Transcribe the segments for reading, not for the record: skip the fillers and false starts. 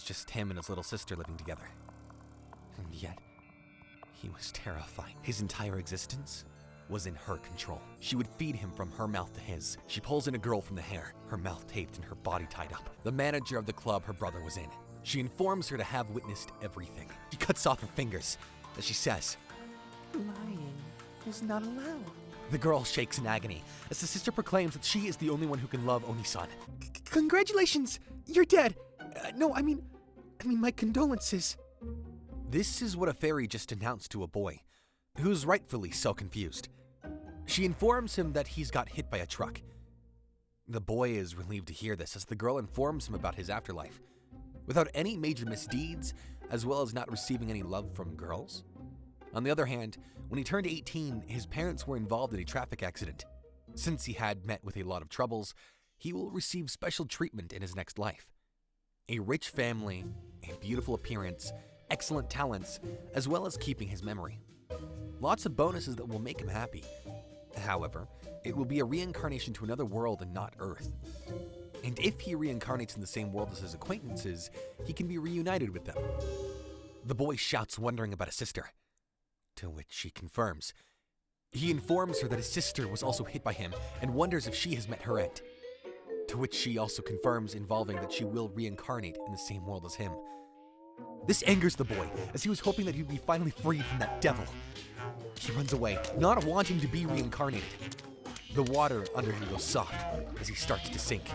just him and his little sister living together. And yet, he was terrifying. His entire existence was in her control. She would feed him from her mouth to his. She pulls in a girl from the hair, her mouth taped and her body tied up. The manager of the club her brother was in. She informs her to have witnessed everything. She cuts off her fingers as she says, "Lying is not allowed." The girl shakes in agony as the sister proclaims that she is the only one who can love Oni-san. "Congratulations! You're dead! No, I mean, my condolences." This is what a fairy just announced to a boy, who's rightfully so confused. She informs him that he's got hit by a truck. The boy is relieved to hear this as the girl informs him about his afterlife, without any major misdeeds, as well as not receiving any love from girls. On the other hand, when he turned 18, his parents were involved in a traffic accident. Since he had met with a lot of troubles, he will receive special treatment in his next life. A rich family, a beautiful appearance, excellent talents, as well as keeping his memory. Lots of bonuses that will make him happy. However, it will be a reincarnation to another world and not Earth. And if he reincarnates in the same world as his acquaintances, he can be reunited with them. The boy shouts, wondering about his sister, to which she confirms. He informs her that his sister was also hit by him and wonders if she has met her end, to which she also confirms, involving that she will reincarnate in the same world as him. This angers the boy, as he was hoping that he would be finally freed from that devil. He runs away, not wanting to be reincarnated. The water under him goes soft as he starts to sink.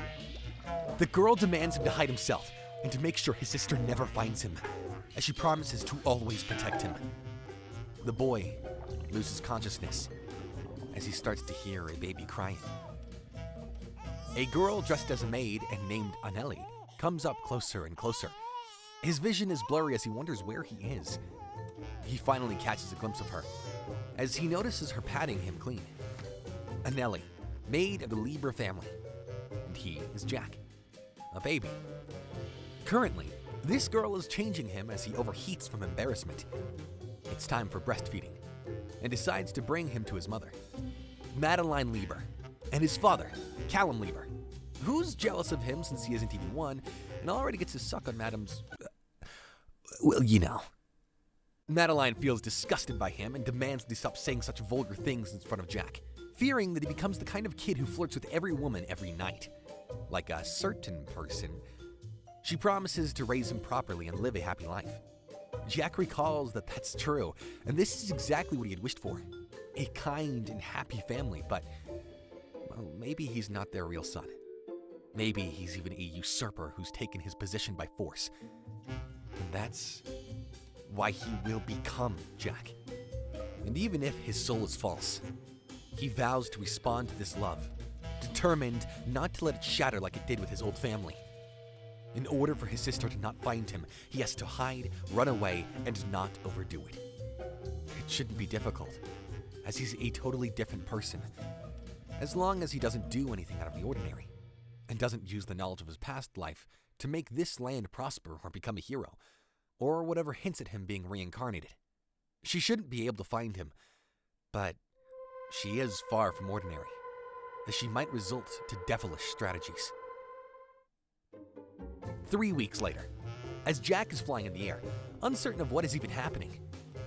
The girl demands him to hide himself and to make sure his sister never finds him, as she promises to always protect him. The boy loses consciousness as he starts to hear a baby crying. A girl dressed as a maid and named Anneli comes up closer and closer. His vision is blurry as he wonders where he is. He finally catches a glimpse of her, as he notices her patting him clean. Anneli, maid of the Libra family, and he is Jack, a baby. Currently, this girl is changing him as he overheats from embarrassment. It's time for breastfeeding, and decides to bring him to his mother, Madeline Lieber, and his father, Callum Lieber, who's jealous of him since he isn't even one, and already gets to suck on Madam's... well, you know. Madeline feels disgusted by him and demands that he stop saying such vulgar things in front of Jack, fearing that he becomes the kind of kid who flirts with every woman every night. Like a certain person, she promises to raise him properly and live a happy life. Jack recalls that that's true, and this is exactly what he had wished for. A kind and happy family, but, well, maybe he's not their real son. Maybe he's even a usurper who's taken his position by force. And that's why he will become Jack. And even if his soul is false, he vows to respond to this love, determined not to let it shatter like it did with his old family. In order for his sister to not find him, he has to hide, run away, and not overdo it. It shouldn't be difficult, as he's a totally different person, as long as he doesn't do anything out of the ordinary, and doesn't use the knowledge of his past life to make this land prosper or become a hero, or whatever hints at him being reincarnated. She shouldn't be able to find him, but she is far from ordinary, as she might result to devilish strategies. 3 weeks later, as Jack is flying in the air, uncertain of what is even happening,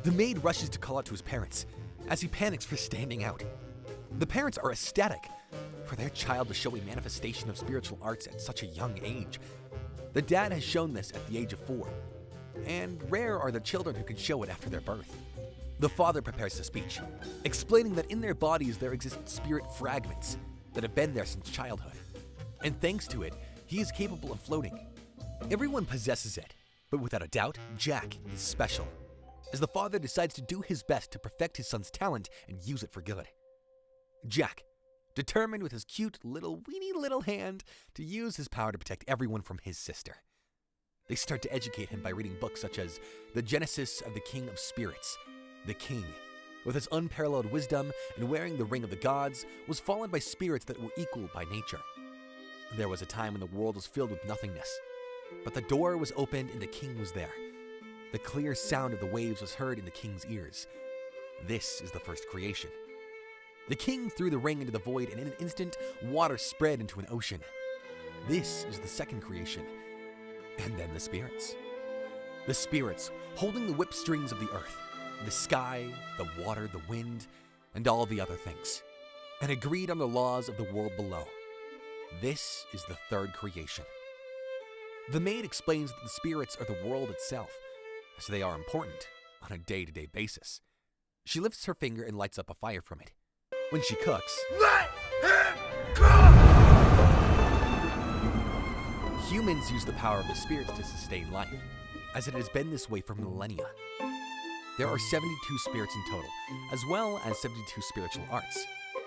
the maid rushes to call out to his parents, as he panics for standing out. The parents are ecstatic for their child to show a manifestation of spiritual arts at such a young age. The dad has shown this at the age of 4, and rare are the children who can show it after their birth. The father prepares a speech, explaining that in their bodies there exist spirit fragments that have been there since childhood, and thanks to it, he is capable of floating. Everyone possesses it, but without a doubt, Jack is special, as the father decides to do his best to perfect his son's talent and use it for good. Jack, determined with his cute weeny little hand to use his power to protect everyone from his sister. They start to educate him by reading books such as The Genesis of the King of Spirits. The king, with his unparalleled wisdom and wearing the Ring of the Gods, was fallen by spirits that were equal by nature. There was a time when the world was filled with nothingness, but the door was opened and the king was there. The clear sound of the waves was heard in the king's ears. This is the first creation. The king threw the ring into the void, and in an instant, water spread into an ocean. This is the second creation. And then the spirits. The spirits holding the whip strings of the earth, the sky, the water, the wind, and all the other things, and agreed on the laws of the world below. This is the third creation. The maid explains that the spirits are the world itself, as they are important on a day-to-day basis. She lifts her finger and lights up a fire from it. When she cooks, "Let him cook!" Humans use the power of the spirits to sustain life, as it has been this way for millennia. There are 72 spirits in total, as well as 72 spiritual arts,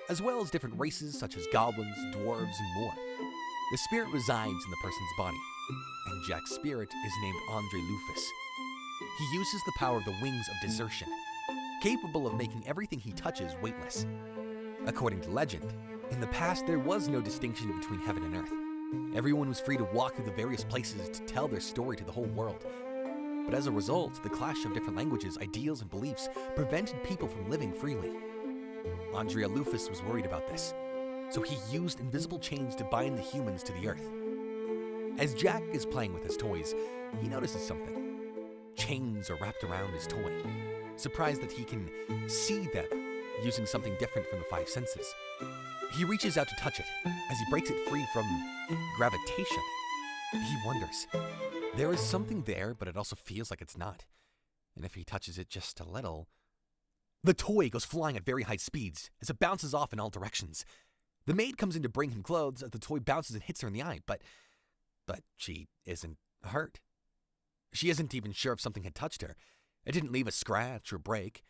as well as different races such as goblins, dwarves, and more. The spirit resides in the person's body, and Jack's spirit is named Andre Lufus. He uses the power of the wings of desertion, capable of making everything he touches weightless. According to legend, in the past there was no distinction between heaven and earth. Everyone was free to walk through the various places to tell their story to the whole world. But as a result, the clash of different languages, ideals, and beliefs prevented people from living freely. Andrea Lufus was worried about this, so he used invisible chains to bind the humans to the earth. As Jack is playing with his toys, he notices something. Chains are wrapped around his toy, surprised that he can see them using something different from the five senses. He reaches out to touch it as he breaks it free from gravitation. He wonders, there is something there, but it also feels like it's not. And if he touches it just a little... The toy goes flying at very high speeds as it bounces off in all directions. The maid comes in to bring him clothes as the toy bounces and hits her in the eye, but she isn't hurt. She isn't even sure if something had touched her. It didn't leave a scratch or break.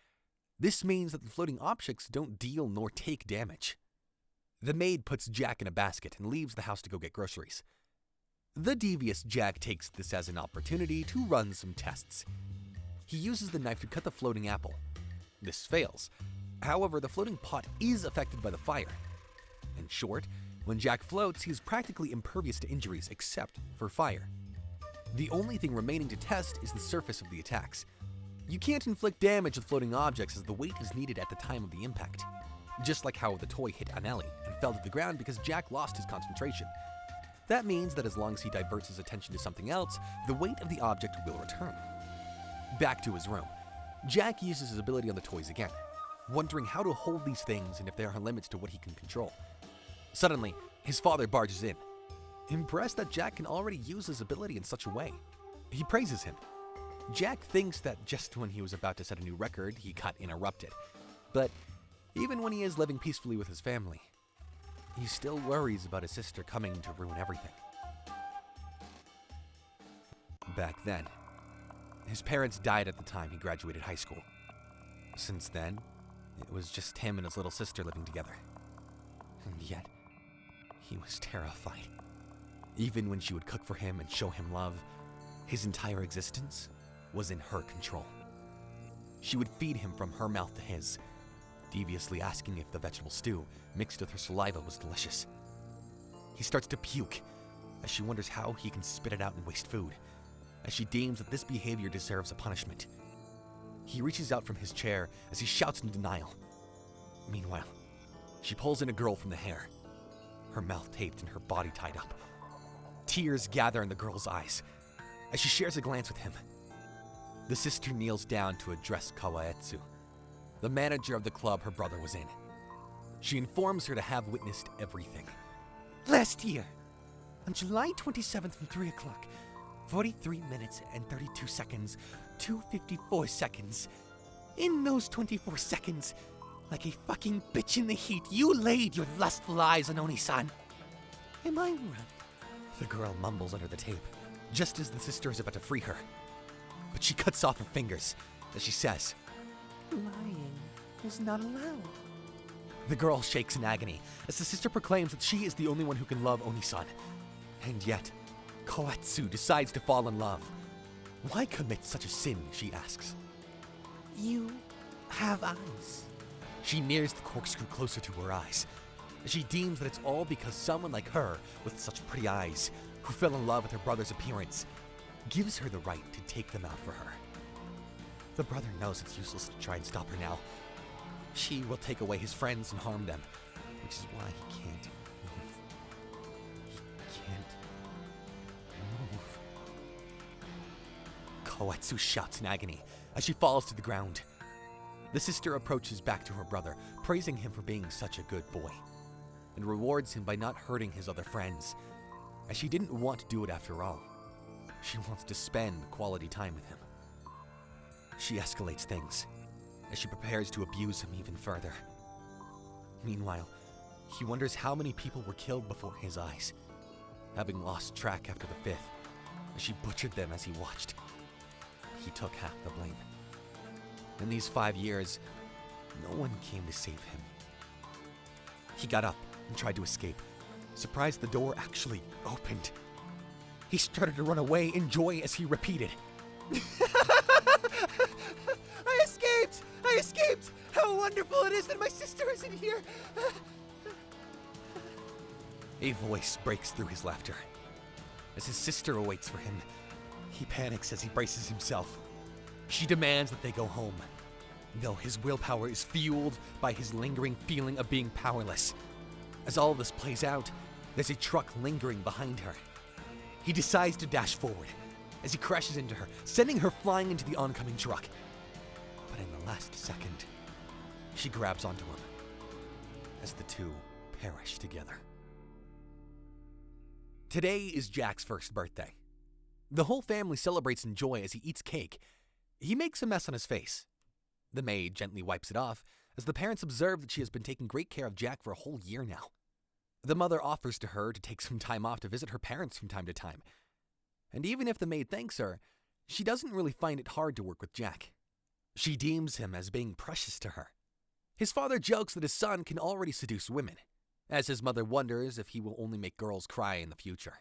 This means that the floating objects don't deal nor take damage. The maid puts Jack in a basket and leaves the house to go get groceries. The devious Jack takes this as an opportunity to run some tests. He uses the knife to cut the floating apple. This fails. However, the floating pot is affected by the fire. In short, when Jack floats, he is practically impervious to injuries except for fire. The only thing remaining to test is the surface of the attacks. You can't inflict damage with floating objects as the weight is needed at the time of the impact. Just like how the toy hit Anneli and fell to the ground because Jack lost his concentration. That means that as long as he diverts his attention to something else, the weight of the object will return. Back to his room, Jack uses his ability on the toys again, wondering how to hold these things and if there are limits to what he can control. Suddenly, his father barges in, impressed that Jack can already use his ability in such a way. He praises him. Jack thinks that just when he was about to set a new record, he got interrupted. But even when he is living peacefully with his family, he still worries about his sister coming to ruin everything. Back then, his parents died at the time he graduated high school. Since then, it was just him and his little sister living together. And yet, he was terrified. Even when she would cook for him and show him love, his entire existence was in her control. She would feed him from her mouth to his, deviously asking if the vegetable stew mixed with her saliva was delicious. He starts to puke as she wonders how he can spit it out and waste food, as she deems that this behavior deserves a punishment. He reaches out from his chair as he shouts in denial. Meanwhile, she pulls in a girl from the hair, her mouth taped and her body tied up. Tears gather in the girl's eyes as she shares a glance with him. The sister kneels down to address Kawaetsu, the manager of the club her brother was in. She informs her to have witnessed everything. Last year, on July 27th from 3 o'clock, 43 minutes and 32 seconds, 2:54 seconds. In those 24 seconds, like a fucking bitch in the heat, you laid your lustful eyes on Oni-san. Am I right? The girl mumbles under the tape, just as the sister is about to free her. But she cuts off her fingers as she says, lying is not allowed. The girl shakes in agony as the sister proclaims that she is the only one who can love Oni-san. And yet, Koetsu decides to fall in love. Why commit such a sin, she asks. You have eyes. She nears the corkscrew closer to her eyes. She deems that it's all because someone like her, with such pretty eyes, who fell in love with her brother's appearance, gives her the right to take them out for her. The brother knows it's useless to try and stop her now. She will take away his friends and harm them, which is why he can't move. He can't move. Hoetsu shouts in agony as she falls to the ground. The sister approaches back to her brother, praising him for being such a good boy, and rewards him by not hurting his other friends, as she didn't want to do it after all. She wants to spend quality time with him. She escalates things as she prepares to abuse him even further. Meanwhile, he wonders how many people were killed before his eyes, having lost track after the 5th, as she butchered them as he watched. He took half the blame. In these 5 years, no one came to save him. He got up and tried to escape, surprised the door actually opened. He started to run away in joy as he repeated, I escaped! I escaped! How wonderful it is that my sister isn't here! A voice breaks through his laughter. As his sister awaits for him, he panics as he braces himself. She demands that they go home, though his willpower is fueled by his lingering feeling of being powerless. As all of this plays out, there's a truck lingering behind her. He decides to dash forward as he crashes into her, sending her flying into the oncoming truck. But in the last second, she grabs onto him as the two perish together. Today is Jack's first birthday. The whole family celebrates in joy as he eats cake. He makes a mess on his face. The maid gently wipes it off as the parents observe that she has been taking great care of Jack for a whole year now. The mother offers to her to take some time off to visit her parents from time to time. And even if the maid thanks her, she doesn't really find it hard to work with Jack. She deems him as being precious to her. His father jokes that his son can already seduce women, as his mother wonders if he will only make girls cry in the future.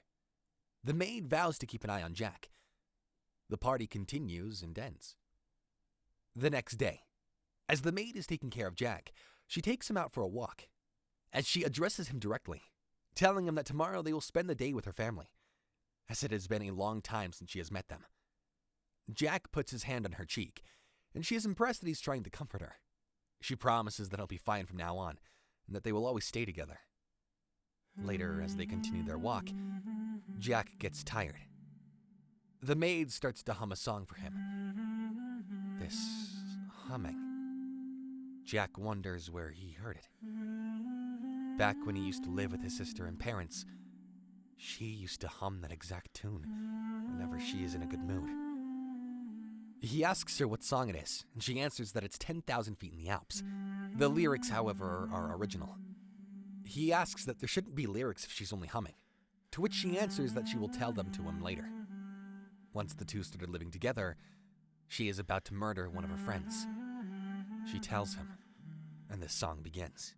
The maid vows to keep an eye on Jack. The party continues and ends. The next day, as the maid is taking care of Jack, she takes him out for a walk, as she addresses him directly, telling him that tomorrow they will spend the day with her family, as it has been a long time since she has met them. Jack puts his hand on her cheek, and she is impressed that he's trying to comfort her. She promises that he'll be fine from now on, and that they will always stay together. Later, as they continue their walk, Jack gets tired. The maid starts to hum a song for him. This humming. Jack wonders where he heard it. Back when he used to live with his sister and parents, she used to hum that exact tune whenever she is in a good mood. He asks her what song it is, and she answers that it's 10,000 Feet in the Alps. The lyrics, however, are original. He asks that there shouldn't be lyrics if she's only humming, to which she answers that she will tell them to him later. Once the two started living together, she is about to murder one of her friends. She tells him, and this song begins.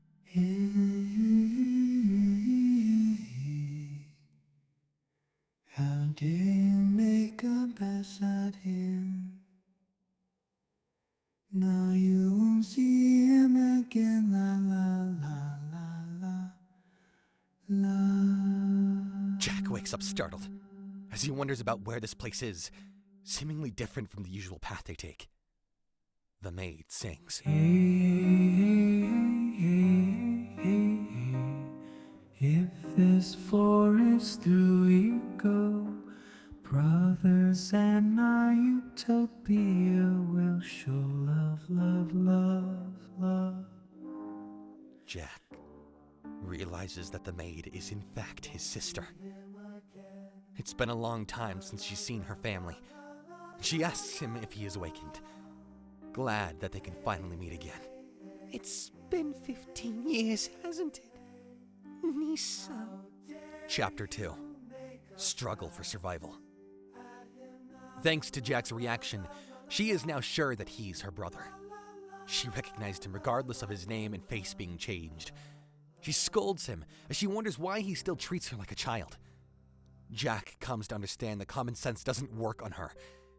How dare you make a pass at him? Now you won't see him again. La la la la la. Jack wakes up startled as he wonders about where this place is, seemingly different from the usual path they take. The maid sings. Hey, hey, hey, hey, hey. If this forest through we go, brothers and our utopia will show love, love, love, love. Jack realizes that the maid is in fact his sister. It's been a long time since she's seen her family. She asks him if he is awakened, glad that they can finally meet again. It's been 15 years, hasn't it, Nisa? Chapter 2. Struggle for Survival. Thanks to Jack's reaction, she is now sure that he's her brother. She recognized him regardless of his name and face being changed. She scolds him as she wonders why he still treats her like a child. Jack comes to understand that common sense doesn't work on her,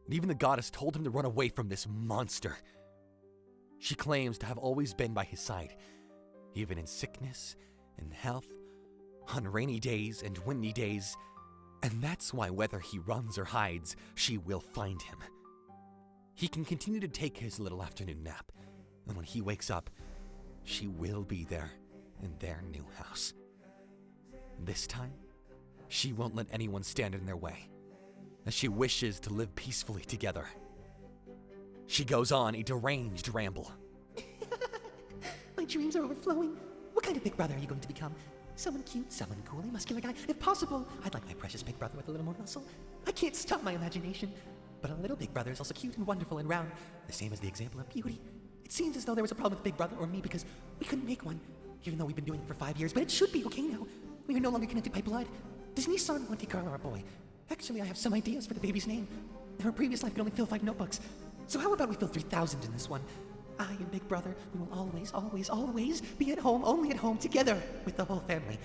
and even the goddess told him to run away from this monster. She claims to have always been by his side, even in sickness and health, on rainy days and windy days, and that's why whether he runs or hides, she will find him. He can continue to take his little afternoon nap, and when he wakes up, she will be there in their new house. This time, she won't let anyone stand in their way. as she wishes to live peacefully together. She goes on a deranged ramble. My dreams are overflowing. What kind of big brother are you going to become? Someone cute, someone cool, a muscular guy. If possible, I'd like my precious big brother with a little more muscle. I can't stop my imagination. But a little big brother is also cute and wonderful and round, the same as the example of beauty. It seems as though there was a problem with Big Brother or me because we couldn't make one, even though we've been doing it for 5 years. But it should be okay now. We are no longer connected by blood. Does Nissan want a girl or a boy? Actually, I have some ideas for the baby's name. In her previous life, could only fill 5 notebooks. So how about we fill 3,000 in this one? I and Big Brother, we will always, always, always be at home, only at home, together with the whole family.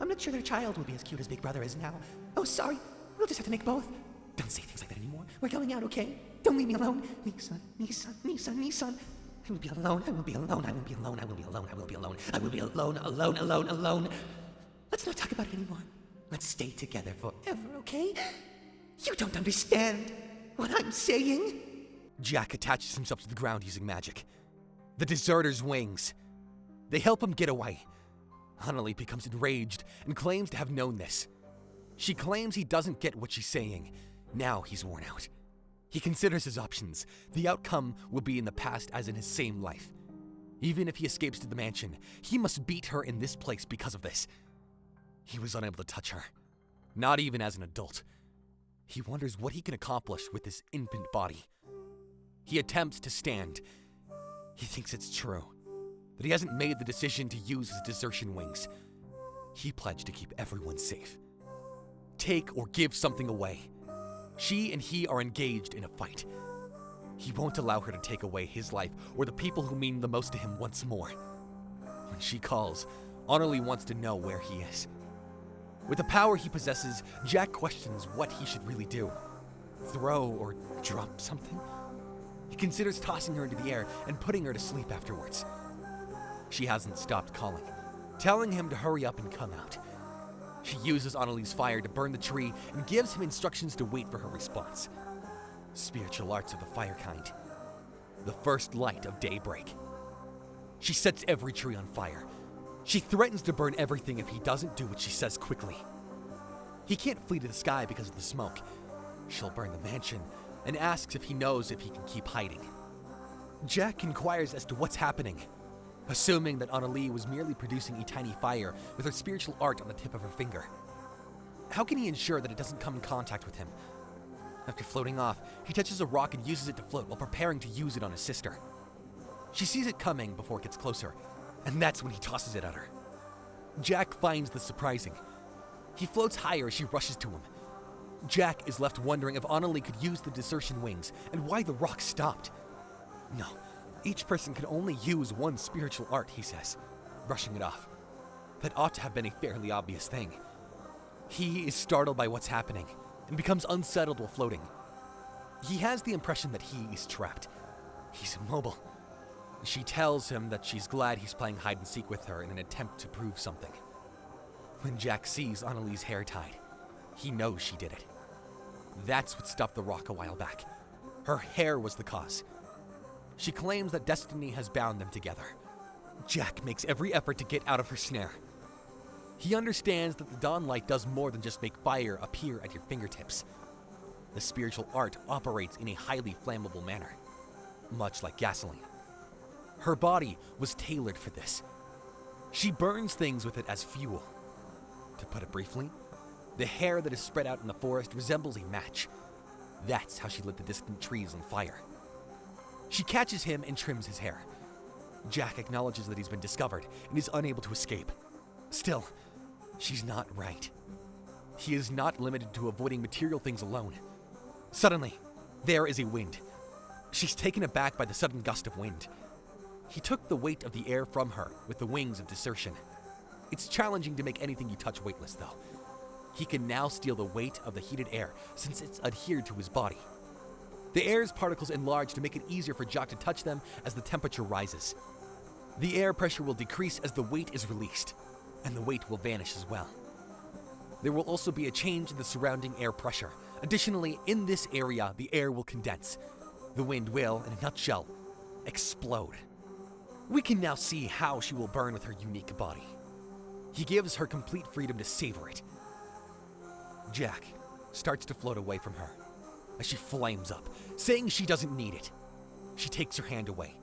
I'm not sure their child will be as cute as Big Brother is now. Oh, sorry. We'll just have to make both. Don't say things like that anymore. We're going out, okay? Don't leave me alone. Nissan, Nissan, Nissan, Nissan. I will be alone. I will be alone. I will be alone. I will be alone. I will be alone. I will be alone, alone, alone, alone. Let's not talk about it anymore. Let's stay together forever, okay? You don't understand what I'm saying. Jack attaches himself to the ground using magic. The deserter's wings. They help him get away. Annalie becomes enraged and claims to have known this. She claims he doesn't get what she's saying. Now he's worn out. He considers his options. The outcome will be in the past as in his same life. Even if he escapes to the mansion, he must beat her in this place because of this. He was unable to touch her, not even as an adult. He wonders what he can accomplish with this infant body. He attempts to stand. He thinks it's true, that he hasn't made the decision to use his desertion wings. He pledged to keep everyone safe. Take or give something away. She and he are engaged in a fight. He won't allow her to take away his life or the people who mean the most to him once more. When she calls, Annalie wants to know where he is. With the power he possesses, Jack questions what he should really do. Throw or drop something? He considers tossing her into the air and putting her to sleep afterwards. She hasn't stopped calling, telling him to hurry up and come out. She uses Annalie's fire to burn the tree and gives him instructions to wait for her response. Spiritual arts of the fire kind. The first light of daybreak. She sets every tree on fire. She threatens to burn everything if he doesn't do what she says quickly. He can't flee to the sky because of the smoke. She'll burn the mansion and asks if he knows if he can keep hiding. Jack inquires as to what's happening, assuming that Annalie was merely producing a tiny fire with her spiritual art on the tip of her finger. How can he ensure that it doesn't come in contact with him? After floating off, he touches a rock and uses it to float while preparing to use it on his sister. She sees it coming before it gets closer, and that's when he tosses it at her. Jack finds this surprising. He floats higher as she rushes to him. Jack is left wondering if Annalie could use the desertion wings and why the rock stopped. No, each person can only use one spiritual art, he says, brushing it off. That ought to have been a fairly obvious thing. He is startled by what's happening and becomes unsettled while floating. He has the impression that he is trapped. He's immobile. She tells him that she's glad he's playing hide and seek with her in an attempt to prove something. When Jack sees Annalie's hair tied, he knows she did it. That's what stopped the rock a while back. Her hair was the cause. She claims that destiny has bound them together. Jack makes every effort to get out of her snare. He understands that the dawn light does more than just make fire appear at your fingertips. The spiritual art operates in a highly flammable manner, much like gasoline. Her body was tailored for this. She burns things with it as fuel. To put it briefly, the hair that is spread out in the forest resembles a match. That's how she lit the distant trees on fire. She catches him and trims his hair. Jack acknowledges that he's been discovered and is unable to escape. Still, she's not right. He is not limited to avoiding material things alone. Suddenly, there is a wind. She's taken aback by the sudden gust of wind. He took the weight of the air from her with the wings of desertion. It's challenging to make anything you touch weightless, though. He can now steal the weight of the heated air since it's adhered to his body. The air's particles enlarge to make it easier for Jack to touch them as the temperature rises. The air pressure will decrease as the weight is released, and the weight will vanish as well. There will also be a change in the surrounding air pressure. Additionally, in this area, the air will condense. The wind will, in a nutshell, explode. We can now see how she will burn with her unique body. He gives her complete freedom to savor it. Jack, starts to float away from her as she flames up, saying she doesn't need it. She takes her hand away.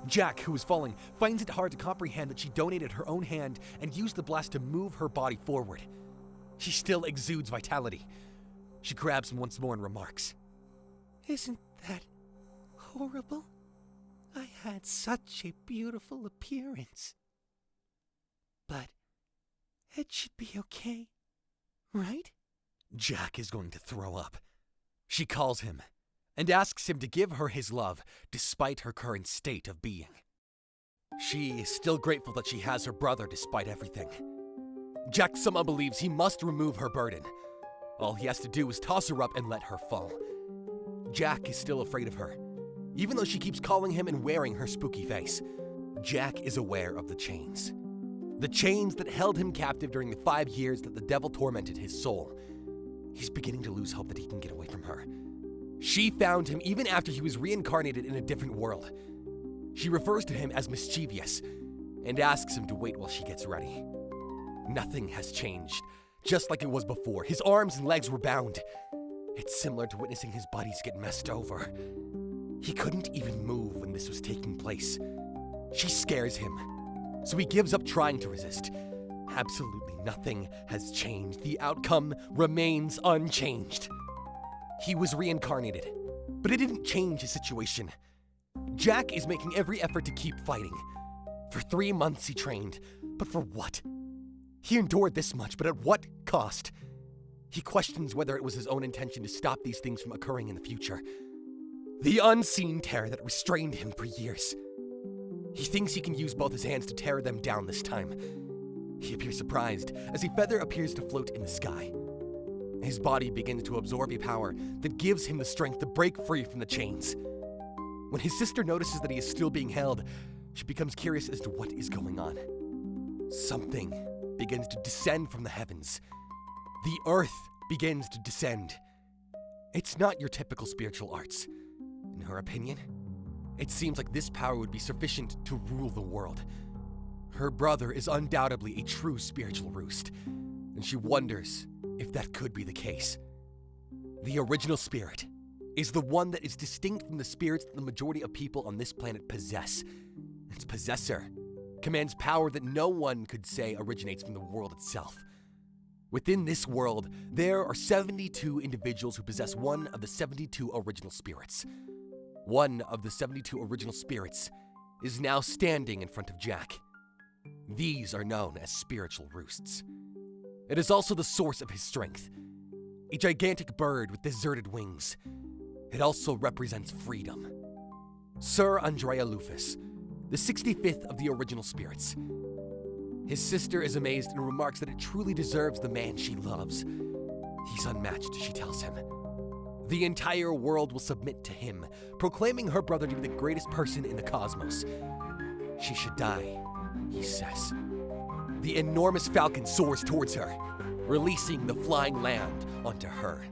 Jack, who is falling, finds it hard to comprehend that she donated her own hand and used the blast to move her body forward. She still exudes vitality. She grabs him once more and remarks, Isn't that horrible? I had such a beautiful appearance. But it should be okay, right? Jack is going to throw up. She calls him and asks him to give her his love despite her current state of being. She is still grateful that she has her brother despite everything. Jack somehow believes he must remove her burden. All he has to do is toss her up and let her fall. Jack is still afraid of her, even though she keeps calling him and wearing her spooky face. Jack is aware of the chains. The chains that held him captive during the 5 years that the devil tormented his soul. He's beginning to lose hope that he can get away from her. She found him even after he was reincarnated in a different world. She refers to him as mischievous and asks him to wait while she gets ready. Nothing has changed, just like it was before. His arms and legs were bound. It's similar to witnessing his buddies get messed over. He couldn't even move when this was taking place. She scares him, so he gives up trying to resist. Absolutely nothing has changed. The outcome remains unchanged. He was reincarnated, but it didn't change his situation. Jack is making every effort to keep fighting. For 3 months he trained, but for what? He endured this much, but at what cost? He questions whether it was his own intention to stop these things from occurring in the future. The unseen terror that restrained him for years. He thinks he can use both his hands to tear them down this time. He appears surprised as a feather appears to float in the sky. His body begins to absorb a power that gives him the strength to break free from the chains. When his sister notices that he is still being held, she becomes curious as to what is going on. Something begins to descend from the heavens. The earth begins to descend. It's not your typical spiritual arts. In her opinion, it seems like this power would be sufficient to rule the world. Her brother is undoubtedly a true spiritual roost, and she wonders if that could be the case. The original spirit is the one that is distinct from the spirits that the majority of people on this planet possess. Its possessor commands power that no one could say originates from the world itself. Within this world, there are 72 individuals who possess one of the 72 original spirits. One of the 72 original spirits is now standing in front of Jack. These are known as spiritual roosts. It is also the source of his strength. A gigantic bird with deserted wings. It also represents freedom. Sir Andrea Lufus, the 65th of the original spirits. His sister is amazed and remarks that it truly deserves the man she loves. He's unmatched, she tells him. The entire world will submit to him, proclaiming her brother to be the greatest person in the cosmos. She should die, he says. The enormous falcon soars towards her, releasing the flying land onto her.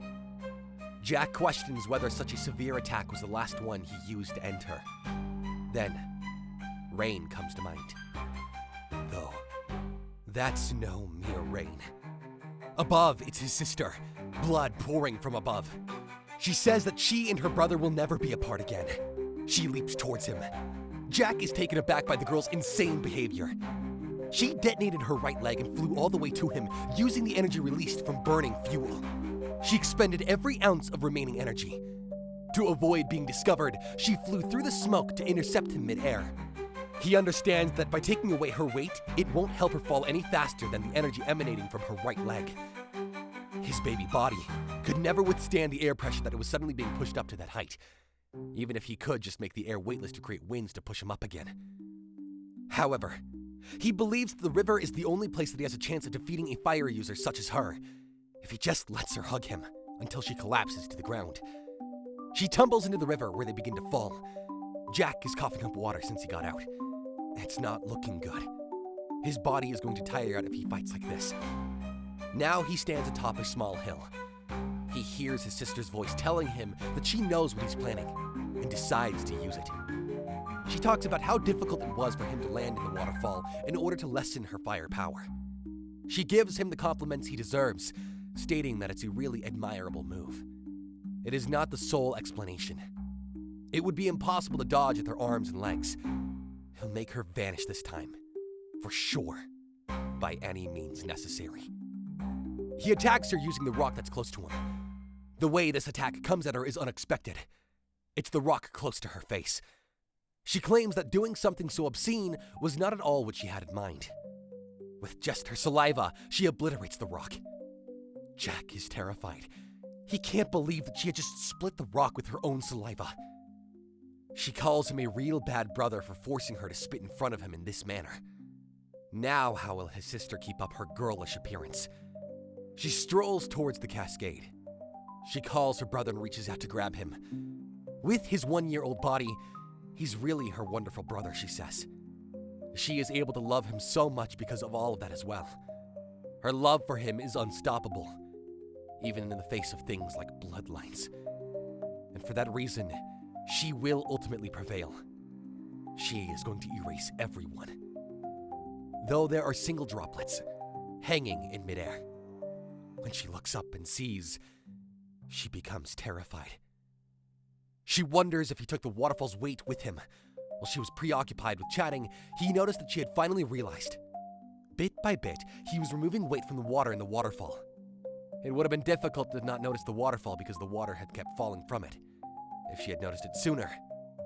Jack questions whether such a severe attack was the last one he used to end her. Then, rain comes to mind. Though, that's no mere rain. Above, it's his sister, blood pouring from above. She says that she and her brother will never be apart again. She leaps towards him. Jack is taken aback by the girl's insane behavior. She detonated her right leg and flew all the way to him, using the energy released from burning fuel. She expended every ounce of remaining energy. To avoid being discovered, she flew through the smoke to intercept him mid-air. He understands that by taking away her weight, it won't help her fall any faster than the energy emanating from her right leg. His baby body could never withstand the air pressure that it was suddenly being pushed up to that height, even if he could just make the air weightless to create winds to push him up again. However, he believes that the river is the only place that he has a chance of defeating a fire user such as her, if he just lets her hug him until she collapses to the ground. She tumbles into the river where they begin to fall. Jack is coughing up water since he got out. It's not looking good. His body is going to tire out if he fights like this. Now he stands atop a small hill. He hears his sister's voice telling him that she knows what he's planning and decides to use it. She talks about how difficult it was for him to land in the waterfall in order to lessen her fire power. She gives him the compliments he deserves, stating that it's a really admirable move. It is not the sole explanation. It would be impossible to dodge with her arms and legs. He'll make her vanish this time, for sure, by any means necessary. He attacks her using the rock that's close to him. The way this attack comes at her is unexpected. It's the rock close to her face. She claims that doing something so obscene was not at all what she had in mind. With just her saliva, she obliterates the rock. Jack is terrified. He can't believe that she had just split the rock with her own saliva. She calls him a real bad brother for forcing her to spit in front of him in this manner. Now how will his sister keep up her girlish appearance? She strolls towards the cascade. She calls her brother and reaches out to grab him. With his 1-year-old body, he's really her wonderful brother, she says. She is able to love him so much because of all of that as well. Her love for him is unstoppable, even in the face of things like bloodlines. And for that reason, she will ultimately prevail. She is going to erase everyone. Though there are single droplets hanging in midair. When she looks up and sees, she becomes terrified. She wonders if he took the waterfall's weight with him. While she was preoccupied with chatting, he noticed that she had finally realized. Bit by bit, he was removing weight from the water in the waterfall. It would have been difficult to not notice the waterfall because the water had kept falling from it. If she had noticed it sooner,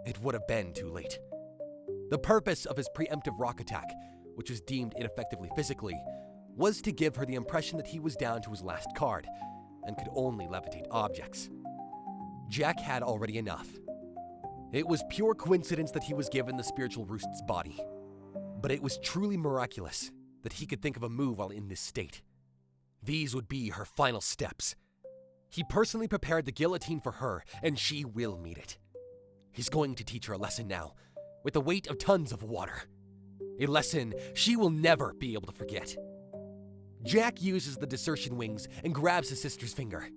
it would have been too late. The purpose of his preemptive rock attack, which was deemed ineffectively physically, was to give her the impression that he was down to his last card and could only levitate objects. Jack had already enough. It was pure coincidence that he was given the spiritual roost's body, but it was truly miraculous that he could think of a move while in this state. These would be her final steps. He personally prepared the guillotine for her, and she will meet it. He's going to teach her a lesson now, with the weight of tons of water. A lesson she will never be able to forget. Jack uses the desertion wings and grabs his sister's finger.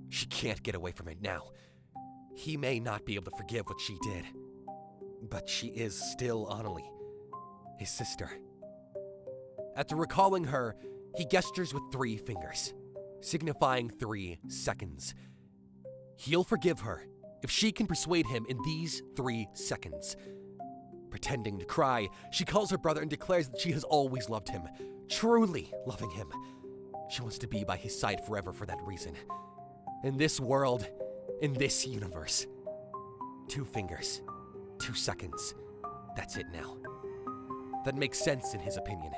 She can't get away from it now. He may not be able to forgive what she did, but she is still Annalie, his sister. After recalling her, he gestures with 3 fingers, signifying 3 seconds. He'll forgive her if she can persuade him in these 3 seconds. Pretending to cry, she calls her brother and declares that she has always loved him, truly loving him. She wants to be by his side forever for that reason. In this world, in this universe. 2 fingers, 2 seconds. That's it now. That makes sense in his opinion.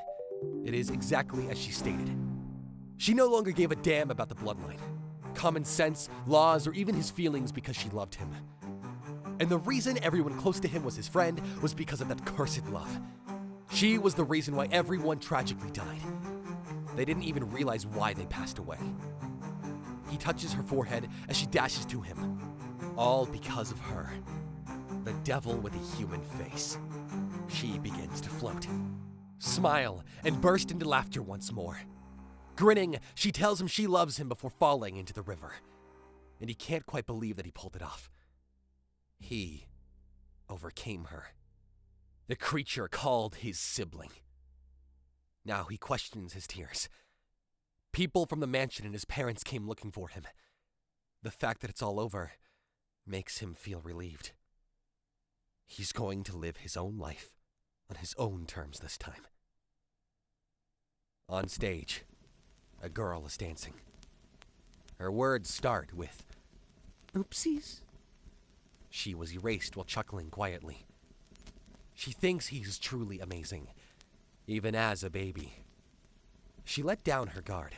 It is exactly as she stated. She no longer gave a damn about the bloodline, common sense, laws, or even his feelings because she loved him. And the reason everyone close to him was his friend was because of that cursed love. She was the reason why everyone tragically died. They didn't even realize why they passed away. He touches her forehead as she dashes to him. All because of her. The devil with a human face. She begins to float, smile, and burst into laughter once more. Grinning, she tells him she loves him before falling into the river. And he can't quite believe that he pulled it off. He overcame her. The creature called his sibling. Now he questions his tears. People from the mansion and his parents came looking for him. The fact that it's all over makes him feel relieved. He's going to live his own life on his own terms this time. On stage, a girl is dancing. Her words start with, "Oopsies." She was erased while chuckling quietly. She thinks he's truly amazing, even as a baby. She let down her guard.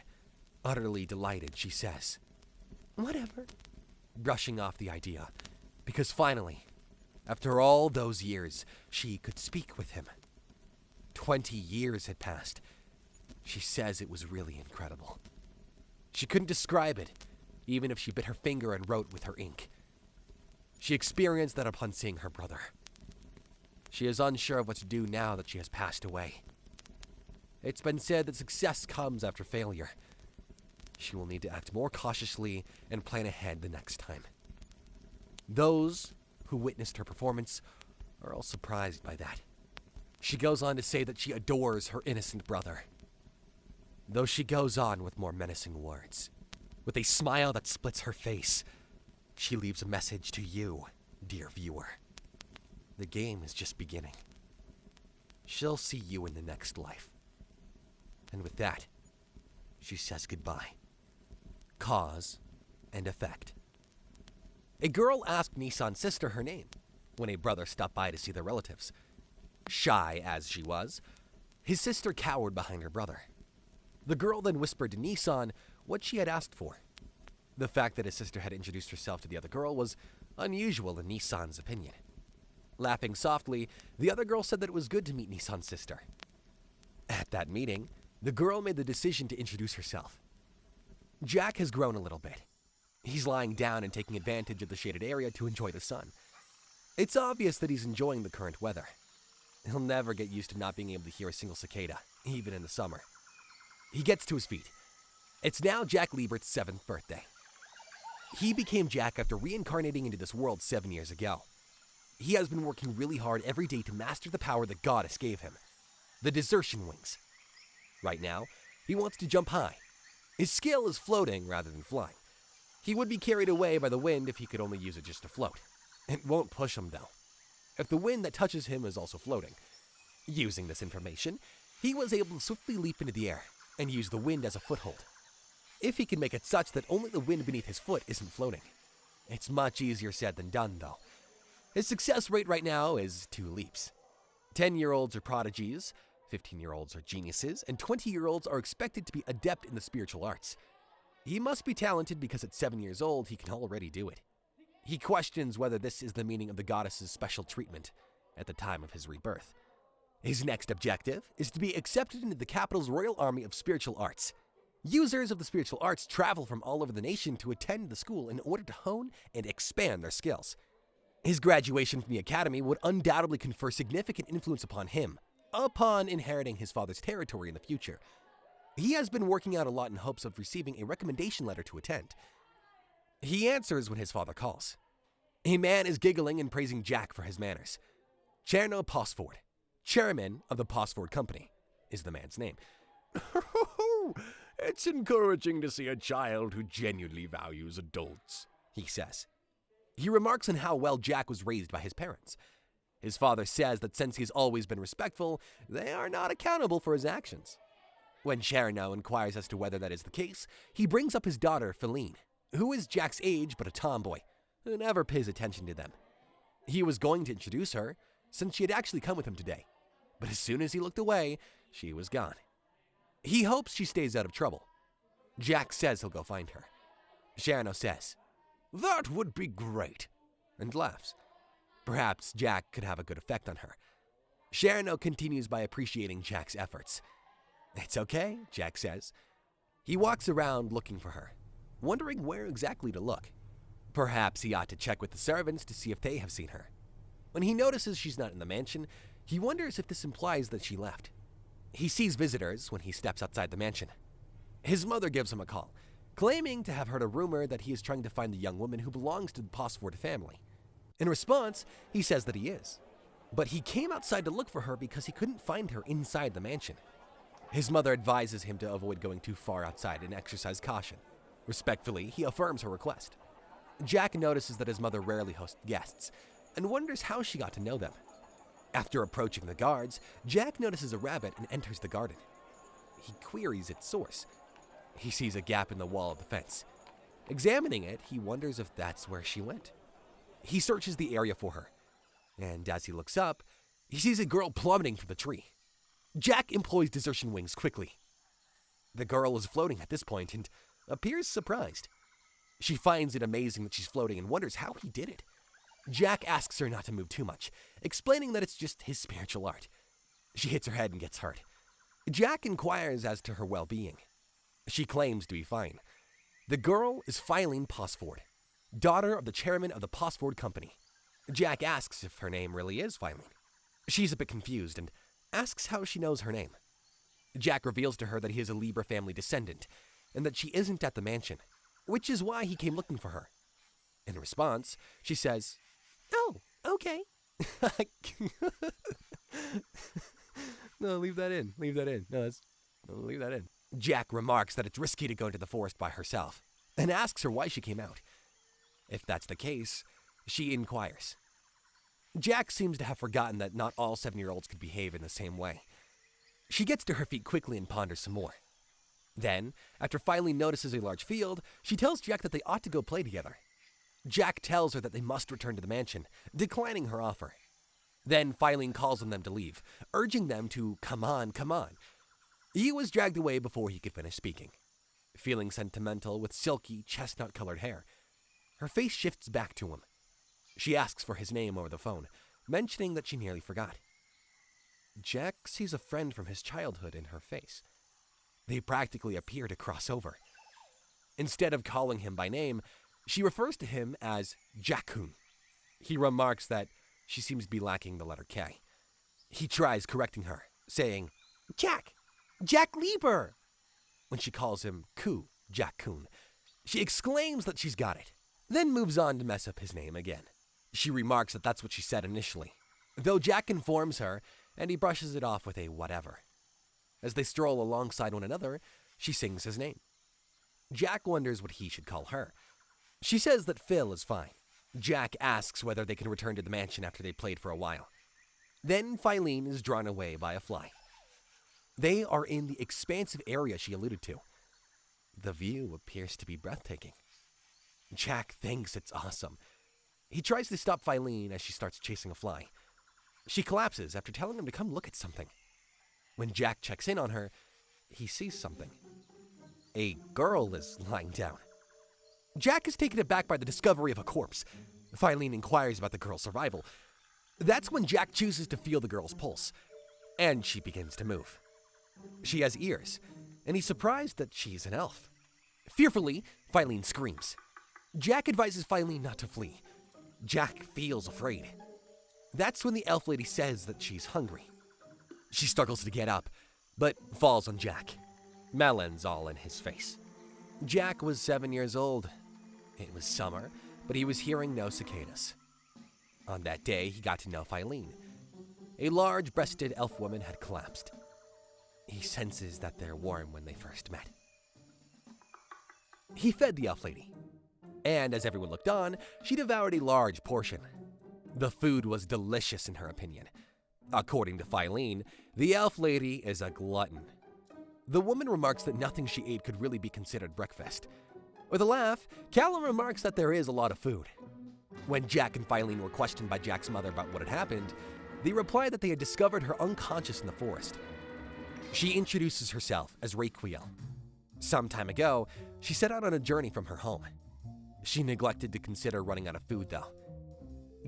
Utterly delighted, she says, "Whatever," brushing off the idea, because finally, after all those years, she could speak with him. 20 years had passed. She says it was really incredible. She couldn't describe it, even if she bit her finger and wrote with her ink. She experienced that upon seeing her brother. She is unsure of what to do now that she has passed away. It's been said that success comes after failure. She will need to act more cautiously and plan ahead the next time. Those who witnessed her performance are all surprised by that. She goes on to say that she adores her innocent brother. though she goes on with more menacing words. With a smile that splits her face, she leaves a message to you, dear viewer. The game is just beginning. She'll see you in the next life. And with that, she says goodbye. Cause and effect. A girl asked Nissan's sister her name when a brother stopped by to see their relatives. Shy as she was, his sister cowered behind her brother. The girl then whispered to Nissan what she had asked for. The fact that his sister had introduced herself to the other girl was unusual in Nissan's opinion. Laughing softly, the other girl said that it was good to meet Nissan's sister. At that meeting, the girl made the decision to introduce herself. Jack has grown a little bit. He's lying down and taking advantage of the shaded area to enjoy the sun. It's obvious that he's enjoying the current weather. He'll never get used to not being able to hear a single cicada, even in the summer. He gets to his feet. It's now Jack Liebert's 7th birthday. He became Jack after reincarnating into this world 7 years ago. He has been working really hard every day to master the power that Goddess gave him, the desertion wings. Right now, he wants to jump high. His skill is floating rather than flying. He would be carried away by the wind if he could only use it just to float. It won't push him, though, if the wind that touches him is also floating. Using this information, he was able to swiftly leap into the air and use the wind as a foothold. If he can make it such that only the wind beneath his foot isn't floating. It's much easier said than done, though. His success rate right now is 2 leaps. 10-year-olds are prodigies, 15-year-olds are geniuses, and 20-year-olds are expected to be adept in the spiritual arts. He must be talented because at 7 years old, he can already do it. He questions whether this is the meaning of the goddess's special treatment at the time of his rebirth. His next objective is to be accepted into the capital's Royal Army of Spiritual Arts. Users of the spiritual arts travel from all over the nation to attend the school in order to hone and expand their skills. His graduation from the academy would undoubtedly confer significant influence upon him, upon inheriting his father's territory in the future. He has been working out a lot in hopes of receiving a recommendation letter to attend. He answers when his father calls. A man is giggling and praising Jack for his manners. Cherno Posford, chairman of the Posford Company, is the man's name. It's encouraging to see a child who genuinely values adults, he says. He remarks on how well Jack was raised by his parents. His father says that since he's always been respectful, they are not accountable for his actions. When Cherno inquires as to whether that is the case, he brings up his daughter, Feline, who is Jack's age but a tomboy, who never pays attention to them. He was going to introduce her, since she had actually come with him today, but as soon as he looked away, she was gone. He hopes she stays out of trouble. Jack says he'll go find her. Cherno says, "That would be great," and laughs. Perhaps Jack could have a good effect on her. Cherno continues by appreciating Jack's efforts. "It's okay," Jack says. He walks around looking for her, wondering where exactly to look. Perhaps he ought to check with the servants to see if they have seen her. When he notices she's not in the mansion, he wonders if this implies that she left. He sees visitors when he steps outside the mansion. His mother gives him a call, claiming to have heard a rumor that he is trying to find the young woman who belongs to the Posford family. In response, he says that he is. But he came outside to look for her because he couldn't find her inside the mansion. His mother advises him to avoid going too far outside and exercise caution. Respectfully, he affirms her request. Jack notices that his mother rarely hosts guests and wonders how she got to know them. After approaching the guards, Jack notices a rabbit and enters the garden. He queries its source. He sees a gap in the wall of the fence. Examining it, he wonders if that's where she went. He searches the area for her, and as he looks up, he sees a girl plummeting from the tree. Jack employs desertion wings quickly. The girl is floating at this point and appears surprised. She finds it amazing that she's floating and wonders how he did it. Jack asks her not to move too much, explaining that it's just his spiritual art. She hits her head and gets hurt. Jack inquires as to her well-being. She claims to be fine. The girl is Feline Posford, daughter of the chairman of the Posford Company. Jack asks if her name really is Feline. She's a bit confused and asks how she knows her name. Jack reveals to her that he is a Libra family descendant and that she isn't at the mansion, which is why he came looking for her. In response, she says, "Oh, okay." No, leave that in. No, leave that in. Jack remarks that it's risky to go into the forest by herself and asks her why she came out. If that's the case, she inquires. Jack seems to have forgotten that not all 7-year-olds could behave in the same way. She gets to her feet quickly and ponders some more. Then, after Filene notices a large field, she tells Jack that they ought to go play together. Jack tells her that they must return to the mansion, declining her offer. Then Filene calls on them to leave, urging them to come on. He was dragged away before he could finish speaking. Feeling sentimental with silky, chestnut-colored hair, her face shifts back to him. She asks for his name over the phone, mentioning that she nearly forgot. Jack sees a friend from his childhood in her face. They practically appear to cross over. Instead of calling him by name, she refers to him as Jack-kun. He remarks that she seems to be lacking the letter K. He tries correcting her, saying, Jack Lieber! When she calls him Jack-kun, she exclaims that she's got it, then moves on to mess up his name again. She remarks that that's what she said initially, though Jack informs her, and he brushes it off with a whatever. As they stroll alongside one another, she sings his name. Jack wonders what he should call her. She says that Phil is fine. Jack asks whether they can return to the mansion after they played for a while. Then Filene is drawn away by a fly. They are in the expansive area she alluded to. The view appears to be breathtaking. Jack thinks it's awesome. He tries to stop Filene as she starts chasing a fly. She collapses after telling him to come look at something. When Jack checks in on her, he sees something. A girl is lying down. Jack is taken aback by the discovery of a corpse. Filene inquires about the girl's survival. That's when Jack chooses to feel the girl's pulse, and she begins to move. She has ears, and he's surprised that she's an elf. Fearfully, Filene screams. Jack advises Filene not to flee. Jack feels afraid. That's when the elf lady says that she's hungry. She struggles to get up, but falls on Jack. Melon's all in his face. Jack was 7 years old. It was summer, but he was hearing no cicadas. On that day, he got to know Filene. A large-breasted elf woman had collapsed. He senses that they're warm when they first met. He fed the elf lady, and as everyone looked on, she devoured a large portion. The food was delicious in her opinion. According to Filene, the elf lady is a glutton. The woman remarks that nothing she ate could really be considered breakfast. With a laugh, Callum remarks that there is a lot of food. When Jack and Filene were questioned by Jack's mother about what had happened, they replied that they had discovered her unconscious in the forest. She introduces herself as Raquiel. Some time ago, she set out on a journey from her home. She neglected to consider running out of food, though.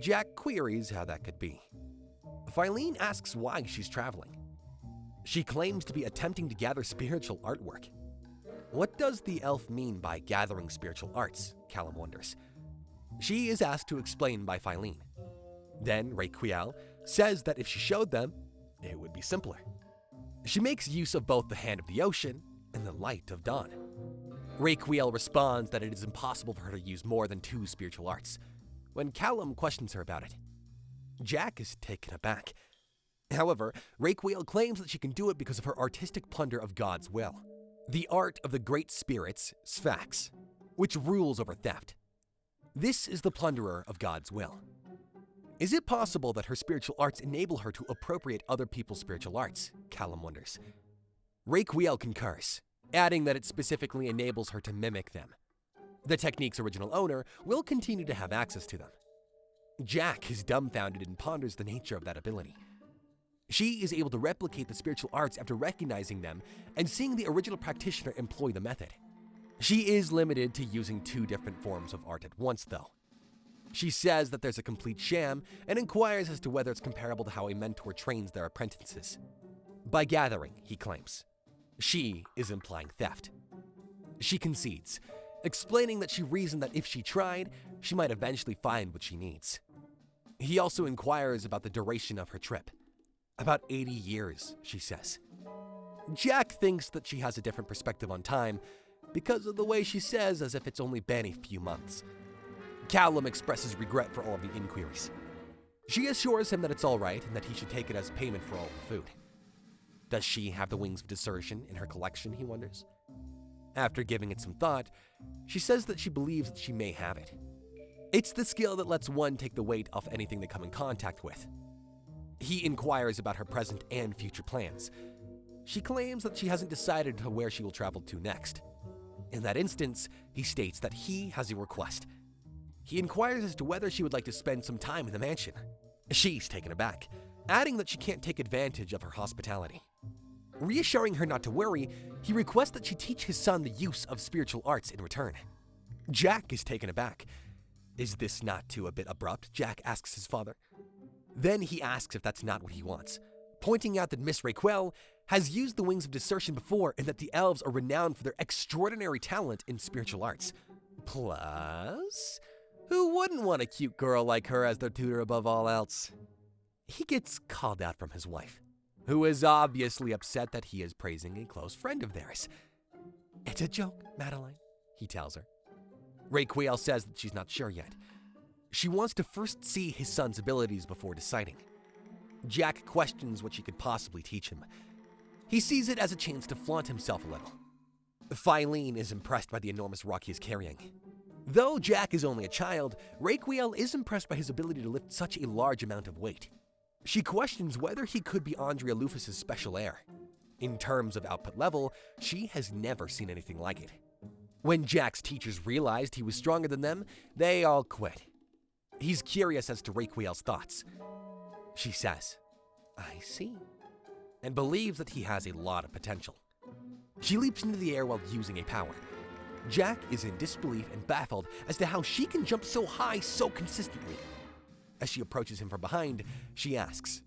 Jack queries how that could be. Filene asks why she's traveling. She claims to be attempting to gather spiritual artwork. What does the elf mean by gathering spiritual arts? Callum wonders. She is asked to explain by Filene. Then Raquiel says that if she showed them, it would be simpler. She makes use of both the hand of the ocean and the light of dawn. Raquiel responds that it is impossible for her to use more than 2 spiritual arts, when Callum questions her about it. Jack is taken aback. However, Raquiel claims that she can do it because of her artistic plunder of God's will, the art of the great spirits, Sphax, which rules over theft. This is the plunderer of God's will. Is it possible that her spiritual arts enable her to appropriate other people's spiritual arts? Callum wonders. Raquiel concurs, adding that it specifically enables her to mimic them. The technique's original owner will continue to have access to them. Jack is dumbfounded and ponders the nature of that ability. She is able to replicate the spiritual arts after recognizing them and seeing the original practitioner employ the method. She is limited to using 2 different forms of art at once, though. She says that there's a complete sham and inquires as to whether it's comparable to how a mentor trains their apprentices. By gathering, he claims. She is implying theft. She concedes, explaining that she reasoned that if she tried, she might eventually find what she needs. He also inquires about the duration of her trip. About 80 years, she says. Jack thinks that she has a different perspective on time because of the way she says as if it's only been a few months. Callum expresses regret for all of the inquiries. She assures him that it's all right and that he should take it as payment for all the food. Does she have the wings of desertion in her collection, he wonders. After giving it some thought, she says that she believes that she may have it. It's the skill that lets one take the weight off anything they come in contact with. He inquires about her present and future plans. She claims that she hasn't decided to where she will travel to next. In that instance, he states that he has a request. He inquires as to whether she would like to spend some time in the mansion. She's taken aback, adding that she can't take advantage of her hospitality. Reassuring her not to worry, he requests that she teach his son the use of spiritual arts in return. Jack is taken aback. Is this not too a bit abrupt? Jack asks his father. Then he asks if that's not what he wants, pointing out that Miss Raquel has used the wings of desertion before and that the elves are renowned for their extraordinary talent in spiritual arts. Plus, who wouldn't want a cute girl like her as their tutor above all else? He gets called out from his wife, who is obviously upset that he is praising a close friend of theirs. It's a joke, Madeline, he tells her. Raquel says that she's not sure yet. She wants to first see his son's abilities before deciding. Jack questions what she could possibly teach him. He sees it as a chance to flaunt himself a little. Filene is impressed by the enormous rock he is carrying. Though Jack is only a child, Raquel is impressed by his ability to lift such a large amount of weight. She questions whether he could be Andrea Lufus's special heir. In terms of output level, she has never seen anything like it. When Jack's teachers realized he was stronger than them, they all quit. He's curious as to Raquel's thoughts. She says, "I see," and believes that he has a lot of potential. She leaps into the air while using a power. Jack is in disbelief and baffled as to how she can jump so high so consistently. As she approaches him from behind, she asks,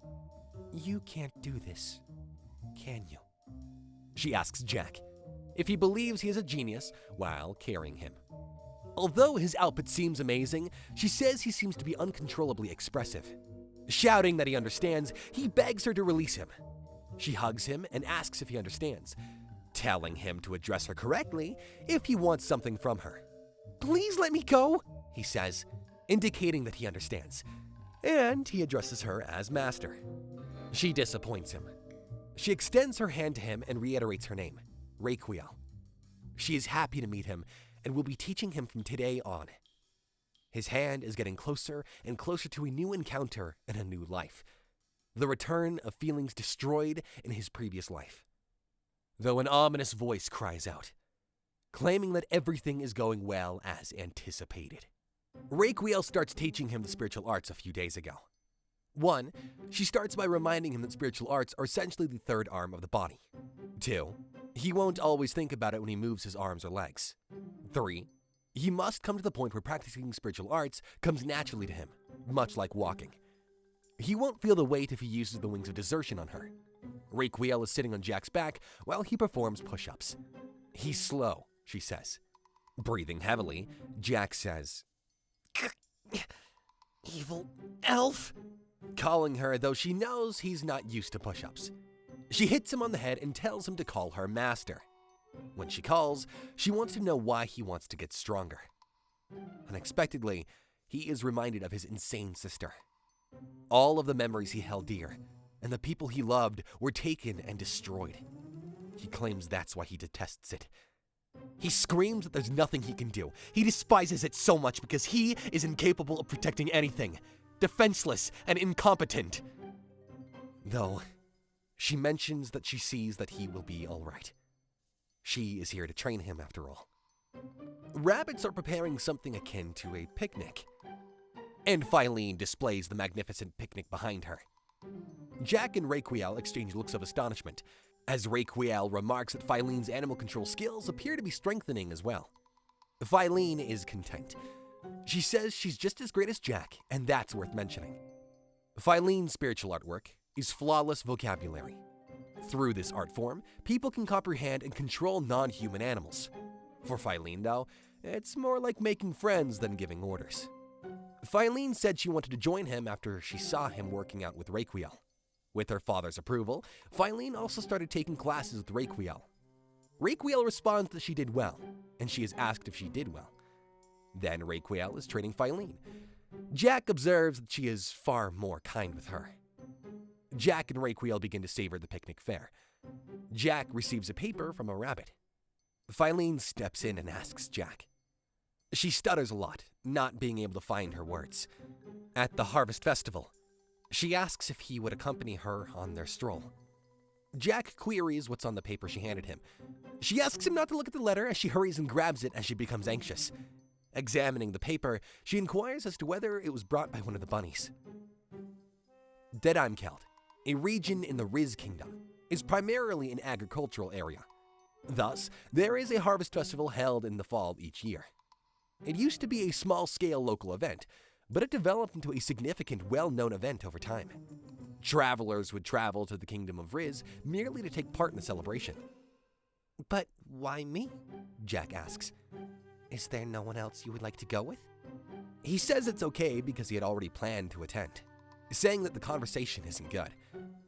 "You can't do this, can you?" She asks Jack if he believes he is a genius while carrying him. Although his output seems amazing, she says he seems to be uncontrollably expressive. Shouting that he understands, he begs her to release him. She hugs him and asks if he understands, telling him to address her correctly if he wants something from her. "Please let me go," he says, indicating that he understands, and he addresses her as Master. She disappoints him. She extends her hand to him and reiterates her name, Raquel. She is happy to meet him and will be teaching him from today on. His hand is getting closer and closer to a new encounter and a new life. The return of feelings destroyed in his previous life. Though an ominous voice cries out, claiming that everything is going well as anticipated. Raquel starts teaching him the spiritual arts a few days ago. 1, she starts by reminding him that spiritual arts are essentially the third arm of the body. 2, he won't always think about it when he moves his arms or legs. 3, he must come to the point where practicing spiritual arts comes naturally to him, much like walking. He won't feel the weight if he uses the wings of desertion on her. Raquel is sitting on Jack's back while he performs push-ups. He's slow, she says. Breathing heavily, Jack says, "Evil elf," calling her, though she knows he's not used to push-ups. She hits him on the head and tells him to call her Master. When she calls, she wants to know why he wants to get stronger. Unexpectedly, he is reminded of his insane sister. All of the memories he held dear and the people he loved were taken and destroyed. He claims that's why he detests it. He screams that there's nothing he can do. He despises it so much because he is incapable of protecting anything, defenseless and incompetent. Though, she mentions that she sees that he will be all right. She is here to train him after all. Rabbits are preparing something akin to a picnic, and Filene displays the magnificent picnic behind her. Jack and Raquel exchange looks of astonishment, as Raquel remarks that Filene's animal control skills appear to be strengthening as well. Filene is content. She says she's just as great as Jack, and that's worth mentioning. Filene's spiritual artwork is flawless vocabulary. Through this art form, people can comprehend and control non-human animals. For Filene, though, it's more like making friends than giving orders. Filene said she wanted to join him after she saw him working out with Raquel. With her father's approval, Filene also started taking classes with Raquel. Raquel responds that she did well, and she is asked if she did well. Then Raquel is training Filene. Jack observes that she is far more kind with her. Jack and Raquel begin to savor the picnic fare. Jack receives a paper from a rabbit. Filene steps in and asks Jack. She stutters a lot, not being able to find her words. At the Harvest Festival, she asks if he would accompany her on their stroll. Jack queries what's on the paper she handed him. She asks him not to look at the letter as she hurries and grabs it as she becomes anxious. Examining the paper, she inquires as to whether it was brought by one of the bunnies. Deadheimkeld, a region in the Riz Kingdom, is primarily an agricultural area. Thus, there is a harvest festival held in the fall each year. It used to be a small-scale local event, but it developed into a significant, well-known event over time. Travelers would travel to the Kingdom of Riz merely to take part in the celebration. But why me? Jack asks. Is there no one else you would like to go with? He says it's okay because he had already planned to attend, saying that the conversation isn't good,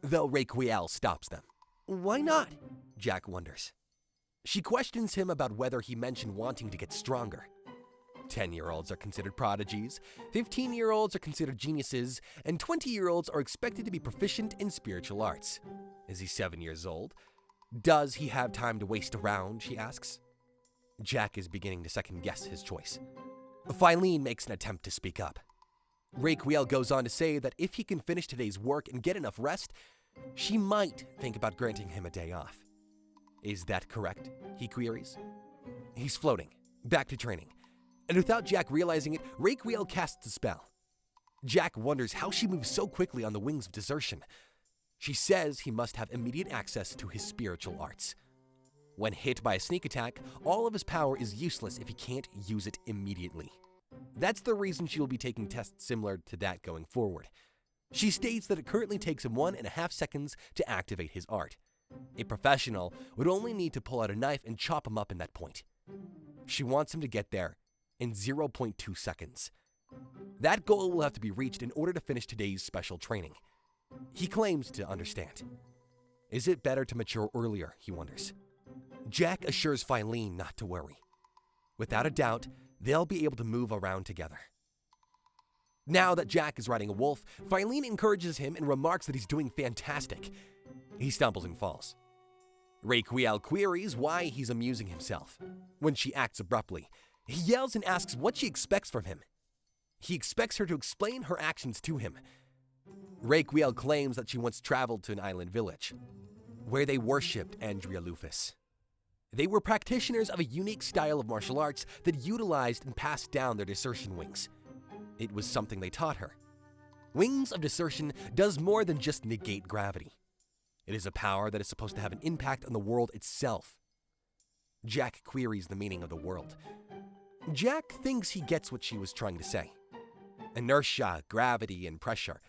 though Requiel stops them. Why not? Jack wonders. She questions him about whether he mentioned wanting to get stronger. 10-year-olds are considered prodigies, 15-year-olds are considered geniuses, and 20-year-olds are expected to be proficient in spiritual arts. Is he 7 years old? Does he have time to waste around, she asks. Jack is beginning to second-guess his choice. Filene makes an attempt to speak up. Requiel goes on to say that if he can finish today's work and get enough rest, she might think about granting him a day off. Is that correct? He queries. He's floating, back to training. And without Jack realizing it, Requiel casts a spell. Jack wonders how she moves so quickly on the wings of desertion. She says he must have immediate access to his spiritual arts. When hit by a sneak attack, all of his power is useless if he can't use it immediately. That's the reason she will be taking tests similar to that going forward. She states that it currently takes him 1.5 seconds to activate his art. A professional would only need to pull out a knife and chop him up in that point. She wants him to get there in 0.2 seconds. That goal will have to be reached in order to finish today's special training. He claims to understand. Is it better to mature earlier, he wonders. Jack assures Filene not to worry. Without a doubt, they'll be able to move around together. Now that Jack is riding a wolf, Filene encourages him and remarks that he's doing fantastic. He stumbles and falls. Requiel queries why he's amusing himself. When she acts abruptly, he yells and asks what she expects from him. He expects her to explain her actions to him. Requiel claims that she once traveled to an island village, where they worshipped Andrea Lufus. They were practitioners of a unique style of martial arts that utilized and passed down their desertion wings. It was something they taught her. Wings of Desertion does more than just negate gravity. It is a power that is supposed to have an impact on the world itself. Jack queries the meaning of the world. Jack thinks he gets what she was trying to say. Inertia, gravity, and pressure.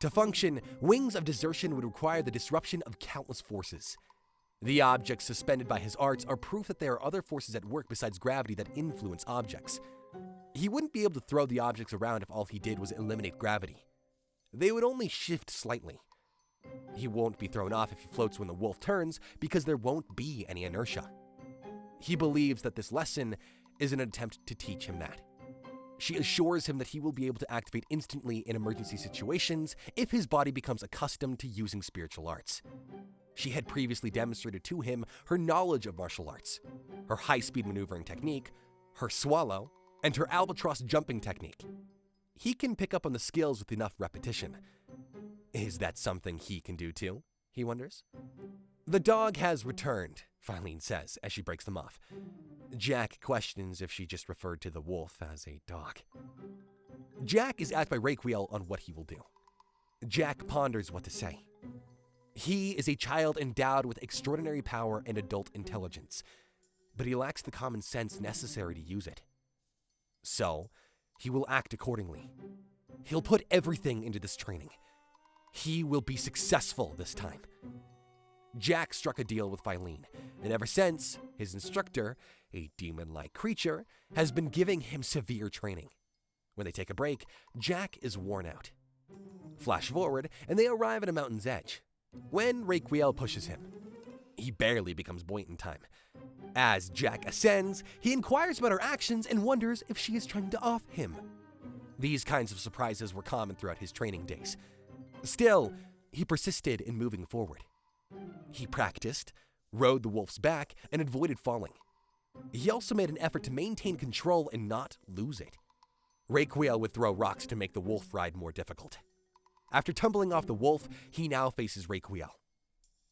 To function, Wings of Desertion would require the disruption of countless forces. The objects suspended by his arts are proof that there are other forces at work besides gravity that influence objects. He wouldn't be able to throw the objects around if all he did was eliminate gravity. They would only shift slightly. He won't be thrown off if he floats when the wolf turns because there won't be any inertia. He believes that this lesson is an attempt to teach him that. She assures him that he will be able to activate instantly in emergency situations if his body becomes accustomed to using spiritual arts. She had previously demonstrated to him her knowledge of martial arts, her high-speed maneuvering technique, her swallow, and her albatross jumping technique. He can pick up on the skills with enough repetition. Is that something he can do too? He wonders. The dog has returned, Filene says as she breaks them off. Jack questions if she just referred to the wolf as a dog. Jack is asked by Requiel on what he will do. Jack ponders what to say. He is a child endowed with extraordinary power and adult intelligence, but he lacks the common sense necessary to use it. So, he will act accordingly. He'll put everything into this training. He will be successful this time. Jack struck a deal with Filene, and ever since, his instructor, a demon-like creature, has been giving him severe training. When they take a break, Jack is worn out. Flash forward, and they arrive at a mountain's edge. When Requiel pushes him, he barely becomes buoyant in time. As Jack ascends, he inquires about her actions and wonders if she is trying to off him. These kinds of surprises were common throughout his training days. Still, he persisted in moving forward. He practiced, rode the wolf's back, and avoided falling. He also made an effort to maintain control and not lose it. Raquel would throw rocks to make the wolf ride more difficult. After tumbling off the wolf, he now faces Raquel.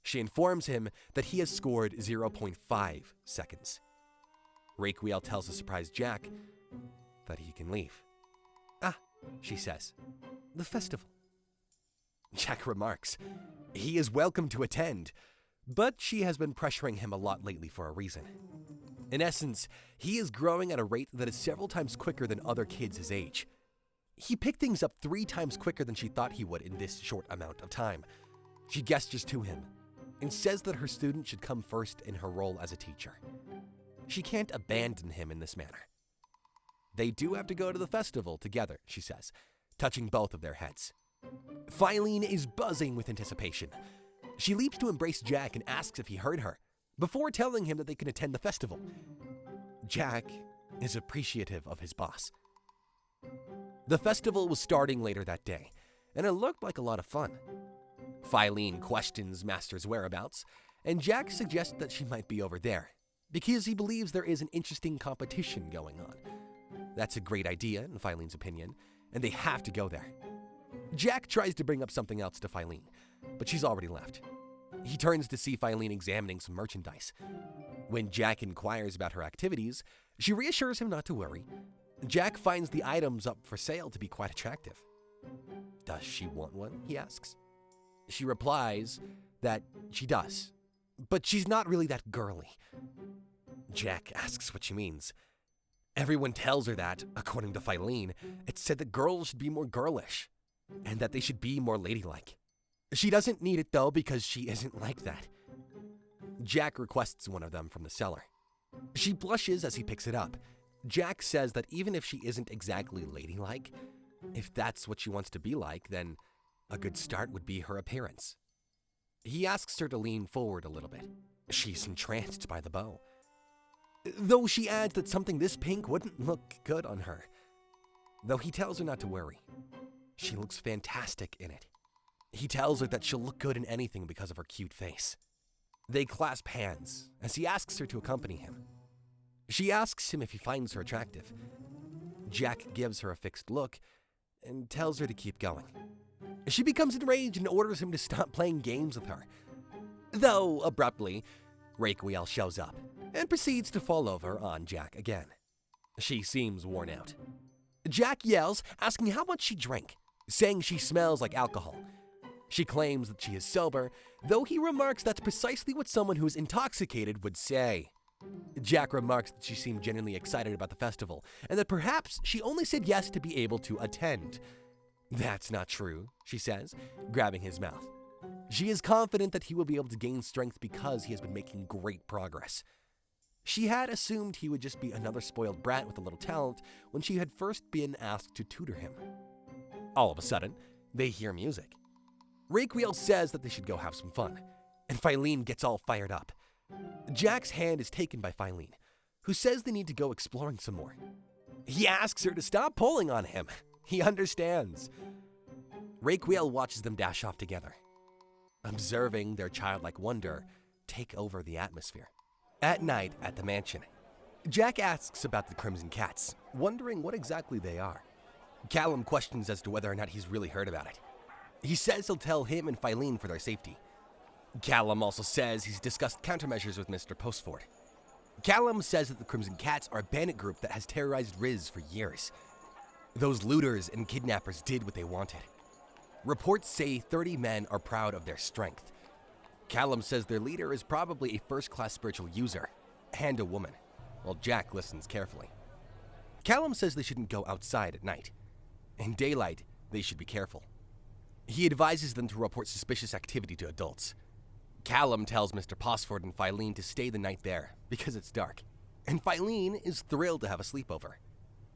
She informs him that he has scored 0.5 seconds. Raquel tells the surprised Jack that he can leave. "Ah," she says, "the festival." Jack remarks he is welcome to attend, but she has been pressuring him a lot lately for a reason. In essence, he is growing at a rate that is several times quicker than other kids his age. He picked things up 3 times quicker than she thought he would in this short amount of time. She gestures to him and says that her student should come first in her role as a teacher. She can't abandon him in this manner. They do have to go to the festival together, she says, touching both of their heads. Philene is buzzing with anticipation. She leaps to embrace Jack and asks if he heard her, before telling him that they can attend the festival. Jack is appreciative of his boss. The festival was starting later that day, and it looked like a lot of fun. Philene questions Master's whereabouts, and Jack suggests that she might be over there, because he believes there is an interesting competition going on. That's a great idea, in Philene's opinion, and they have to go there. Jack tries to bring up something else to Philene, but she's already left. He turns to see Philene examining some merchandise. When Jack inquires about her activities, she reassures him not to worry. Jack finds the items up for sale to be quite attractive. Does she want one? He asks. She replies that she does, but she's not really that girly. Jack asks what she means. Everyone tells her that, according to Philene, it's said that girls should be more girlish, and that they should be more ladylike. She doesn't need it though because she isn't like that. Jack requests one of them from the seller. She blushes as he picks it up. Jack says that even if she isn't exactly ladylike, if that's what she wants to be like, then a good start would be her appearance. He asks her to lean forward a little bit. She's entranced by the bow, though she adds that something this pink wouldn't look good on her. Though he tells her not to worry. She looks fantastic in it. He tells her that she'll look good in anything because of her cute face. They clasp hands as he asks her to accompany him. She asks him if he finds her attractive. Jack gives her a fixed look and tells her to keep going. She becomes enraged and orders him to stop playing games with her. Though, abruptly, Raquel shows up and proceeds to fall over on Jack again. She seems worn out. Jack yells, asking how much she drank, saying she smells like alcohol. She claims that she is sober, though he remarks that's precisely what someone who is intoxicated would say. Jack remarks that she seemed genuinely excited about the festival, and that perhaps she only said yes to be able to attend. That's not true, she says, grabbing his mouth. She is confident that he will be able to gain strength because he has been making great progress. She had assumed he would just be another spoiled brat with a little talent when she had first been asked to tutor him. All of a sudden, they hear music. Raquel says that they should go have some fun, and Philene gets all fired up. Jack's hand is taken by Philene, who says they need to go exploring some more. He asks her to stop pulling on him. He understands. Raquel watches them dash off together, observing their childlike wonder take over the atmosphere. At night at the mansion, Jack asks about the Crimson Cats, wondering what exactly they are. Callum questions as to whether or not he's really heard about it. He says he'll tell him and Philene for their safety. Callum also says he's discussed countermeasures with Mr. Postford. Callum says that the Crimson Cats are a bandit group that has terrorized Riz for years. Those looters and kidnappers did what they wanted. Reports say 30 men are proud of their strength. Callum says their leader is probably a first-class spiritual user, and a woman, while Jack listens carefully. Callum says they shouldn't go outside at night. In daylight, they should be careful. He advises them to report suspicious activity to adults. Callum tells Mr. Posford and Philene to stay the night there because it's dark, and Philene is thrilled to have a sleepover.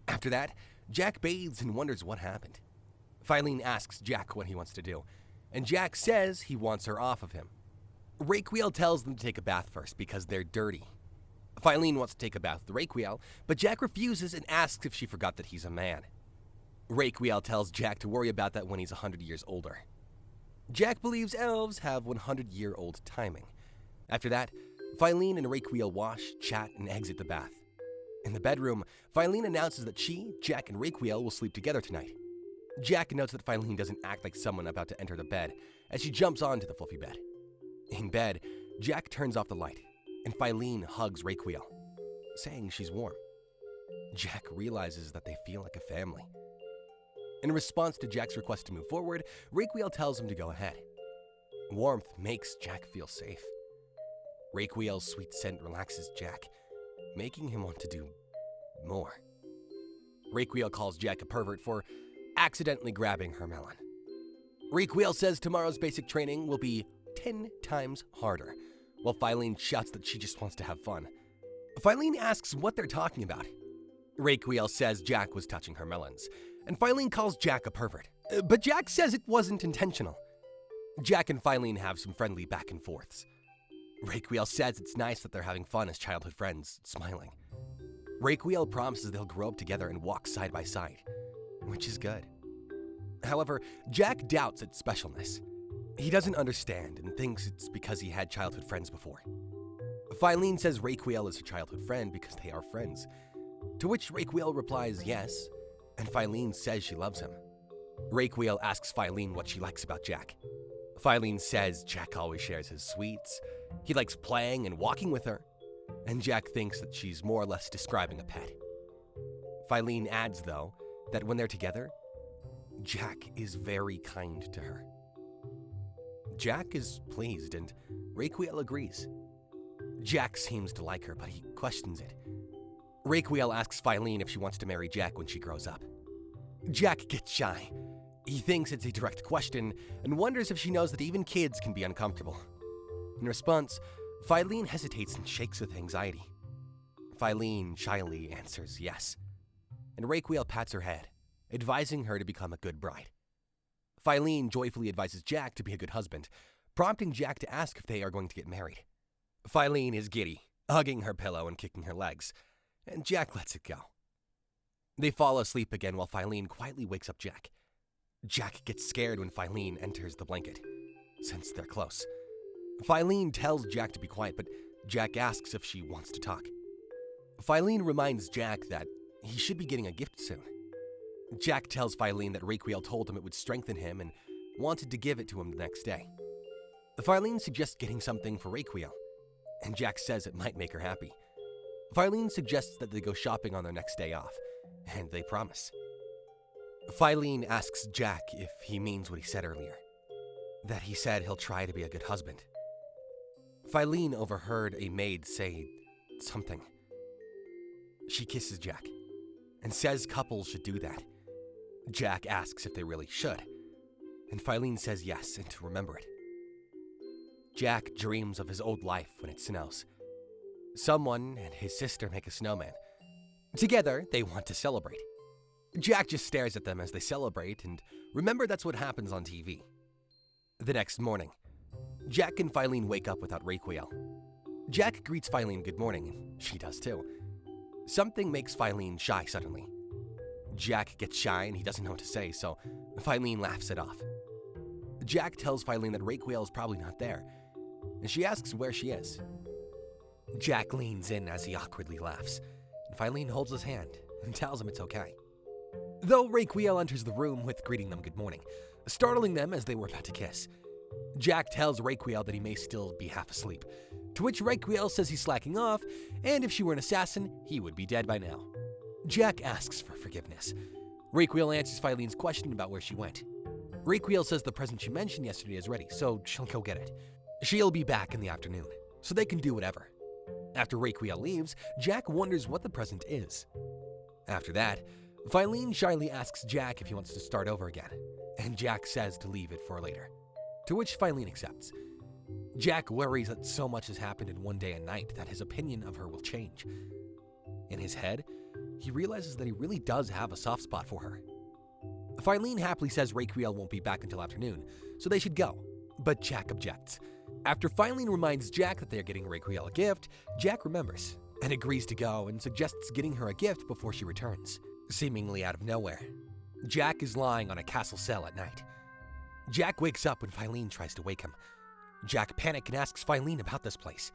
After that, Jack bathes and wonders what happened. Philene asks Jack what he wants to do, and Jack says he wants her off of him. Raquel tells them to take a bath first because they're dirty. Philene wants to take a bath with Raquel, but Jack refuses and asks if she forgot that he's a man. Raquel tells Jack to worry about that when he's 100 years older. Jack believes elves have 100-year-old timing, After that, Filene and Raquel wash, chat, and exit the bath. In the bedroom, Filene announces that she, Jack, and Raquel will sleep together tonight. Jack notes that Filene doesn't act like someone about to enter the bed as she jumps onto the fluffy bed. In bed, Jack turns off the light, and Filene hugs Raquel, saying she's warm. Jack realizes that they feel like a family. In response to Jack's request to move forward, Raquel tells him to go ahead. Warmth makes Jack feel safe. Raquel's sweet scent relaxes Jack, making him want to do more. Raquel calls Jack a pervert for accidentally grabbing her melon. Raquel says tomorrow's basic training will be 10 times harder, while Filene shouts that she just wants to have fun. Filene asks what they're talking about. Raquel says Jack was touching her melons, and Filene calls Jack a pervert, but Jack says it wasn't intentional. Jack and Filene have some friendly back and forths. Raquel says it's nice that they're having fun as childhood friends, smiling. Raquel promises they'll grow up together and walk side by side, which is good. However, Jack doubts its specialness. He doesn't understand and thinks it's because he had childhood friends before. Filene says Raquel is her childhood friend because they are friends, to which Raquel replies yes, and Filene says she loves him. Raquel asks Filene what she likes about Jack. Filene says Jack always shares his sweets, he likes playing and walking with her, and Jack thinks that she's more or less describing a pet. Filene adds, though, that when they're together, Jack is very kind to her. Jack is pleased, and Raquel agrees. Jack seems to like her, but he questions it. Raquel asks Filene if she wants to marry Jack when she grows up. Jack gets shy. He thinks it's a direct question and wonders if she knows that even kids can be uncomfortable. In response, Filene hesitates and shakes with anxiety. Filene shyly answers yes, and Raquel pats her head, advising her to become a good bride. Filene joyfully advises Jack to be a good husband, prompting Jack to ask if they are going to get married. Filene is giddy, hugging her pillow and kicking her legs, and Jack lets it go. They fall asleep again while Filene quietly wakes up Jack. Jack gets scared when Filene enters the blanket, since they're close. Filene tells Jack to be quiet, but Jack asks if she wants to talk. Filene reminds Jack that he should be getting a gift soon. Jack tells Filene that Raquel told him it would strengthen him and wanted to give it to him the next day. Filene suggests getting something for Raquel, and Jack says it might make her happy. Filene suggests that they go shopping on their next day off, and they promise. Filene asks Jack if he means what he said earlier, that he said he'll try to be a good husband. Filene overheard a maid say something. She kisses Jack and says couples should do that. Jack asks if they really should, and Filene says yes and to remember it. Jack dreams of his old life when it snows. Someone and his sister make a snowman. Together, they want to celebrate. Jack just stares at them as they celebrate, and remember that's what happens on TV. The next morning, Jack and Filene wake up without Raquel. Jack greets Filene good morning, and she does too. Something makes Filene shy suddenly. Jack gets shy and he doesn't know what to say, so Filene laughs it off. Jack tells Filene that Raquel is probably not there, and she asks where she is. Jack leans in as he awkwardly laughs, and Filene holds his hand and tells him it's okay. Though Raquel enters the room with greeting them good morning, startling them as they were about to kiss. Jack tells Raquel that he may still be half asleep, to which Raquel says he's slacking off, and if she were an assassin, he would be dead by now. Jack asks for forgiveness. Raquel answers Filene's question about where she went. Raquel says the present she mentioned yesterday is ready, so she'll go get it. She'll be back in the afternoon, so they can do whatever. After Raquel leaves, Jack wonders what the present is. After that, Filene shyly asks Jack if he wants to start over again, and Jack says to leave it for later, to which Filene accepts. Jack worries that so much has happened in one day and night that his opinion of her will change. In his head, he realizes that he really does have a soft spot for her. Filene happily says Raquel won't be back until afternoon, so they should go, but Jack objects. After Filene reminds Jack that they are getting Raquel a gift, Jack remembers and agrees to go and suggests getting her a gift before she returns, seemingly out of nowhere. Jack is lying on a castle cell at night. Jack wakes up when Filene tries to wake him. Jack panics and asks Filene about this place.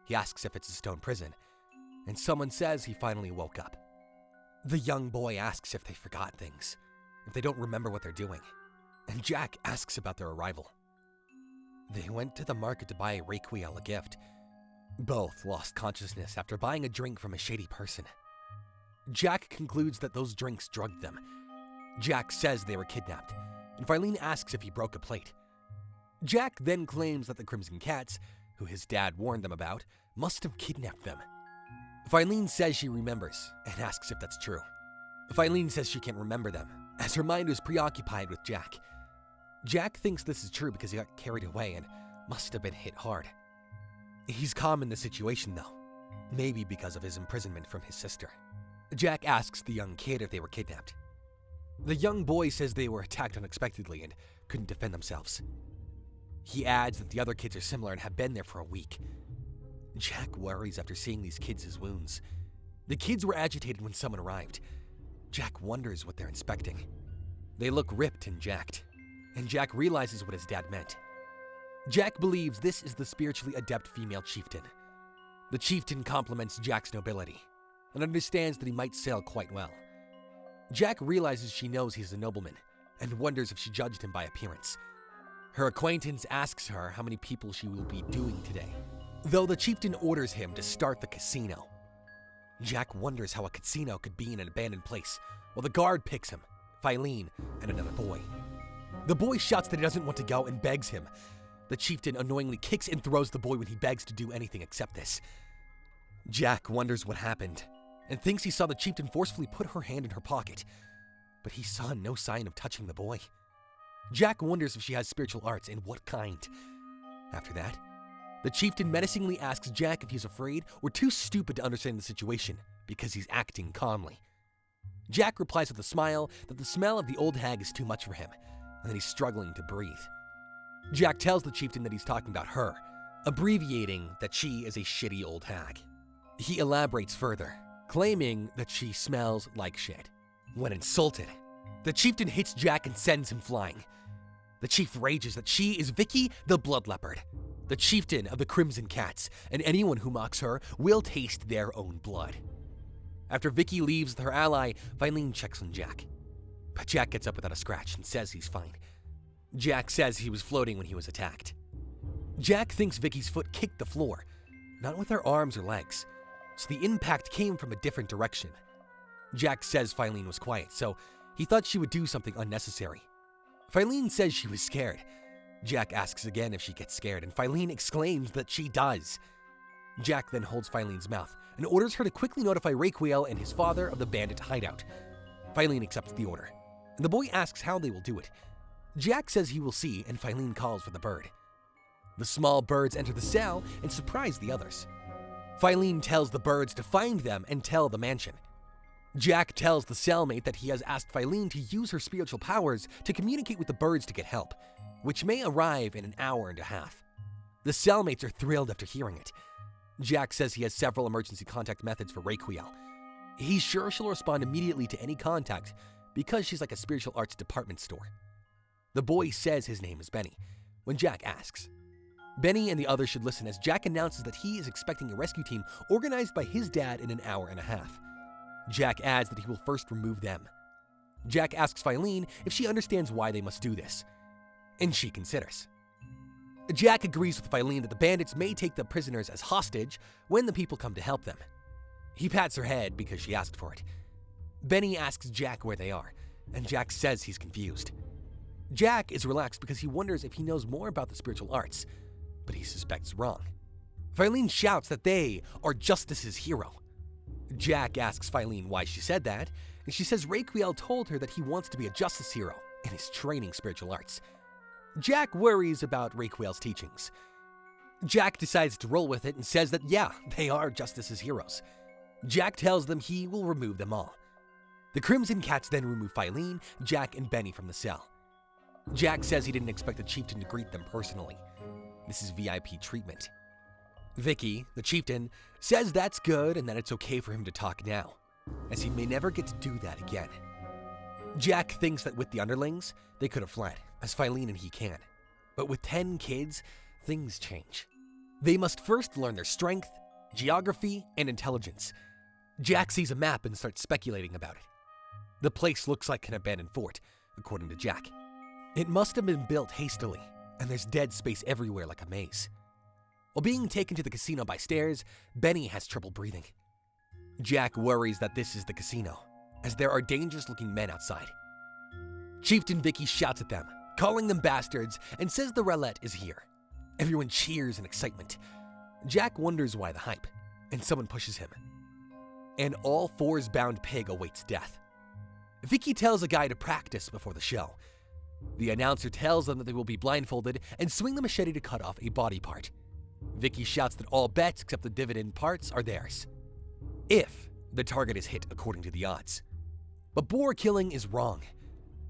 He asks if it's a stone prison, and someone says he finally woke up. The young boy asks if they forgot things, if they don't remember what they're doing, and Jack asks about their arrival. They went to the market to buy Raquiel a gift. Both lost consciousness after buying a drink from a shady person. Jack concludes that those drinks drugged them. Jack says they were kidnapped, and Filene asks if he broke a plate. Jack then claims that the Crimson Cats, who his dad warned them about, must have kidnapped them. Filene says she remembers and asks if that's true. Filene says she can't remember them, as her mind was preoccupied with Jack. Jack thinks this is true because he got carried away and must have been hit hard. He's calm in the situation though, maybe because of his imprisonment from his sister. Jack asks the young kid if they were kidnapped. The young boy says they were attacked unexpectedly and couldn't defend themselves. He adds that the other kids are similar and have been there for a week. Jack worries after seeing these kids' wounds. The kids were agitated when someone arrived. Jack wonders what they're inspecting. They look ripped and jacked, and Jack realizes what his dad meant. Jack believes this is the spiritually adept female chieftain. The chieftain compliments Jack's nobility and understands that he might sail quite well. Jack realizes she knows he's a nobleman and wonders if she judged him by appearance. Her acquaintance asks her how many people she will be doing today, though the chieftain orders him to start the casino. Jack wonders how a casino could be in an abandoned place while the guard picks him, Filene, and another boy. The boy shouts that he doesn't want to go and begs him. The chieftain annoyingly kicks and throws the boy when he begs to do anything except this. Jack wonders what happened and thinks he saw the chieftain forcefully put her hand in her pocket, but he saw no sign of touching the boy. Jack wonders if she has spiritual arts and what kind. After that, the chieftain menacingly asks Jack if he's afraid or too stupid to understand the situation because he's acting calmly. Jack replies with a smile that the smell of the old hag is too much for him and that he's struggling to breathe. Jack tells the chieftain that he's talking about her, abbreviating that she is a shitty old hag. He elaborates further, claiming that she smells like shit. When insulted, the chieftain hits Jack and sends him flying. The chief rages that she is Vicky the Blood Leopard, the chieftain of the Crimson Cats, and anyone who mocks her will taste their own blood. After Vicky leaves with her ally, Filene checks on Jack. But Jack gets up without a scratch and says he's fine. Jack says he was floating when he was attacked. Jack thinks Vicky's foot kicked the floor, not with her arms or legs, so the impact came from a different direction. Jack says Filene was quiet, so he thought she would do something unnecessary. Filene says she was scared. Jack asks again if she gets scared, and Filene exclaims that she does. Jack then holds Filene's mouth and orders her to quickly notify Raquiel and his father of the bandit hideout. Filene accepts the order, and the boy asks how they will do it. Jack says he will see, and Filene calls for the bird. The small birds enter the cell and surprise the others. Filene tells the birds to find them and tell the mansion. Jack tells the cellmate that he has asked Filene to use her spiritual powers to communicate with the birds to get help, which may arrive in an hour and a half. The cellmates are thrilled after hearing it. Jack says he has several emergency contact methods for Raquiel. He's sure she'll respond immediately to any contact because she's like a spiritual arts department store. The boy says his name is Benny when Jack asks. Benny and the others should listen as Jack announces that he is expecting a rescue team organized by his dad in an hour and a half. Jack adds that he will first remove them. Jack asks Filene if she understands why they must do this, and she considers. Jack agrees with Filene that the bandits may take the prisoners as hostage when the people come to help them. He pats her head because she asked for it. Benny asks Jack where they are, and Jack says he's confused. Jack is relaxed because he wonders if he knows more about the spiritual arts, but he suspects wrong. Filene shouts that they are Justice's hero. Jack asks Filene why she said that, and she says Raquiel told her that he wants to be a justice hero and is training spiritual arts. Jack worries about Raquiel's teachings. Jack decides to roll with it and says that yeah, they are Justice's heroes. Jack tells them he will remove them all. The Crimson Cats then remove Filene, Jack, and Benny from the cell. Jack says he didn't expect the chieftain to greet them personally. This is VIP treatment. Vicky, the chieftain, says that's good and that it's okay for him to talk now, as he may never get to do that again. Jack thinks that with the underlings, they could have fled, as Filene and he can. But with 10 kids, things change. They must first learn their strength, geography, and intelligence. Jack sees a map and starts speculating about it. The place looks like an abandoned fort, according to Jack. It must have been built hastily, and there's dead space everywhere like a maze. While being taken to the casino by stairs, Benny has trouble breathing. Jack worries that this is the casino, as there are dangerous-looking men outside. Chieftain Vicky shouts at them, calling them bastards, and says the roulette is here. Everyone cheers in excitement. Jack wonders why the hype, and someone pushes him. An all-fours-bound pig awaits death. Vicky tells a guy to practice before the show. The announcer tells them that they will be blindfolded and swing the machete to cut off a body part. Vicky shouts that all bets except the dividend parts are theirs, if the target is hit according to the odds. But boar killing is wrong.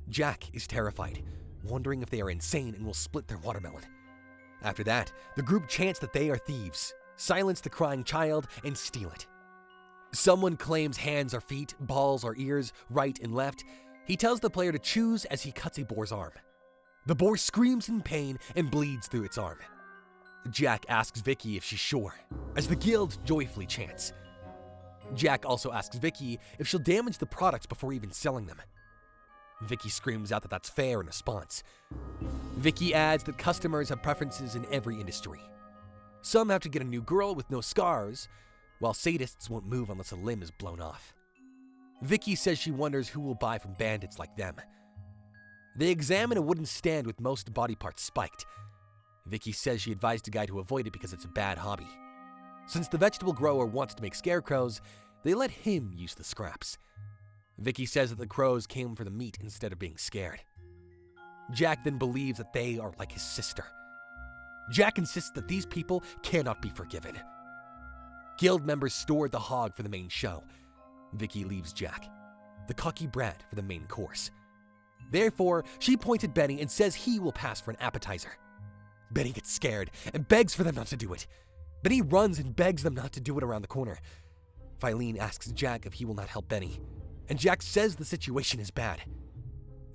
Jack is terrified, wondering if they are insane and will split their watermelon. After that, the group chants that they are thieves, silence the crying child, and steal it. Someone claims hands are feet, balls are ears, right and left. He tells the player to choose as he cuts a boar's arm. The boar screams in pain and bleeds through its arm. Jack asks Vicky if she's sure, as the guild joyfully chants. Jack also asks Vicky if she'll damage the products before even selling them. Vicky screams out that that's fair in response. Vicky adds that customers have preferences in every industry. Some have to get a new girl with no scars, while sadists won't move unless a limb is blown off. Vicky says she wonders who will buy from bandits like them. They examine a wooden stand with most body parts spiked. Vicky says she advised a guy to avoid it because it's a bad hobby. Since the vegetable grower wants to make scarecrows, they let him use the scraps. Vicky says that the crows came for the meat instead of being scared. Jack then believes that they are like his sister. Jack insists that these people cannot be forgiven. Guild members stored the hog for the main show. Vicky leaves Jack, the cocky brat, for the main course. Therefore, she points at Benny and says he will pass for an appetizer. Benny gets scared and begs for them not to do it. Benny runs and begs them not to do it around the corner. Filene asks Jack if he will not help Benny, and Jack says the situation is bad.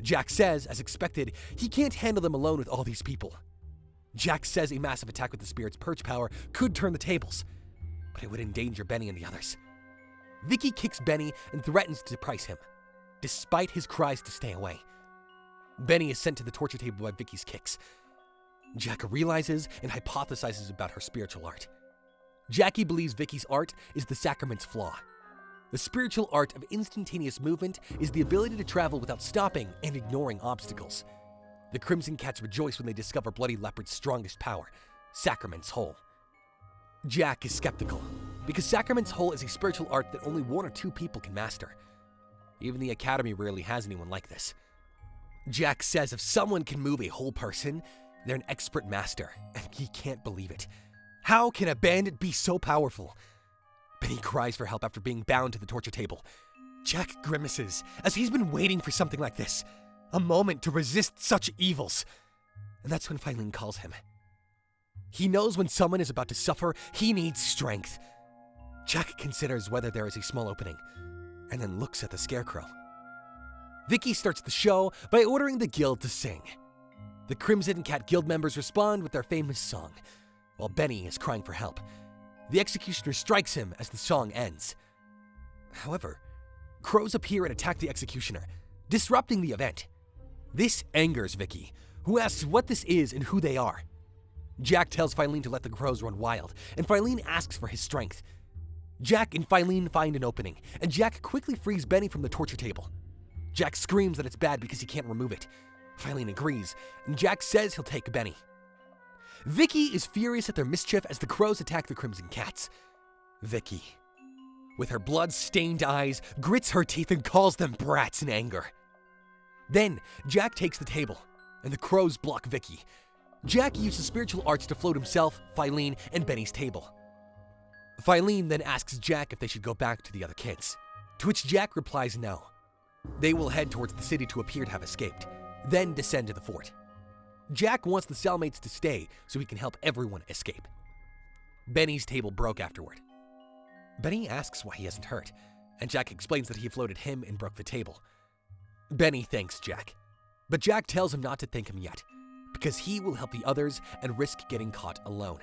Jack says, as expected, he can't handle them alone with all these people. Jack says a massive attack with the spirit's purge power could turn the tables, but it would endanger Benny and the others. Vicky kicks Benny and threatens to deprice him, despite his cries to stay away. Benny is sent to the torture table by Vicky's kicks. Jack realizes and hypothesizes about her spiritual art. Jackie believes Vicky's art is the sacrament's flaw. The spiritual art of instantaneous movement is the ability to travel without stopping and ignoring obstacles. The Crimson Cats rejoice when they discover Bloody Leopard's strongest power, Sacrament's Hole. Jack is skeptical, because Sacrament's Hole is a spiritual art that only 1 or 2 people can master. Even the Academy rarely has anyone like this. Jack says if someone can move a whole person, they're an expert master, and he can't believe it. How can a bandit be so powerful? Benny cries for help after being bound to the torture table. Jack grimaces, as he's been waiting for something like this. A moment to resist such evils. And that's when Filene calls him. He knows when someone is about to suffer, he needs strength. Jack considers whether there is a small opening, and then looks at the scarecrow. Vicky starts the show by ordering the guild to sing. The Crimson Cat Guild members respond with their famous song, while Benny is crying for help. The executioner strikes him as the song ends. However, crows appear and attack the executioner, disrupting the event. This angers Vicky, who asks what this is and who they are. Jack tells Filene to let the crows run wild, and Filene asks for his strength. Jack and Filene find an opening, and Jack quickly frees Benny from the torture table. Jack screams that it's bad because he can't remove it. Filene agrees, and Jack says he'll take Benny. Vicky is furious at their mischief as the crows attack the Crimson Cats. Vicky, with her blood-stained eyes, grits her teeth and calls them brats in anger. Then, Jack takes the table, and the crows block Vicky. Jack uses spiritual arts to float himself, Filene, and Benny's table. Filene then asks Jack if they should go back to the other kids, to which Jack replies no. They will head towards the city to appear to have escaped, then descend to the fort. Jack wants the cellmates to stay so he can help everyone escape. Benny's table broke afterward. Benny asks why he isn't hurt, and Jack explains that he floated him and broke the table. Benny thanks Jack, but Jack tells him not to thank him yet, because he will help the others and risk getting caught alone.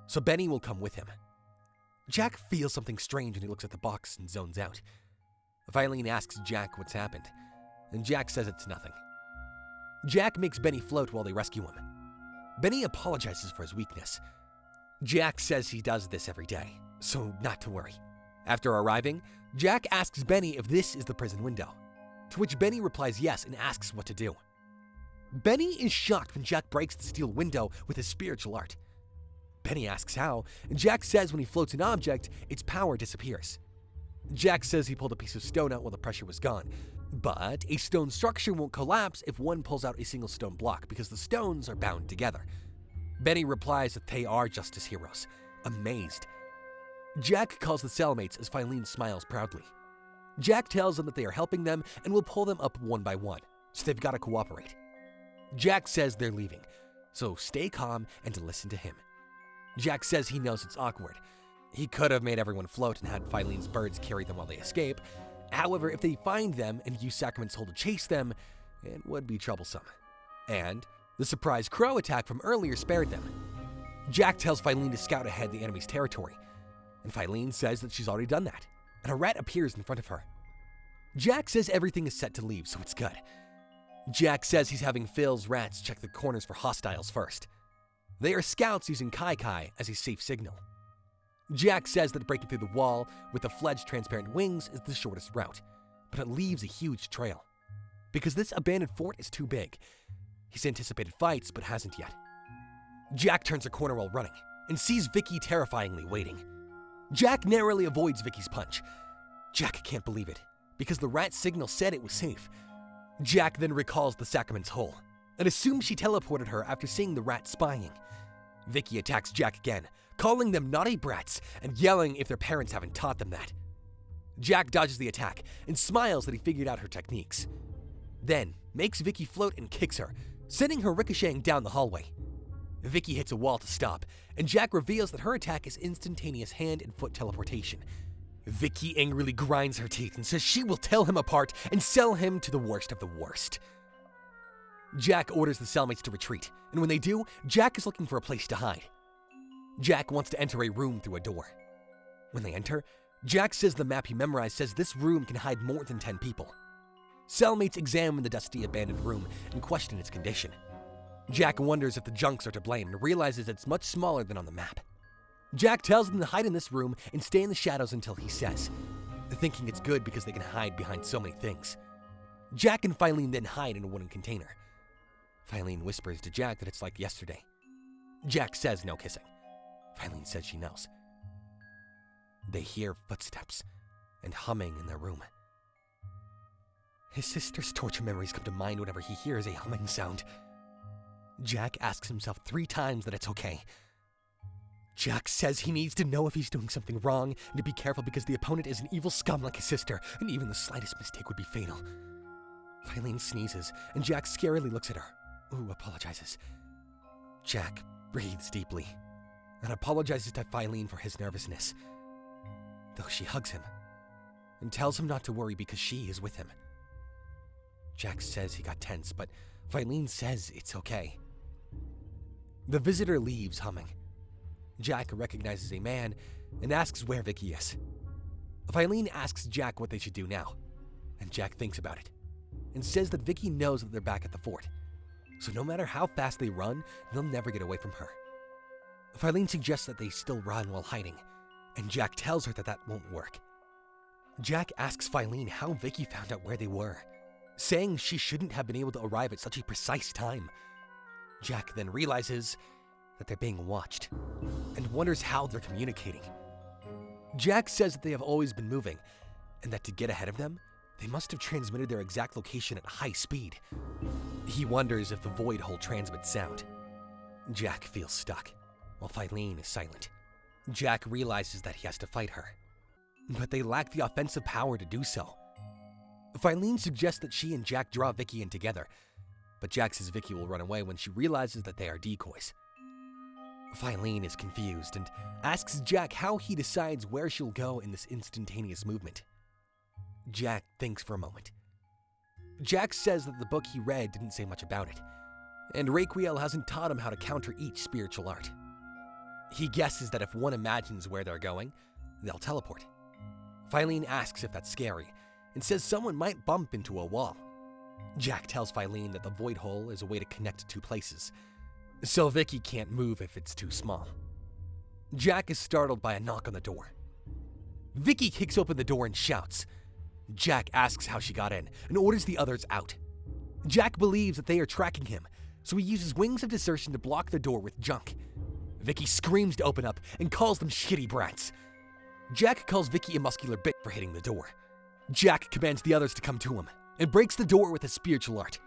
So Benny will come with him. Jack feels something strange when he looks at the box and zones out. Filene asks Jack what's happened, and Jack says it's nothing. Jack makes Benny float while they rescue him. Benny apologizes for his weakness. Jack says he does this every day, so not to worry. After arriving, Jack asks Benny if this is the prison window, to which Benny replies yes and asks what to do. Benny is shocked when Jack breaks the steel window with his spiritual art. Benny asks how, and Jack says when he floats an object, its power disappears. Jack says he pulled a piece of stone out while the pressure was gone, but a stone structure won't collapse if one pulls out a single stone block because the stones are bound together. Benny replies that they are justice heroes, amazed. Jack calls the cellmates as Filene smiles proudly. Jack tells them that they are helping them and will pull them up one by one, so they've got to cooperate. Jack says they're leaving, so stay calm and to listen to him. Jack says he knows it's awkward. He could have made everyone float and had Filene's birds carry them while they escape. However, if they find them and use Sacrament's hole to chase them, it would be troublesome. And the surprise crow attack from earlier spared them. Jack tells Filene to scout ahead the enemy's territory, and Filene says that she's already done that, and a rat appears in front of her. Jack says everything is set to leave, so it's good. Jack says he's having Phil's rats check the corners for hostiles first. They are scouts using Kai as a safe signal. Jack says that breaking through the wall with the fledged transparent wings is the shortest route, but it leaves a huge trail. Because this abandoned fort is too big. He's anticipated fights, but hasn't yet. Jack turns a corner while running and sees Vicky terrifyingly waiting. Jack narrowly avoids Vicky's punch. Jack can't believe it, because the rat signal said it was safe. Jack then recalls the Sacrament's hole and assumes she teleported her after seeing the rat spying. Vicky attacks Jack again, calling them naughty brats and yelling if their parents haven't taught them that. Jack dodges the attack and smiles that he figured out her techniques. Then makes Vicky float and kicks her, sending her ricocheting down the hallway. Vicky hits a wall to stop, and Jack reveals that her attack is instantaneous hand and foot teleportation. Vicky angrily grinds her teeth and says she will tear him apart and sell him to the worst of the worst. Jack orders the cellmates to retreat, and when they do, Jack is looking for a place to hide. Jack wants to enter a room through a door. When they enter, Jack says the map he memorized says this room can hide more than 10 people. Cellmates examine the dusty abandoned room and question its condition. Jack wonders if the junks are to blame and realizes it's much smaller than on the map. Jack tells them to hide in this room and stay in the shadows until he says, thinking it's good because they can hide behind so many things. Jack and Filene then hide in a wooden container. Filene whispers to Jack that it's like yesterday. Jack says no kissing. Filene says she knows. They hear footsteps and humming in their room. His sister's torture memories come to mind whenever he hears a humming sound. Jack asks himself 3 times that it's okay. Jack says he needs to know if he's doing something wrong and to be careful because the opponent is an evil scum like his sister, and even the slightest mistake would be fatal. Filene sneezes, and Jack scarily looks at her, who apologizes. Jack breathes deeply and apologizes to Filene for his nervousness, though she hugs him and tells him not to worry because she is with him. Jack says he got tense, but Filene says it's okay. The visitor leaves humming. Jack recognizes a man and asks where Vicky is. Filene asks Jack what they should do now, and Jack thinks about it and says that Vicky knows that they're back at the fort, so no matter how fast they run, they'll never get away from her. Filene suggests that they still run while hiding, and Jack tells her that that won't work. Jack asks Filene how Vicky found out where they were, saying she shouldn't have been able to arrive at such a precise time. Jack then realizes that they're being watched and wonders how they're communicating. Jack says that they have always been moving and that to get ahead of them, they must have transmitted their exact location at high speed. He wonders if the void hole transmits sound. Jack feels stuck, while Filene is silent. Jack realizes that he has to fight her, but they lack the offensive power to do so. Filene suggests that she and Jack draw Vicky in together, but Jack says Vicky will run away when she realizes that they are decoys. Filene is confused and asks Jack how he decides where she'll go in this instantaneous movement. Jack thinks for a moment. Jack says that the book he read didn't say much about it, and Raquiel hasn't taught him how to counter each spiritual art. He guesses that if one imagines where they're going, they'll teleport. Filene asks if that's scary, and says someone might bump into a wall. Jack tells Filene that the void hole is a way to connect two places, so Vicky can't move if it's too small. Jack is startled by a knock on the door. Vicky kicks open the door and shouts. Jack asks how she got in and orders the others out. Jack believes that they are tracking him, so he uses wings of desertion to block the door with junk. Vicky screams to open up and calls them shitty brats. Jack calls Vicky a muscular bitch for hitting the door. Jack commands the others to come to him and breaks the door with his spiritual art.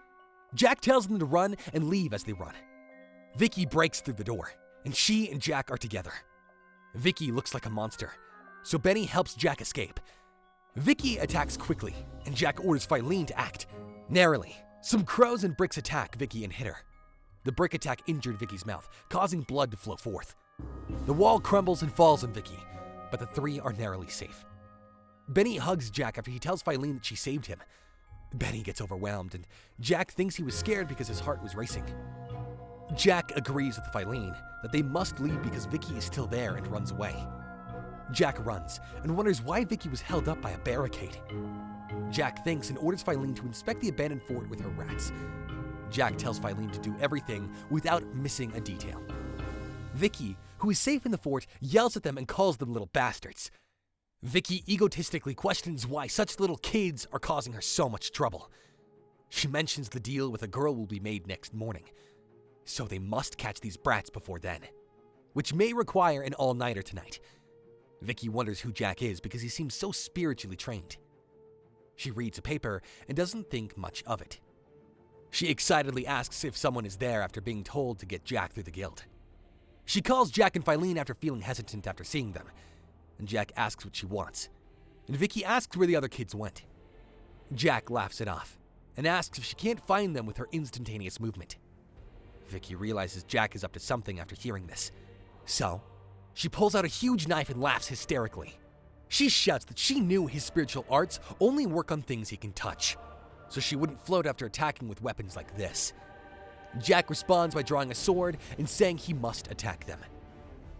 Jack tells them to run and leave as they run. Vicky breaks through the door, and she and Jack are together. Vicky looks like a monster, so Benny helps Jack escape. Vicky attacks quickly, and Jack orders Filene to act. Narrowly, some crows and bricks attack Vicky and hit her. The brick attack injured Vicky's mouth, causing blood to flow forth. The wall crumbles and falls on Vicky, but the three are narrowly safe. Benny hugs Jack after he tells Filene that she saved him. Benny gets overwhelmed, and Jack thinks he was scared because his heart was racing. Jack agrees with Filene that they must leave because Vicky is still there and runs away. Jack runs and wonders why Vicky was held up by a barricade. Jack thinks and orders Filene to inspect the abandoned fort with her rats. Jack tells Filene to do everything without missing a detail. Vicky, who is safe in the fort, yells at them and calls them little bastards. Vicky egotistically questions why such little kids are causing her so much trouble. She mentions the deal with a girl will be made next morning, so they must catch these brats before then, which may require an all-nighter tonight. Vicky wonders who Jack is because he seems so spiritually trained. She reads a paper and doesn't think much of it. She excitedly asks if someone is there after being told to get Jack through the guild. She calls Jack and Filene after feeling hesitant after seeing them, and Jack asks what she wants, and Vicky asks where the other kids went. Jack laughs it off and asks if she can't find them with her instantaneous movement. Vicky realizes Jack is up to something after hearing this, so she pulls out a huge knife and laughs hysterically. She shouts that she knew his spiritual arts only work on things he can touch, so she wouldn't float after attacking with weapons like this. Jack responds by drawing a sword and saying he must attack them.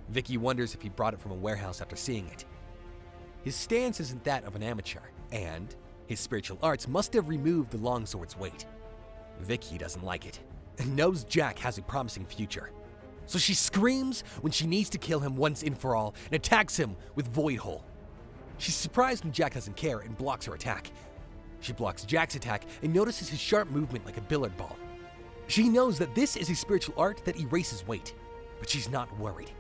Vicky wonders if he brought it from a warehouse after seeing it. His stance isn't that of an amateur, and his spiritual arts must have removed the longsword's weight. Vicky doesn't like it, and knows Jack has a promising future. So she screams when she needs to kill him once and for all and attacks him with Void Hole. She's surprised when Jack doesn't care and blocks her attack. She blocks Jack's attack and notices his sharp movement like a billiard ball. She knows that this is a spiritual art that erases weight, but she's not worried.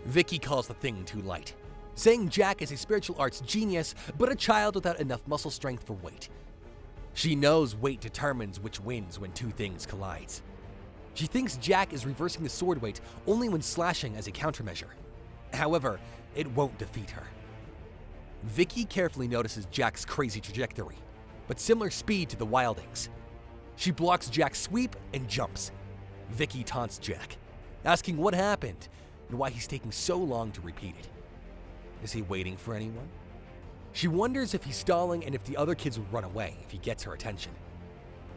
Vicky calls the thing too light, saying Jack is a spiritual arts genius but a child without enough muscle strength for weight. She knows weight determines which wins when two things collide. She thinks Jack is reversing the sword weight only when slashing as a countermeasure. However, it won't defeat her. Vicky carefully notices Jack's crazy trajectory, but similar speed to the Wildings. She blocks Jack's sweep and jumps. Vicky taunts Jack, asking what happened and why he's taking so long to repeat it. Is he waiting for anyone? She wonders if he's stalling and if the other kids will run away if he gets her attention.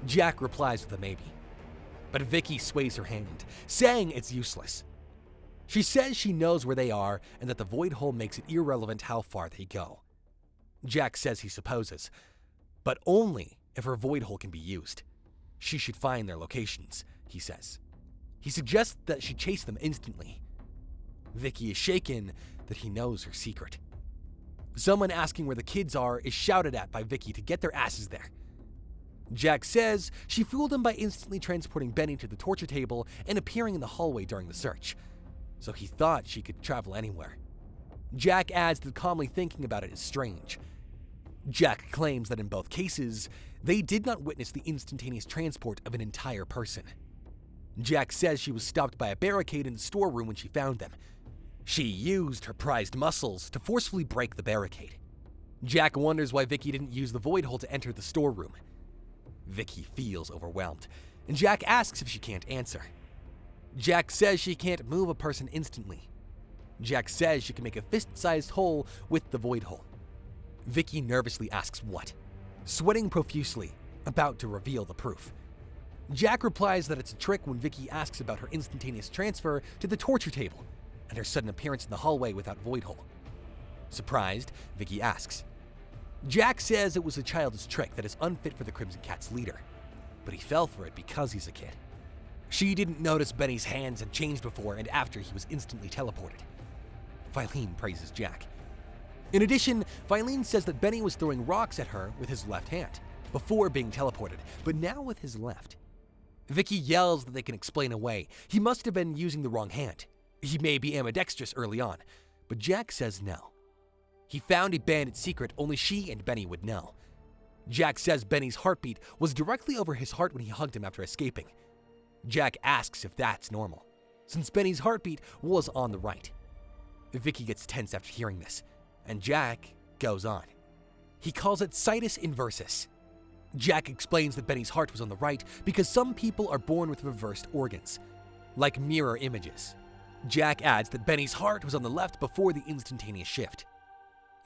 Jack replies with a maybe, but Vicky sways her hand, saying it's useless. She says she knows where they are and that the void hole makes it irrelevant how far they go. Jack says he supposes, but only if her void hole can be used. She should find their locations, he says. He suggests that she chase them instantly. Vicky is shaken that he knows her secret. Someone asking where the kids are is shouted at by Vicky to get their asses there. Jack says she fooled him by instantly transporting Benny to the torture table and appearing in the hallway during the search, so he thought she could travel anywhere. Jack adds that calmly thinking about it is strange. Jack claims that in both cases, they did not witness the instantaneous transport of an entire person. Jack says she was stopped by a barricade in the storeroom when she found them. She used her prized muscles to forcefully break the barricade. Jack wonders why Vicky didn't use the void hole to enter the storeroom. Vicky feels overwhelmed, and Jack asks if she can't answer. Jack says she can't move a person instantly. Jack says she can make a fist-sized hole with the void hole. Vicky nervously asks what, sweating profusely, about to reveal the proof. Jack replies that it's a trick when Vicky asks about her instantaneous transfer to the torture table and her sudden appearance in the hallway without void hole. Surprised, Vicky asks. Jack says it was a childish trick that is unfit for the Crimson Cat's leader, but he fell for it because he's a kid. She didn't notice Benny's hands had changed before and after he was instantly teleported. Filene praises Jack. In addition, Filene says that Benny was throwing rocks at her with his left hand before being teleported, but now with his left. Vicky yells that they can explain away. He must have been using the wrong hand. He may be ambidextrous early on, but Jack says no. He found a bandit secret only she and Benny would know. Jack says Benny's heartbeat was directly over his heart when he hugged him after escaping. Jack asks if that's normal, since Benny's heartbeat was on the right. Vicky gets tense after hearing this, and Jack goes on. He calls it situs inversus. Jack explains that Benny's heart was on the right because some people are born with reversed organs, like mirror images. Jack adds that Benny's heart was on the left before the instantaneous shift.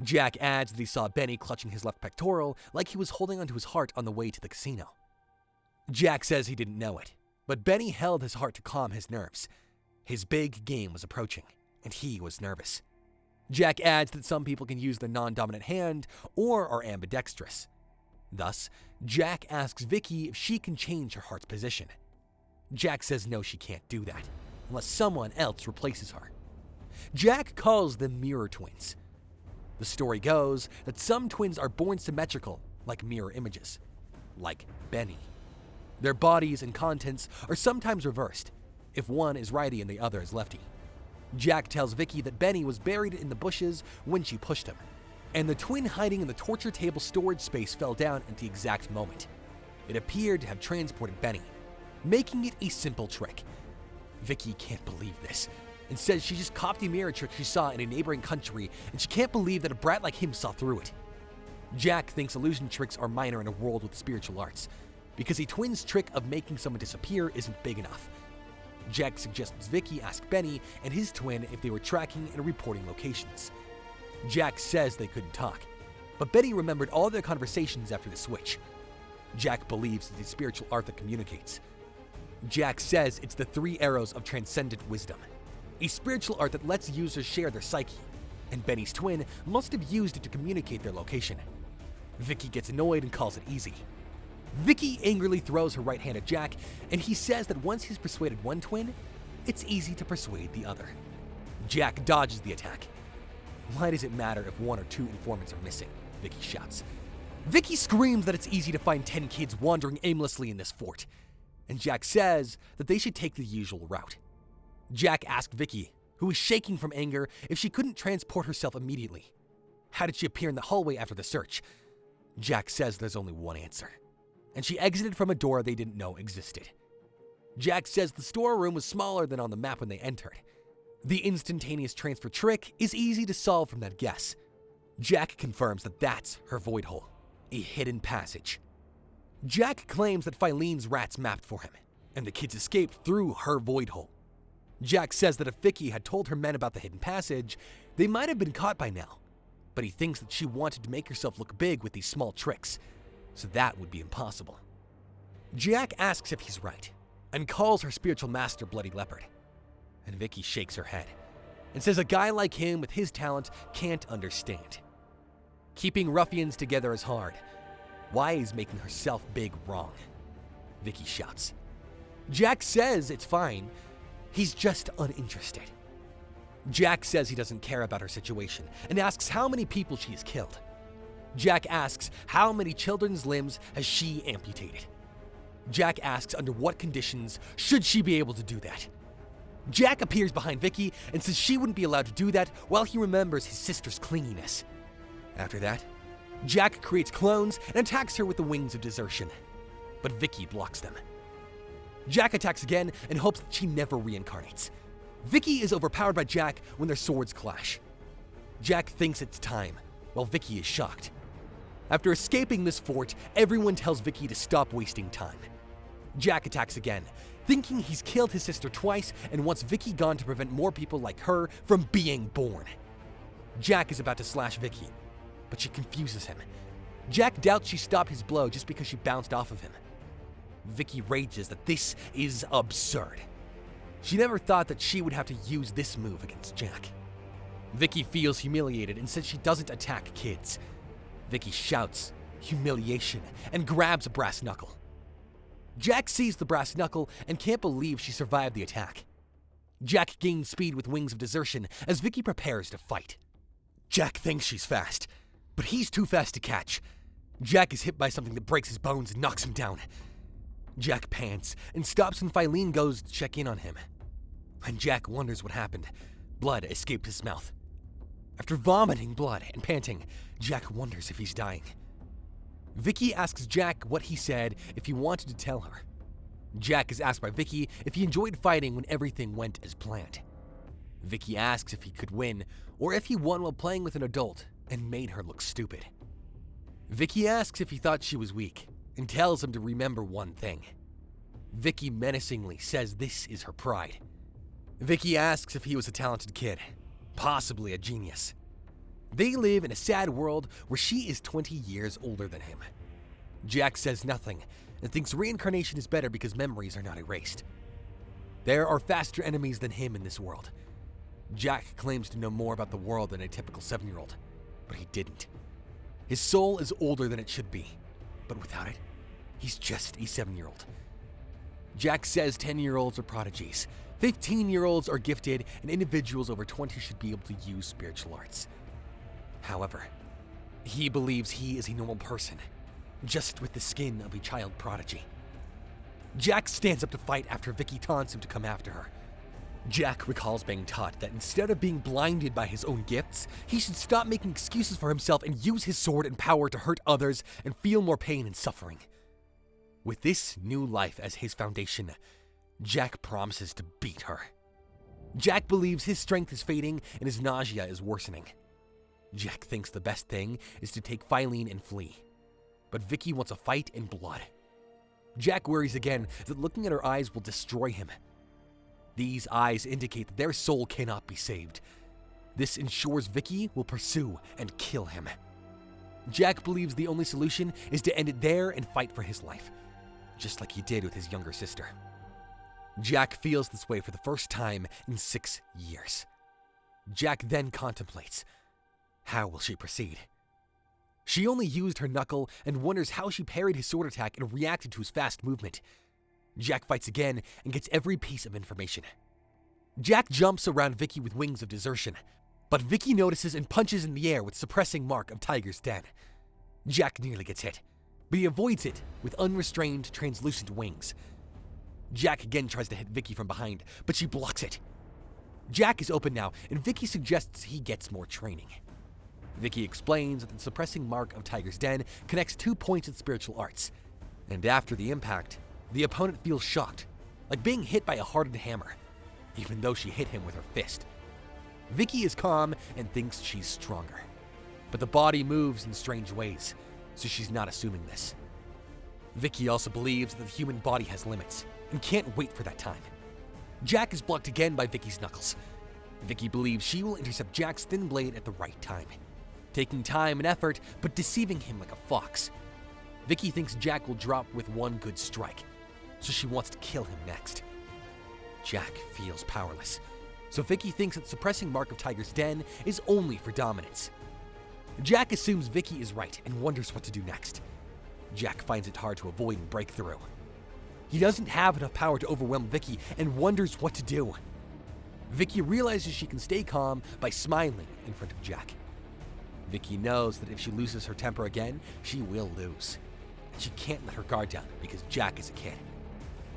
Jack adds that he saw Benny clutching his left pectoral like he was holding onto his heart on the way to the casino. Jack says he didn't know it, but Benny held his heart to calm his nerves. His big game was approaching, and he was nervous. Jack adds that some people can use the non-dominant hand or are ambidextrous. Thus, Jack asks Vicky if she can change her heart's position. Jack says no, she can't do that, unless someone else replaces her. Jack calls them mirror twins. The story goes that some twins are born symmetrical, like mirror images, like Benny. Their bodies and contents are sometimes reversed, if one is righty and the other is lefty. Jack tells Vicky that Benny was buried in the bushes when she pushed him, and the twin hiding in the torture table storage space fell down at the exact moment. It appeared to have transported Benny, making it a simple trick. Vicky can't believe this, and says she just copied a mirror trick she saw in a neighboring country, and she can't believe that a brat like him saw through it. Jack thinks illusion tricks are minor in a world with spiritual arts, because a twin's trick of making someone disappear isn't big enough. Jack suggests Vicky ask Benny and his twin if they were tracking and reporting locations. Jack says they couldn't talk, but Benny remembered all their conversations after the switch. Jack believes it's a spiritual art that communicates. Jack says it's the 3 arrows of transcendent wisdom, a spiritual art that lets users share their psyche, and Benny's twin must have used it to communicate their location. Vicky gets annoyed and calls it easy. Vicky angrily throws her right hand at Jack, and he says that once he's persuaded one twin, it's easy to persuade the other. Jack dodges the attack. Why does it matter if 1 or 2 informants are missing? Vicky shouts. Vicky screams that it's easy to find 10 kids wandering aimlessly in this fort, and Jack says that they should take the usual route. Jack asked Vicky, who is shaking from anger, if she couldn't transport herself immediately. How did she appear in the hallway after the search? Jack says there's only one answer, and she exited from a door they didn't know existed. Jack says the storeroom was smaller than on the map when they entered. The instantaneous transfer trick is easy to solve from that guess. Jack confirms that that's her void hole, a hidden passage. Jack claims that Filene's rats mapped for him, and the kids escaped through her void hole. Jack says that if Vicky had told her men about the hidden passage, they might have been caught by now, but he thinks that she wanted to make herself look big with these small tricks, so that would be impossible. Jack asks if he's right, and calls her spiritual master Bloody Leopard. And Vicky shakes her head, and says a guy like him with his talent can't understand. Keeping ruffians together is hard. Why is making herself big wrong? Vicky shouts. Jack says it's fine, he's just uninterested. Jack says he doesn't care about her situation, and asks how many people she has killed. Jack asks how many children's limbs has she amputated. Jack asks under what conditions should she be able to do that. Jack appears behind Vicky and says she wouldn't be allowed to do that while he remembers his sister's clinginess. After that, Jack creates clones and attacks her with the wings of desertion, but Vicky blocks them. Jack attacks again and hopes that she never reincarnates. Vicky is overpowered by Jack when their swords clash. Jack thinks it's time, while Vicky is shocked. After escaping this fort, everyone tells Vicky to stop wasting time. Jack attacks again, thinking he's killed his sister twice and wants Vicky gone to prevent more people like her from being born. Jack is about to slash Vicky, but she confuses him. Jack doubts she stopped his blow just because she bounced off of him. Vicky rages that this is absurd. She never thought that she would have to use this move against Jack. Vicky feels humiliated and says she doesn't attack kids. Vicky shouts, humiliation, and grabs a brass knuckle. Jack sees the brass knuckle and can't believe she survived the attack. Jack gains speed with wings of desertion as Vicky prepares to fight. Jack thinks she's fast, but he's too fast to catch. Jack is hit by something that breaks his bones and knocks him down. Jack pants and stops when Philene goes to check in on him. When Jack wonders what happened, blood escaped his mouth. After vomiting blood and panting, Jack wonders if he's dying. Vicky asks Jack what he said if he wanted to tell her. Jack is asked by Vicky if he enjoyed fighting when everything went as planned. Vicky asks if he could win, or if he won while playing with an adult and made her look stupid. Vicky asks if he thought she was weak, and tells him to remember one thing. Vicky menacingly says this is her pride. Vicky asks if he was a talented kid, possibly a genius. They live in a sad world where she is 20 years older than him. Jack says nothing and thinks reincarnation is better because memories are not erased. There are faster enemies than him in this world. Jack claims to know more about the world than a typical 7-year-old, but he didn't. His soul is older than it should be, but without it, he's just a 7-year-old. Jack says 10-year-olds are prodigies, 15-year-olds are gifted, and individuals over 20 should be able to use spiritual arts. However, he believes he is a normal person, just with the skin of a child prodigy. Jack stands up to fight after Vicky taunts him to come after her. Jack recalls being taught that instead of being blinded by his own gifts, he should stop making excuses for himself and use his sword and power to hurt others and feel more pain and suffering. With this new life as his foundation, Jack promises to beat her. Jack believes his strength is fading and his nausea is worsening. Jack thinks the best thing is to take Philene and flee. But Vicky wants a fight and blood. Jack worries again that looking at her eyes will destroy him. These eyes indicate that their soul cannot be saved. This ensures Vicky will pursue and kill him. Jack believes the only solution is to end it there and fight for his life, just like he did with his younger sister. Jack feels this way for the first time in 6 years. Jack then contemplates, how will she proceed? She only used her knuckle and wonders how she parried his sword attack and reacted to his fast movement. Jack fights again and gets every piece of information. Jack jumps around Vicky with wings of desertion, but Vicky notices and punches in the air with suppressing mark of Tiger's Den. Jack nearly gets hit, but he avoids it with unrestrained, translucent wings. Jack again tries to hit Vicky from behind, but she blocks it. Jack is open now, and Vicky suggests he gets more training. Vicky explains that the suppressing mark of Tiger's Den connects 2 points in spiritual arts, and after the impact, the opponent feels shocked, like being hit by a hardened hammer, even though she hit him with her fist. Vicky is calm and thinks she's stronger, but the body moves in strange ways, so she's not assuming this. Vicky also believes that the human body has limits and can't wait for that time. Jack is blocked again by Vicky's knuckles. Vicky believes she will intercept Jack's thin blade at the right time, taking time and effort, but deceiving him like a fox. Vicky thinks Jack will drop with one good strike, so she wants to kill him next. Jack feels powerless, so Vicky thinks that suppressing mark of Tiger's Den is only for dominance. Jack assumes Vicky is right and wonders what to do next. Jack finds it hard to avoid and break through. He doesn't have enough power to overwhelm Vicky and wonders what to do. Vicky realizes she can stay calm by smiling in front of Jack. Vicky knows that if she loses her temper again, she will lose. And she can't let her guard down because Jack is a kid.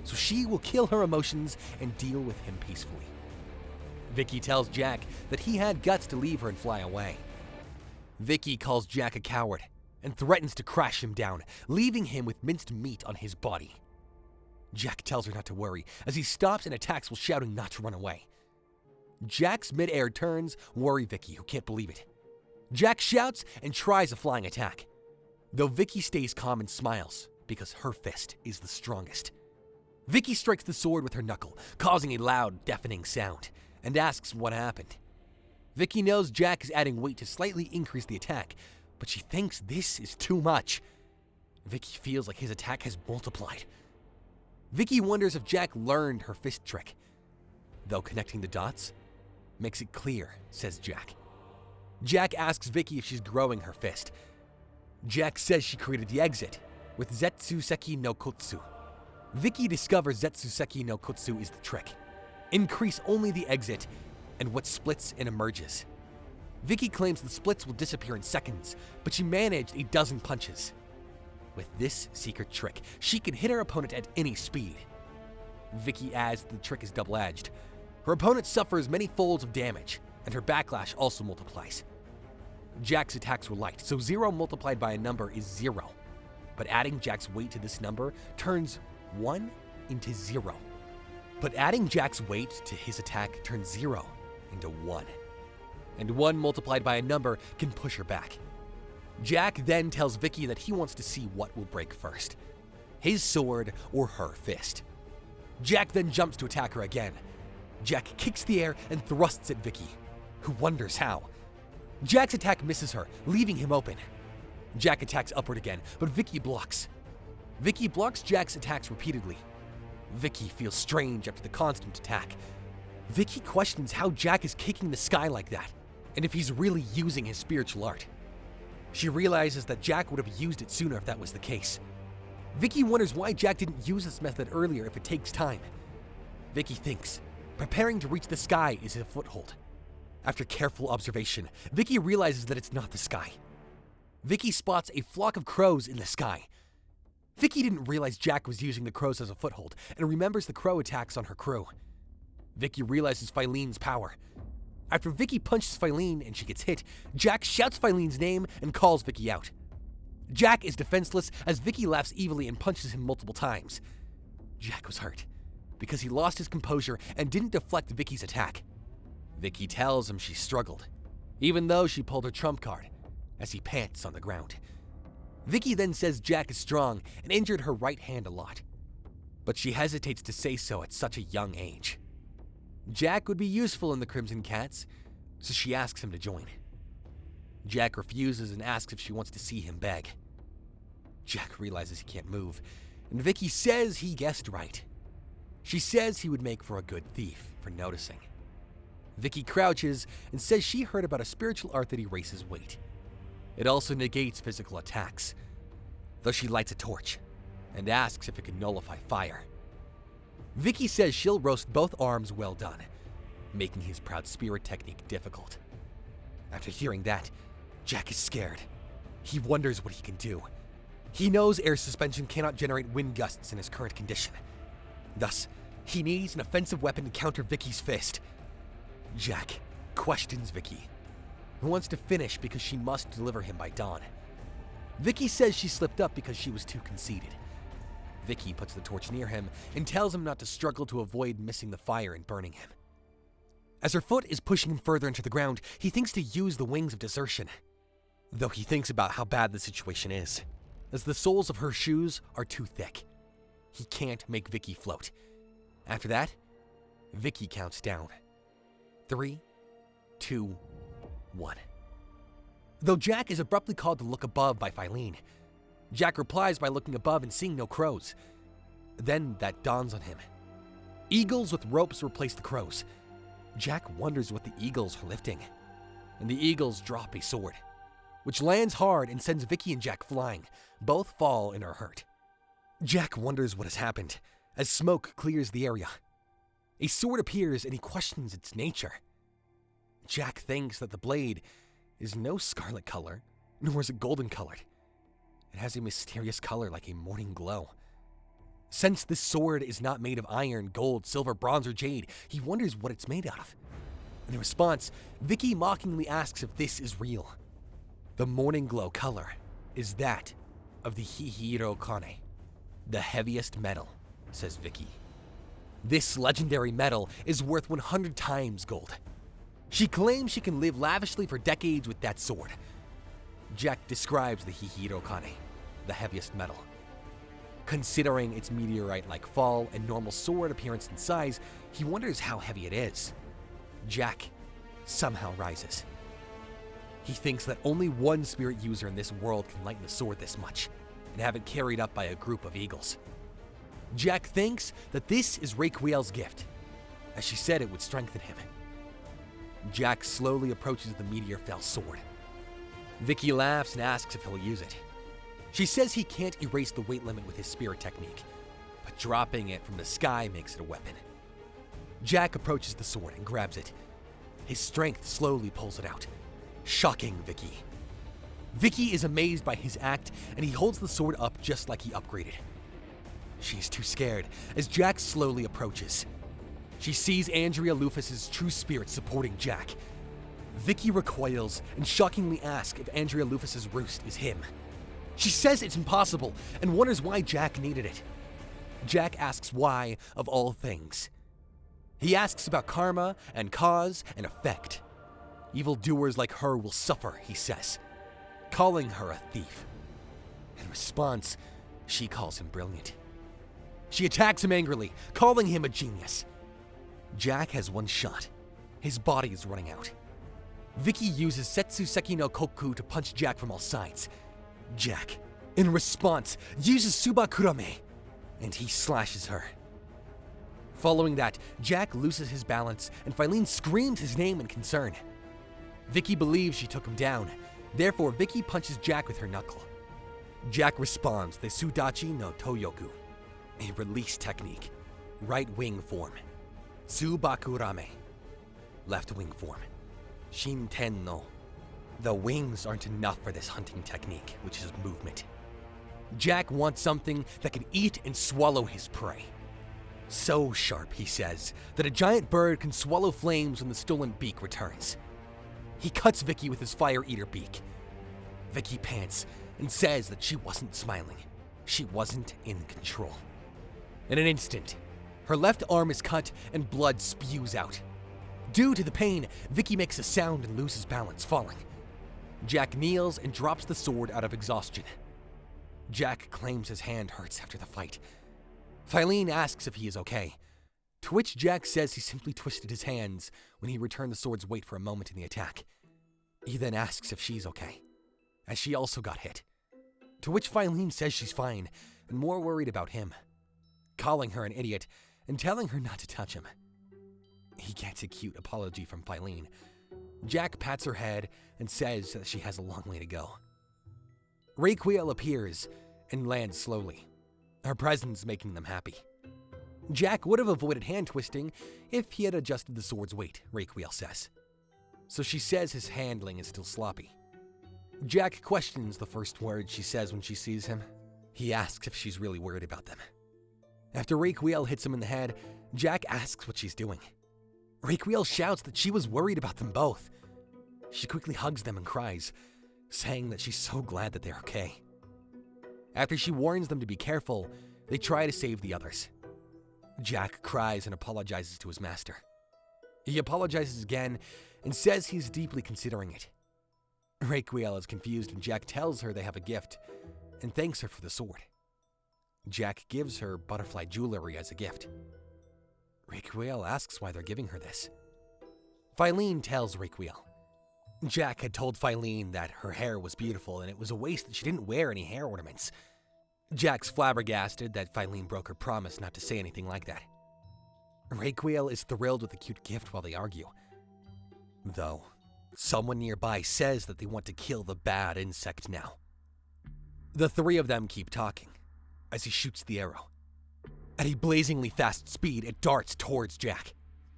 So she will kill her emotions and deal with him peacefully. Vicky tells Jack that he had guts to leave her and fly away. Vicky calls Jack a coward and threatens to crash him down, leaving him with minced meat on his body. Jack tells her not to worry as he stops and attacks while shouting not to run away. Jack's mid-air turns worry Vicky, who can't believe it. Jack shouts and tries a flying attack, though Vicky stays calm and smiles because her fist is the strongest. Vicky strikes the sword with her knuckle, causing a loud, deafening sound, and asks what happened. Vicky knows Jack is adding weight to slightly increase the attack, but she thinks this is too much. Vicky feels like his attack has multiplied. Vicky wonders if Jack learned her fist trick. Though connecting the dots makes it clear, says Jack. Jack asks Vicky if she's growing her fist. Jack says she created the exit with Zetsuseki no Kotsu. Vicky discovers Zetsuseki no Kotsu is the trick. Increase only the exit and what splits and emerges. Vicky claims the splits will disappear in seconds, but she managed a dozen punches. With this secret trick, she can hit her opponent at any speed. Vicky adds that the trick is double-edged. Her opponent suffers many folds of damage, and her backlash also multiplies. Jack's attacks were light, so 0 multiplied by a number is 0. But adding Jack's weight to this number turns 1 into 0. But adding Jack's weight to his attack turns 0 into 1. And 1 multiplied by a number can push her back. Jack then tells Vicky that he wants to see what will break first, his sword or her fist. Jack then jumps to attack her again. Jack kicks the air and thrusts at Vicky, who wonders how. Jack's attack misses her, leaving him open. Jack attacks upward again, but Vicky blocks. Vicky blocks Jack's attacks repeatedly. Vicky feels strange after the constant attack. Vicky questions how Jack is kicking the sky like that, and if he's really using his spiritual art. She realizes that Jack would have used it sooner if that was the case. Vicky wonders why Jack didn't use this method earlier if it takes time. Vicky thinks preparing to reach the sky is a foothold. After careful observation, Vicky realizes that it's not the sky. Vicky spots a flock of crows in the sky. Vicky didn't realize Jack was using the crows as a foothold and remembers the crow attacks on her crew. Vicky realizes Filene's power. After Vicky punches Filene and she gets hit, Jack shouts Filene's name and calls Vicky out. Jack is defenseless as Vicky laughs evilly and punches him multiple times. Jack was hurt because he lost his composure and didn't deflect Vicky's attack. Vicky tells him she struggled, even though she pulled her trump card, as he pants on the ground. Vicky then says Jack is strong and injured her right hand a lot, but she hesitates to say so at such a young age. Jack would be useful in the Crimson Cats, so she asks him to join. Jack refuses and asks if she wants to see him beg. Jack realizes he can't move, and Vicky says he guessed right. She says he would make for a good thief for noticing. Vicky crouches and says she heard about a spiritual art that erases weight. It also negates physical attacks, though she lights a torch and asks if it can nullify fire. Vicky says she'll roast both arms well done, making his proud spirit technique difficult. After hearing that, Jack is scared. He wonders what he can do. He knows air suspension cannot generate wind gusts in his current condition. Thus, he needs an offensive weapon to counter Vicky's fist. Jack questions Vicky, who wants to finish because she must deliver him by dawn. Vicky says she slipped up because she was too conceited. Vicky puts the torch near him and tells him not to struggle to avoid missing the fire and burning him. As her foot is pushing him further into the ground, he thinks to use the wings of desertion, though he thinks about how bad the situation is, as the soles of her shoes are too thick. He can't make Vicky float. After that, Vicky counts down. 3, 2, 1. Though Jack is abruptly called to look above by Filene, Jack replies by looking above and seeing no crows. Then that dawns on him. Eagles with ropes replace the crows. Jack wonders what the eagles are lifting, and the eagles drop a sword, which lands hard and sends Vicky and Jack flying. Both fall and are hurt. Jack wonders what has happened as smoke clears the area. A sword appears and he questions its nature. Jack thinks that the blade is no scarlet color, nor is it golden colored. It has a mysterious color like a morning glow. Since this sword is not made of iron, gold, silver, bronze, or jade, he wonders what it's made out of. In response, Vicky mockingly asks if this is real. The morning glow color is that of the Hihiro Kane, the heaviest metal, says Vicky. This legendary metal is worth 100 times gold. She claims she can live lavishly for decades with that sword. Jack describes the Hihiro Kane, the heaviest metal. Considering its meteorite-like fall and normal sword appearance and size, he wonders how heavy it is. Jack somehow rises. He thinks that only one spirit user in this world can lighten the sword this much, and have it carried up by a group of eagles. Jack thinks that this is Raquel's gift, as she said it would strengthen him. Jack slowly approaches the meteor fell sword. Vicky laughs and asks if he'll use it. She says he can't erase the weight limit with his spirit technique, but dropping it from the sky makes it a weapon. Jack approaches the sword and grabs it. His strength slowly pulls it out, shocking Vicky. Vicky is amazed by his act, and he holds the sword up just like he upgraded. She's too scared as Jack slowly approaches. She sees Andrea Lufus's true spirit supporting Jack. Vicky recoils and shockingly asks if Andrea Lufus's roost is him. She says it's impossible and wonders why Jack needed it. Jack asks why, of all things. He asks about karma and cause and effect. Evildoers like her will suffer, he says, calling her a thief. In response, she calls him brilliant. She attacks him angrily, calling him a genius. Jack has one shot. His body is running out. Vicky uses Setsuseki no Koku to punch Jack from all sides. Jack, in response, uses Subakurame, and he slashes her. Following that, Jack loses his balance, and Filene screams his name in concern. Vicky believes she took him down. Therefore, Vicky punches Jack with her knuckle. Jack responds the Sudachi no Toyoku, a release technique. Right wing form. Tsubakurame, left wing form. Shinten no. The wings aren't enough for this hunting technique, which is movement. Jack wants something that can eat and swallow his prey. So sharp, he says, that a giant bird can swallow flames when the stolen beak returns. He cuts Vicky with his fire eater beak. Vicky pants and says that she wasn't smiling. She wasn't in control. In an instant, her left arm is cut and blood spews out. Due to the pain, Vicky makes a sound and loses balance, falling. Jack kneels and drops the sword out of exhaustion. Jack claims his hand hurts after the fight. Filene asks if he is okay, to which Jack says he simply twisted his hands when he returned the sword's weight for a moment in the attack. He then asks if she's okay, as she also got hit, to which Filene says she's fine and more worried about him, calling her an idiot and telling her not to touch him. He gets a cute apology from Filene. Jack pats her head and says that she has a long way to go. Raquel appears and lands slowly, her presence making them happy. Jack would have avoided hand twisting if he had adjusted the sword's weight, Raquel says. So she says his handling is still sloppy. Jack questions the first words she says when she sees him. He asks if she's really worried about them. After Raquel hits him in the head, Jack asks what she's doing. Raquel shouts that she was worried about them both. She quickly hugs them and cries, saying that she's so glad that they're okay. After she warns them to be careful, they try to save the others. Jack cries and apologizes to his master. He apologizes again and says he's deeply considering it. Raquel is confused and Jack tells her they have a gift and thanks her for the sword. Jack gives her butterfly jewelry as a gift. Raquel asks why they're giving her this. Filene tells Raquel. Jack had told Filene that her hair was beautiful and it was a waste that she didn't wear any hair ornaments. Jack's flabbergasted that Filene broke her promise not to say anything like that. Raquel is thrilled with the cute gift while they argue. Though, someone nearby says that they want to kill the bad insect now. The three of them keep talking as he shoots the arrow. At a blazingly fast speed, it darts towards Jack.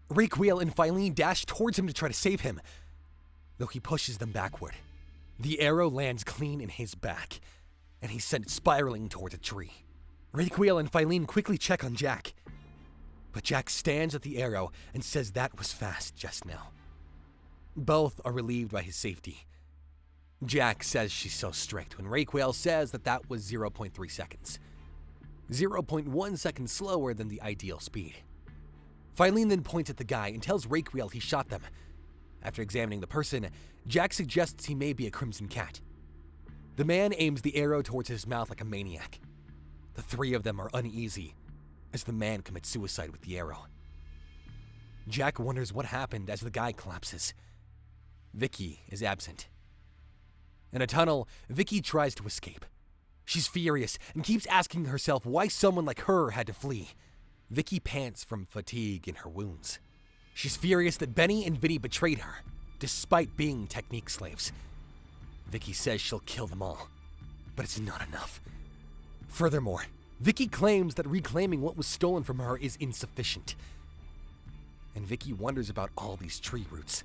Raquel and Filene dash towards him to try to save him, though he pushes them backward. The arrow lands clean in his back, and he's sent spiraling towards a tree. Raquel and Filene quickly check on Jack, but Jack stands at the arrow and says that was fast just now. Both are relieved by his safety. Jack says she's so strict when Raquel says that was 0.3 seconds. 0.1 seconds slower than the ideal speed. Filene then points at the guy and tells Raquel he shot them. After examining the person, Jack suggests he may be a crimson cat. The man aims the arrow towards his mouth like a maniac. The three of them are uneasy as the man commits suicide with the arrow. Jack wonders what happened as the guy collapses. Vicky is absent. In a tunnel, Vicky tries to escape. She's furious and keeps asking herself why someone like her had to flee. Vicky pants from fatigue in her wounds. She's furious that Benny and Vinny betrayed her, despite being technique slaves. Vicky says she'll kill them all, but it's not enough. Furthermore, Vicky claims that reclaiming what was stolen from her is insufficient. And Vicky wonders about all these tree roots.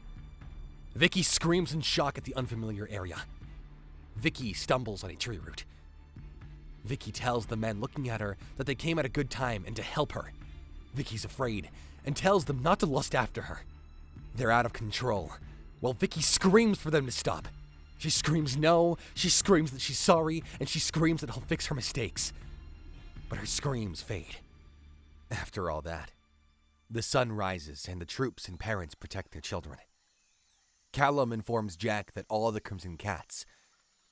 Vicky screams in shock at the unfamiliar area. Vicky stumbles on a tree root. Vicky tells the men looking at her that they came at a good time and to help her. Vicky's afraid and tells them not to lust after her. They're out of control, while Vicky screams for them to stop. She screams no, she screams that she's sorry, and she screams that he'll fix her mistakes. But her screams fade. After all that, the sun rises and the troops and parents protect their children. Callum informs Jack that all the Crimson Cats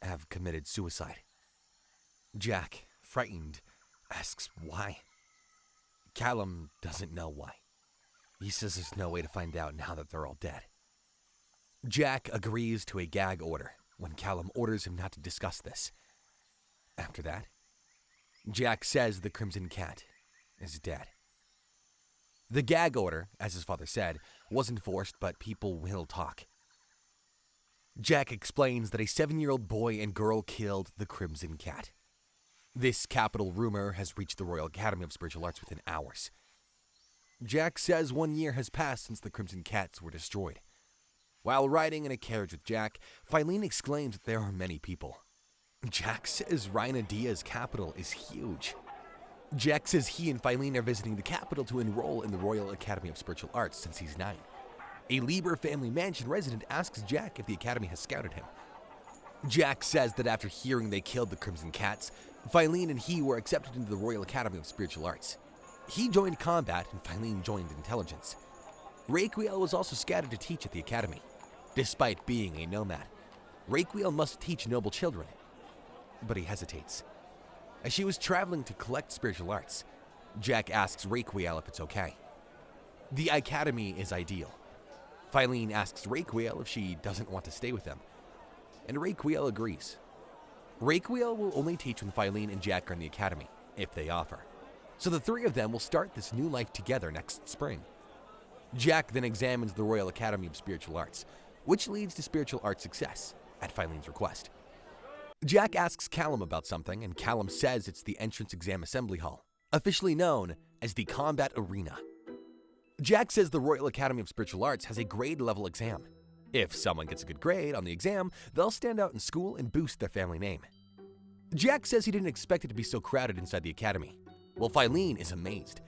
have committed suicide. Jack, frightened, asks why. Callum doesn't know why. He says there's no way to find out now that they're all dead. Jack agrees to a gag order when Callum orders him not to discuss this. After that, Jack says the Crimson Cat is dead. The gag order, as his father said, wasn't forced, but people will talk. Jack explains that a 7-year-old boy and girl killed the Crimson Cat. This capital rumor has reached the Royal Academy of Spiritual Arts within hours. Jack says 1 year has passed since the Crimson Cats were destroyed. While riding in a carriage with Jack, Filene exclaims that there are many people. Jack says Reina Dia's capital is huge. Jack says he and Filene are visiting the capital to enroll in the Royal Academy of Spiritual Arts since he's 9. A Lieber family mansion resident asks Jack if the Academy has scouted him. Jack says that after hearing they killed the Crimson Cats, Filene and he were accepted into the Royal Academy of Spiritual Arts. He joined combat and Filene joined intelligence. Raquiel was also scouted to teach at the Academy. Despite being a nomad, Raquiel must teach noble children. But he hesitates. As she was traveling to collect spiritual arts, Jack asks Raquiel if it's okay. The Academy is ideal. Filene asks Raquiel if she doesn't want to stay with them, and Raquiel agrees. Raquiel will only teach when Filene and Jack are in the Academy, if they offer. So the three of them will start this new life together next spring. Jack then examines the Royal Academy of Spiritual Arts, which leads to spiritual arts success, at Filene's request. Jack asks Callum about something, and Callum says it's the entrance exam assembly hall, officially known as the Combat Arena. Jack says the Royal Academy of Spiritual Arts has a grade-level exam. If someone gets a good grade on the exam, they'll stand out in school and boost their family name. Jack says he didn't expect it to be so crowded inside the academy, while Filene is amazed.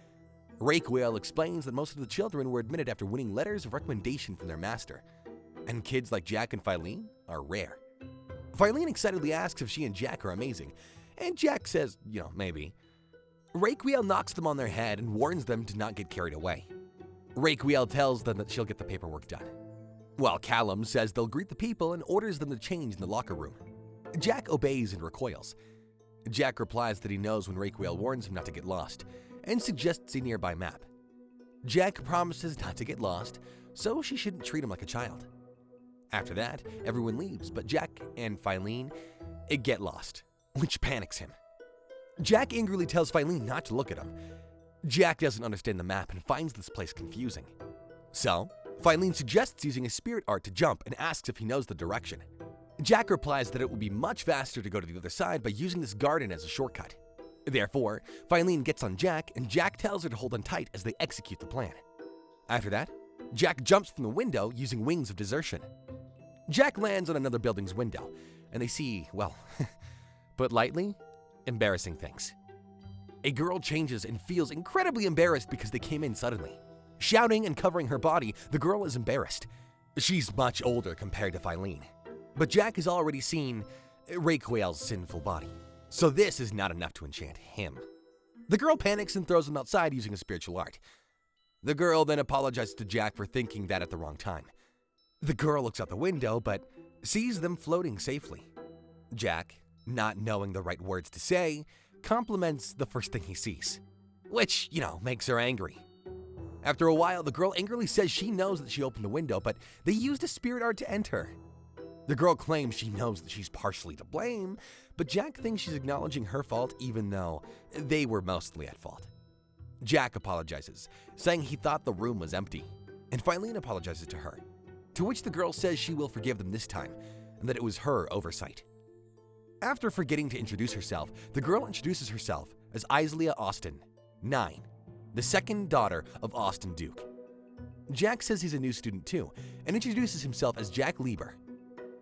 Raquiel explains that most of the children were admitted after winning letters of recommendation from their master, and kids like Jack and Filene are rare. Filene excitedly asks if she and Jack are amazing, and Jack says, maybe. Raquiel knocks them on their head and warns them to not get carried away. Raquiel tells them that she'll get the paperwork done, while Callum says they'll greet the people and orders them to change in the locker room. Jack obeys and recoils. Jack replies that he knows when Raquiel warns him not to get lost, and suggests a nearby map. Jack promises not to get lost, so she shouldn't treat him like a child. After that, everyone leaves, but Jack and Filene get lost, which panics him. Jack angrily tells Filene not to look at him. Jack doesn't understand the map and finds this place confusing. So, Filene suggests using a spirit art to jump and asks if he knows the direction. Jack replies that it will be much faster to go to the other side by using this garden as a shortcut. Therefore, Filene gets on Jack, and Jack tells her to hold on tight as they execute the plan. After that, Jack jumps from the window using wings of desertion. Jack lands on another building's window, and they see, put lightly, embarrassing things. A girl changes and feels incredibly embarrassed because they came in suddenly. Shouting and covering her body, the girl is embarrassed. She's much older compared to Filene, but Jack has already seen Raquiel's sinful body, so this is not enough to enchant him. The girl panics and throws him outside using a spiritual art. The girl then apologizes to Jack for thinking that at the wrong time. The girl looks out the window, but sees them floating safely. Jack, not knowing the right words to say, compliments the first thing he sees, which, makes her angry. After a while, the girl angrily says she knows that she opened the window, but they used a spirit art to enter. The girl claims she knows that she's partially to blame, but Jack thinks she's acknowledging her fault even though they were mostly at fault. Jack apologizes, saying he thought the room was empty, and Filene apologizes to her, to which the girl says she will forgive them this time, and that it was her oversight. After forgetting to introduce herself, the girl introduces herself as Islea Austin, 9, the second daughter of Austin Duke. Jack says he's a new student too, and introduces himself as Jack Lieber.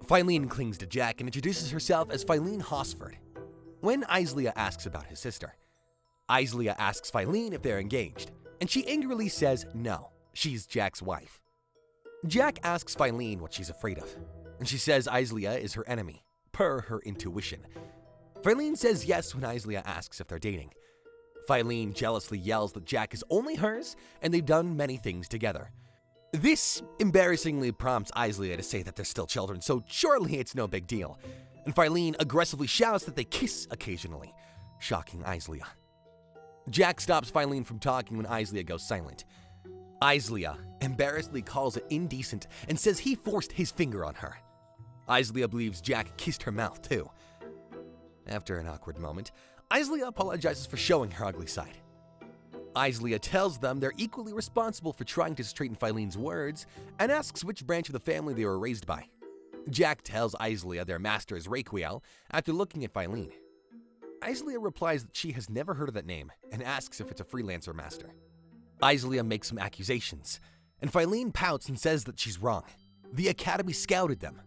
Filene clings to Jack and introduces herself as Filene Hosford. When Islea asks about his sister, Islea asks Filene if they're engaged, and she angrily says no, she's Jack's wife. Jack asks Filene what she's afraid of, and she says Islea is her enemy, per her intuition. Filene says yes when Islea asks if they're dating. Filene jealously yells that Jack is only hers, and they've done many things together. This embarrassingly prompts Islea to say that they're still children, so surely it's no big deal. And Filene aggressively shouts that they kiss occasionally, shocking Islea. Jack stops Filene from talking when Islea goes silent. Islea embarrassedly calls it indecent and says he forced his finger on her. Islea believes Jack kissed her mouth too. After an awkward moment, Islea apologizes for showing her ugly side. Islea tells them they're equally responsible for trying to straighten Filene's words and asks which branch of the family they were raised by. Jack tells Islea their master is Raquiel after looking at Filene. Islea replies that she has never heard of that name and asks if it's a freelancer master. Islea makes some accusations, and Filene pouts and says that she's wrong. The Academy scouted them.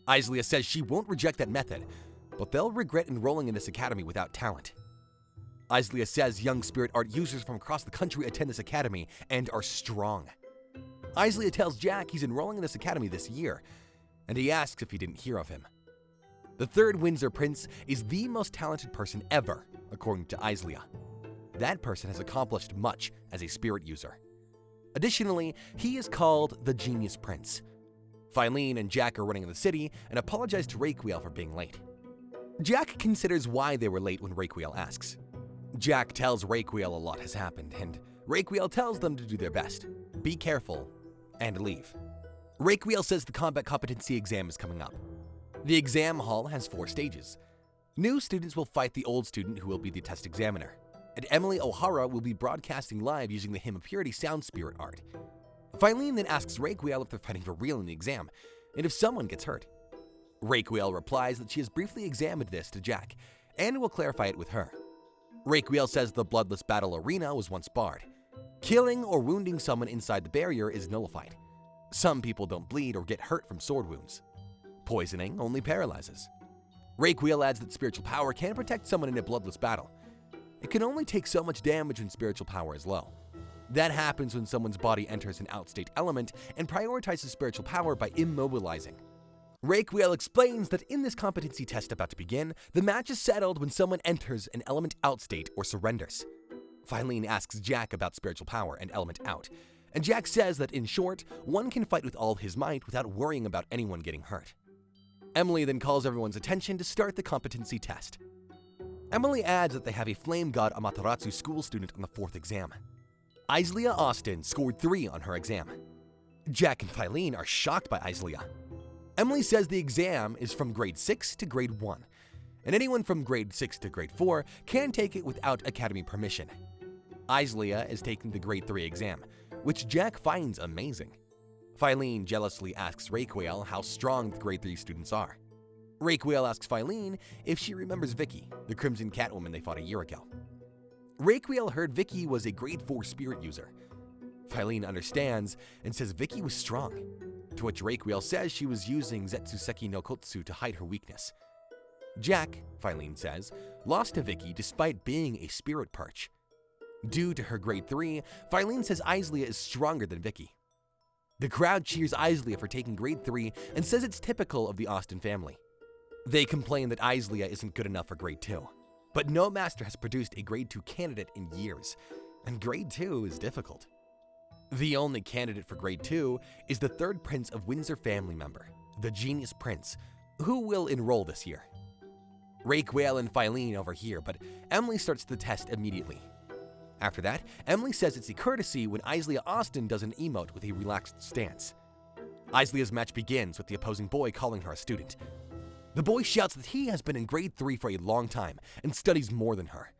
Islea says she won't reject that method, but they'll regret enrolling in this academy without talent. Islea says young spirit art users from across the country attend this academy and are strong. Islea tells Jack he's enrolling in this academy this year, and he asks if he didn't hear of him. The third Windsor Prince is the most talented person ever, according to Islea. That person has accomplished much as a spirit user. Additionally, he is called the Genius Prince. Filene and Jack are running in the city and apologize to Raquiel for being late. Jack considers why they were late when Raquiel asks. Jack tells Raquiel a lot has happened, and Raquiel tells them to do their best, be careful, and leave. Raquiel says the combat competency exam is coming up. The exam hall has 4 stages. New students will fight the old student who will be the test examiner, and Emily O'Hara will be broadcasting live using the Hymn of Purity sound spirit art. Filene then asks Raquiel if they're fighting for real in the exam, and if someone gets hurt. Raquiel replies that she has briefly examined this to Jack, and will clarify it with her. Raquiel says the bloodless battle arena was once barred. Killing or wounding someone inside the barrier is nullified. Some people don't bleed or get hurt from sword wounds. Poisoning only paralyzes. Raquiel adds that spiritual power can protect someone in a bloodless battle. It can only take so much damage when spiritual power is low. That happens when someone's body enters an outstate element and prioritizes spiritual power by immobilizing. Raquiel explains that in this competency test about to begin, the match is settled when someone enters an element outstate or surrenders. Filene asks Jack about spiritual power and element out, and Jack says that in short, one can fight with all his might without worrying about anyone getting hurt. Emily then calls everyone's attention to start the competency test. Emily adds that they have a flame god Amaterasu school student on the 4th exam. Islea Austin scored 3 on her exam. Jack and Filene are shocked by Islea. Emily says the exam is from grade 6 to grade 1, and anyone from grade 6 to grade 4 can take it without academy permission. Islea is taking the grade 3 exam, which Jack finds amazing. Filene jealously asks Raquiel how strong the grade 3 students are. Raquiel asks Filene if she remembers Vicky, the Crimson Catwoman they fought a year ago. Raquiel heard Vicky was a grade 4 spirit user. Filene understands and says Vicky was strong, to which Raquiel says she was using Zetsuseki no Kotsu to hide her weakness. Jack, Filene says, lost to Vicky despite being a spirit perch. Due to her grade 3, Filene says Islea is stronger than Vicky. The crowd cheers Islea for taking grade 3 and says it's typical of the Austin family. They complain that Islea isn't good enough for grade 2, but no master has produced a grade 2 candidate in years, and grade 2 is difficult. The only candidate for grade 2 is the 3rd Prince of Windsor family member, the Genius Prince, who will enroll this year. Raquiel and Filene overhear, but Emily starts the test immediately. After that, Emily says it's a courtesy when Islea Austin does an emote with a relaxed stance. Islea's match begins with the opposing boy calling her a student. The boy shouts that he has been in grade 3 for a long time and studies more than her.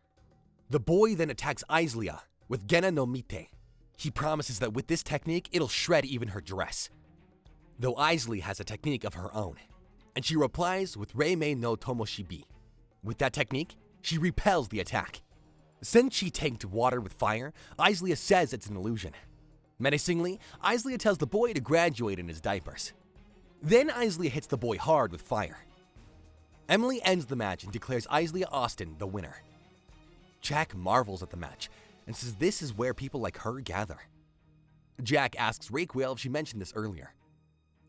The boy then attacks Islea with Gena no Mite. He promises that with this technique, it'll shred even her dress. Though Islea has a technique of her own, and she replies with Reimei no Tomoshibi. With that technique, she repels the attack. Since she tanked water with fire, Islea says it's an illusion. Menacingly, Islea tells the boy to graduate in his diapers. Then Islea hits the boy hard with fire. Emily ends the match and declares Islea Austin the winner. Jack marvels at the match and says this is where people like her gather. Jack asks Raquel if she mentioned this earlier.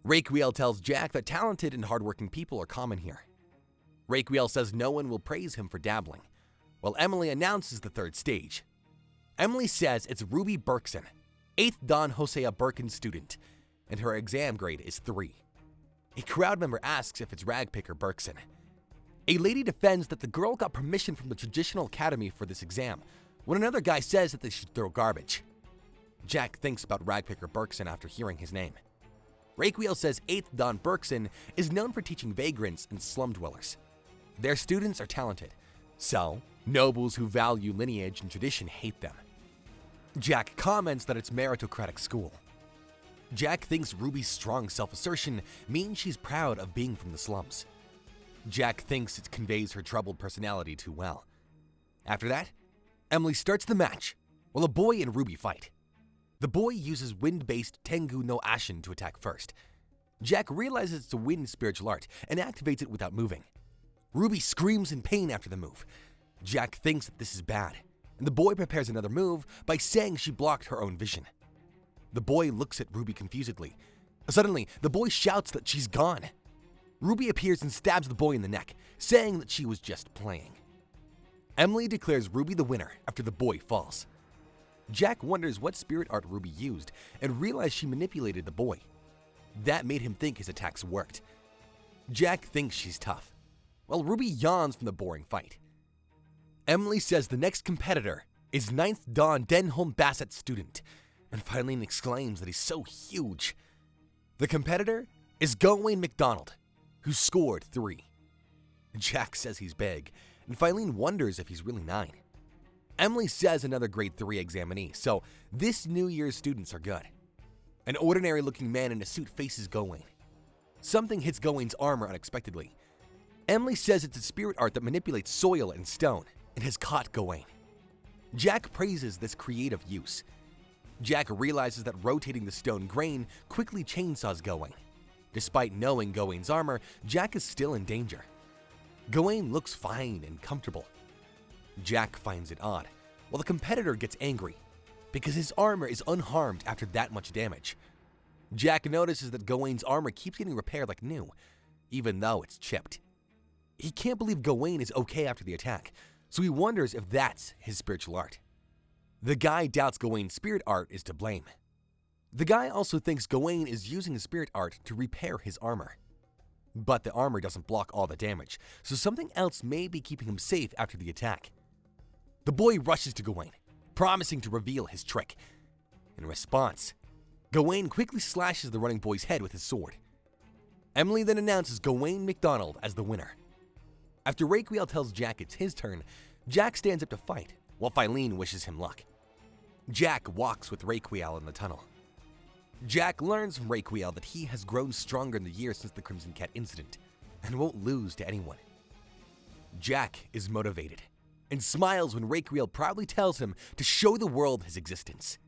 Raquel tells Jack that talented and hardworking people are common here. Raquel says no one will praise him for dabbling, while Emily announces the third stage. Emily says it's Ruby Berkson, 8th Don Hosea Birkin student, and her exam grade is 3. A crowd member asks if it's ragpicker Berkson. A lady defends that the girl got permission from the traditional academy for this exam, when another guy says that they should throw garbage. Jack thinks about ragpicker Berkson after hearing his name. Raquel says 8th Don Berkson is known for teaching vagrants and slum dwellers. Their students are talented, so nobles who value lineage and tradition hate them. Jack comments that it's meritocratic school. Jack thinks Ruby's strong self-assertion means she's proud of being from the slums. Jack thinks it conveys her troubled personality too well. After that, Emily starts the match, while a boy and Ruby fight. The boy uses wind-based Tengu no Ashin to attack first. Jack realizes it's a wind spiritual art and activates it without moving. Ruby screams in pain after the move. Jack thinks that this is bad, and the boy prepares another move by saying she blocked her own vision. The boy looks at Ruby confusedly. Suddenly, the boy shouts that she's gone. Ruby appears and stabs the boy in the neck, saying that she was just playing. Emily declares Ruby the winner after the boy falls. Jack wonders what spirit art Ruby used and realizes she manipulated the boy. That made him think his attacks worked. Jack thinks she's tough, while Ruby yawns from the boring fight. Emily says the next competitor is 9th Dawn Denholm Bassett student, and Filene exclaims that he's so huge. The competitor is Gawain McDonald, who scored 3. Jack says he's big, and Filene wonders if he's really 9. Emily says another grade 3 examinee, so this New Year's students are good. An ordinary-looking man in a suit faces Gawain. Something hits Gawain's armor unexpectedly. Emily says it's a spirit art that manipulates soil and stone, and has caught Gawain. Jack praises this creative use. Jack realizes that rotating the stone grain quickly chainsaws Gawain. Despite knowing Gawain's armor, Jack is still in danger. Gawain looks fine and comfortable. Jack finds it odd, while the competitor gets angry, because his armor is unharmed after that much damage. Jack notices that Gawain's armor keeps getting repaired like new, even though it's chipped. He can't believe Gawain is okay after the attack, so he wonders if that's his spiritual art. The guy doubts Gawain's spirit art is to blame. The guy also thinks Gawain is using his spirit art to repair his armor. But the armor doesn't block all the damage, so something else may be keeping him safe after the attack. The boy rushes to Gawain, promising to reveal his trick. In response, Gawain quickly slashes the running boy's head with his sword. Emily then announces Gawain McDonald as the winner. After Raquel tells Jack it's his turn, Jack stands up to fight, while Filene wishes him luck. Jack walks with Raquel in the tunnel. Jack learns from Raquel that he has grown stronger in the years since the Crimson Cat incident, and won't lose to anyone. Jack is motivated, and smiles when Raquel proudly tells him to show the world his existence.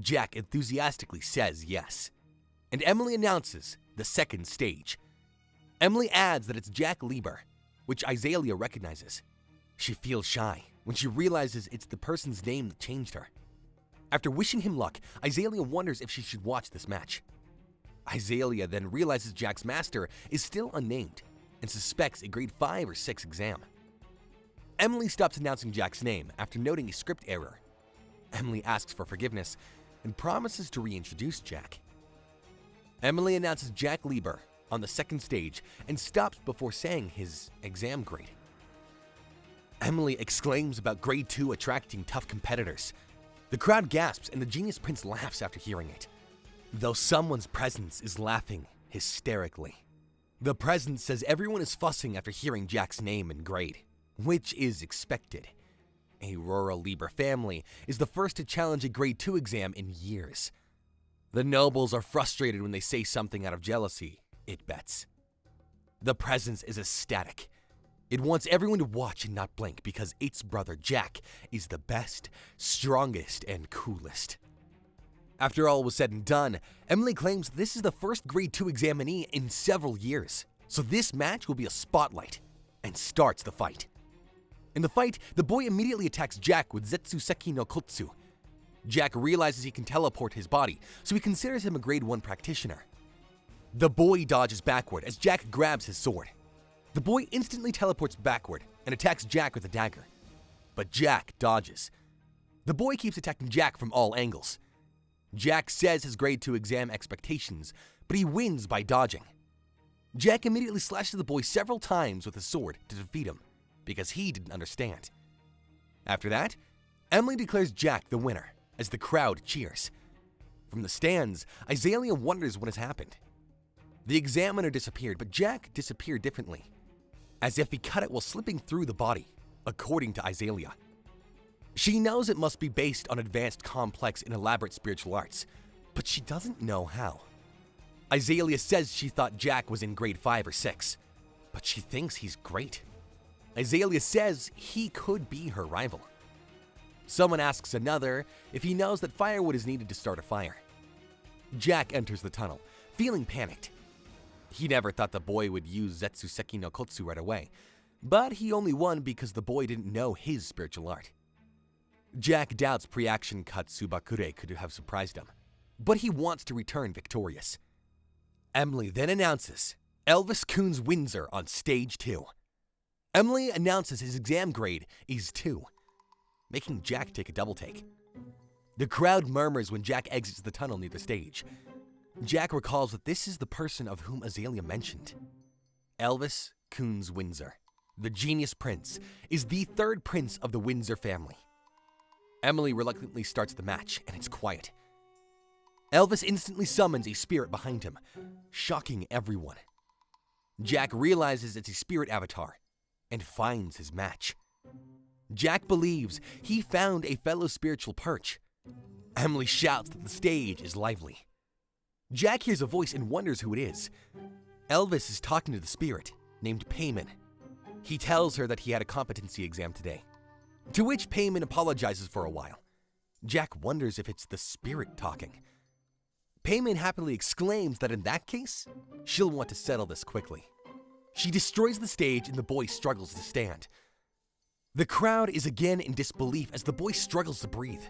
Jack enthusiastically says yes, and Emily announces the second stage. Emily adds that it's Jack Lieber, which Iselia recognizes. She feels shy when she realizes it's the person's name that changed her. After wishing him luck, Iselia wonders if she should watch this match. Iselia then realizes Jack's master is still unnamed and suspects a grade 5 or 6 exam. Emily stops announcing Jack's name after noting a script error. Emily asks for forgiveness and promises to reintroduce Jack. Emily announces Jack Lieber on the second stage and stops before saying his exam grade. Emily exclaims about grade 2 attracting tough competitors. The crowd gasps and the Genius Prince laughs after hearing it. though someone's presence is laughing hysterically. The presence says everyone is fussing after hearing Jack's name and grade, which is expected. A rural Libra family is the first to challenge a grade 2 exam in years. The nobles are frustrated when they say something out of jealousy, it bets. The presence is ecstatic. It wants everyone to watch and not blink because its brother Jack is the best, strongest, and coolest. After all was said and done, Emily claims this is the first grade 2 examinee in several years, so this match will be a spotlight, and starts the fight. In the fight, the boy immediately attacks Jack with Zetsu Seki no Kotsu. Jack realizes he can teleport his body, so he considers him a grade 1 practitioner. The boy dodges backward as Jack grabs his sword. The boy instantly teleports backward and attacks Jack with a dagger. But Jack dodges. The boy keeps attacking Jack from all angles. Jack says his grade 2 exam expectations, but he wins by dodging. Jack immediately slashes the boy several times with his sword to defeat him, because he didn't understand. After that, Emily declares Jack the winner, as the crowd cheers. From the stands, Isekai wonders what has happened. The examiner disappeared, but Jack disappeared differently, as if he cut it while slipping through the body, according to Isekai. She knows it must be based on advanced, complex, and elaborate spiritual arts, but she doesn't know how. Isekai says she thought Jack was in grade 5 or 6, but she thinks he's great. Isekai says he could be her rival. Someone asks another if he knows that firewood is needed to start a fire. Jack enters the tunnel, feeling panicked. He never thought the boy would use Zetsu Seki no Kotsu right away, but he only won because the boy didn't know his spiritual art. Jack doubts pre-action cut Tsubakure could have surprised him, but he wants to return victorious. Emily then announces Elvis Coons Windsor on stage 2. Emily announces his exam grade is 2, making Jack take a double take. The crowd murmurs when Jack exits the tunnel near the stage. Jack recalls that this is the person of whom Azalea mentioned. Elvis Coons Windsor, the genius prince, is the third prince of the Windsor family. Emily reluctantly starts the match, and it's quiet. Elvis instantly summons a spirit behind him, shocking everyone. Jack realizes it's a spirit avatar, and finds his match. Jack believes he found a fellow spiritual perch. Emily shouts that the stage is lively. Jack hears a voice and wonders who it is. Elvis is talking to the spirit, named Payman. He tells her that he had a competency exam today, to which Payman apologizes for a while. Jack wonders if it's the spirit talking. Payman happily exclaims that in that case, she'll want to settle this quickly. She destroys the stage and the boy struggles to stand. The crowd is again in disbelief as the boy struggles to breathe.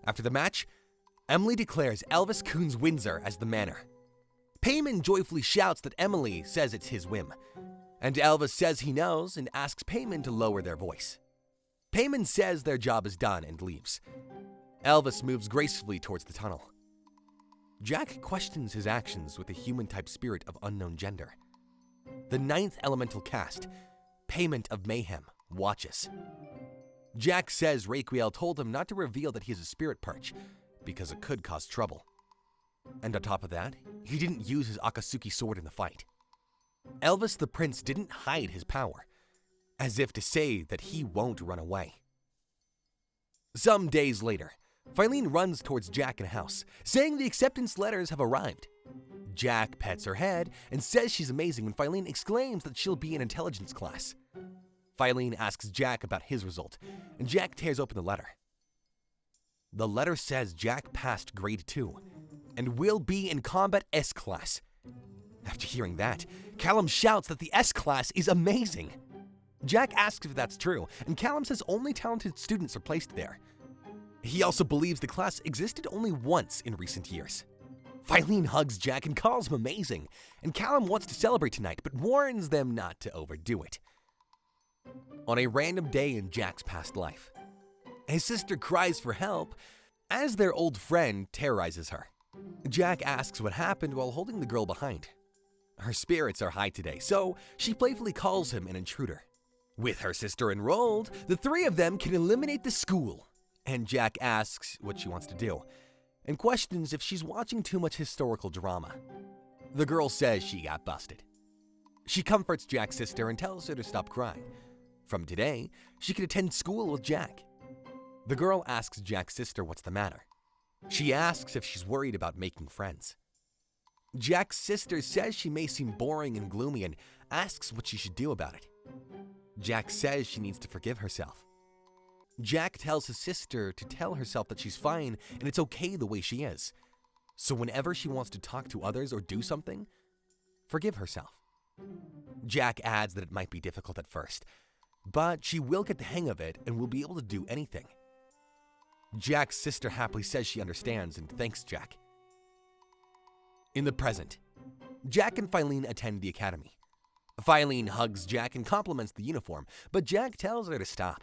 After the match, Emily declares Elvis Coons Windsor as the manor. Payman joyfully shouts that Emily says it's his whim, and Elvis says he knows and asks Payman to lower their voice. Payman says their job is done and leaves. Elvis moves gracefully towards the tunnel. Jack questions his actions with a human-type spirit of unknown gender. The 9th elemental caste, Payment of Mayhem, watches. Jack says Raquiel told him not to reveal that he is a spirit perch, because it could cause trouble. And on top of that, he didn't use his Akatsuki sword in the fight. Elvis the Prince didn't hide his power, as if to say that he won't run away. Some days later, Filene runs towards Jack in a house, saying the acceptance letters have arrived. Jack pets her head and says she's amazing when Filene exclaims that she'll be in intelligence class. Filene asks Jack about his result, and Jack tears open the letter. The letter says Jack passed grade 2 and will be in combat S class. After hearing that, Callum shouts that the S class is amazing. Jack asks if that's true, and Callum says only talented students are placed there. He also believes the class existed only once in recent years. Filene hugs Jack and calls him amazing, and Callum wants to celebrate tonight, but warns them not to overdo it. On a random day in Jack's past life, his sister cries for help as their old friend terrorizes her. Jack asks what happened while holding the girl behind. Her spirits are high today, so she playfully calls him an intruder. With her sister enrolled, the three of them can eliminate the school, and Jack asks what she wants to do. and questions if she's watching too much historical drama. The girl says she got busted. She comforts Jack's sister and tells her to stop crying. From today, she can attend school with Jack. The girl asks Jack's sister what's the matter. She asks if she's worried about making friends. Jack's sister says she may seem boring and gloomy and asks what she should do about it. Jack says she needs to forgive herself. Jack tells his sister to tell herself that she's fine and it's okay the way she is. So whenever she wants to talk to others or do something, forgive herself. Jack adds that it might be difficult at first, but she will get the hang of it and will be able to do anything. Jack's sister happily says she understands and thanks Jack. In the present, Jack and Filene attend the academy. Filene hugs Jack and compliments the uniform, but Jack tells her to stop.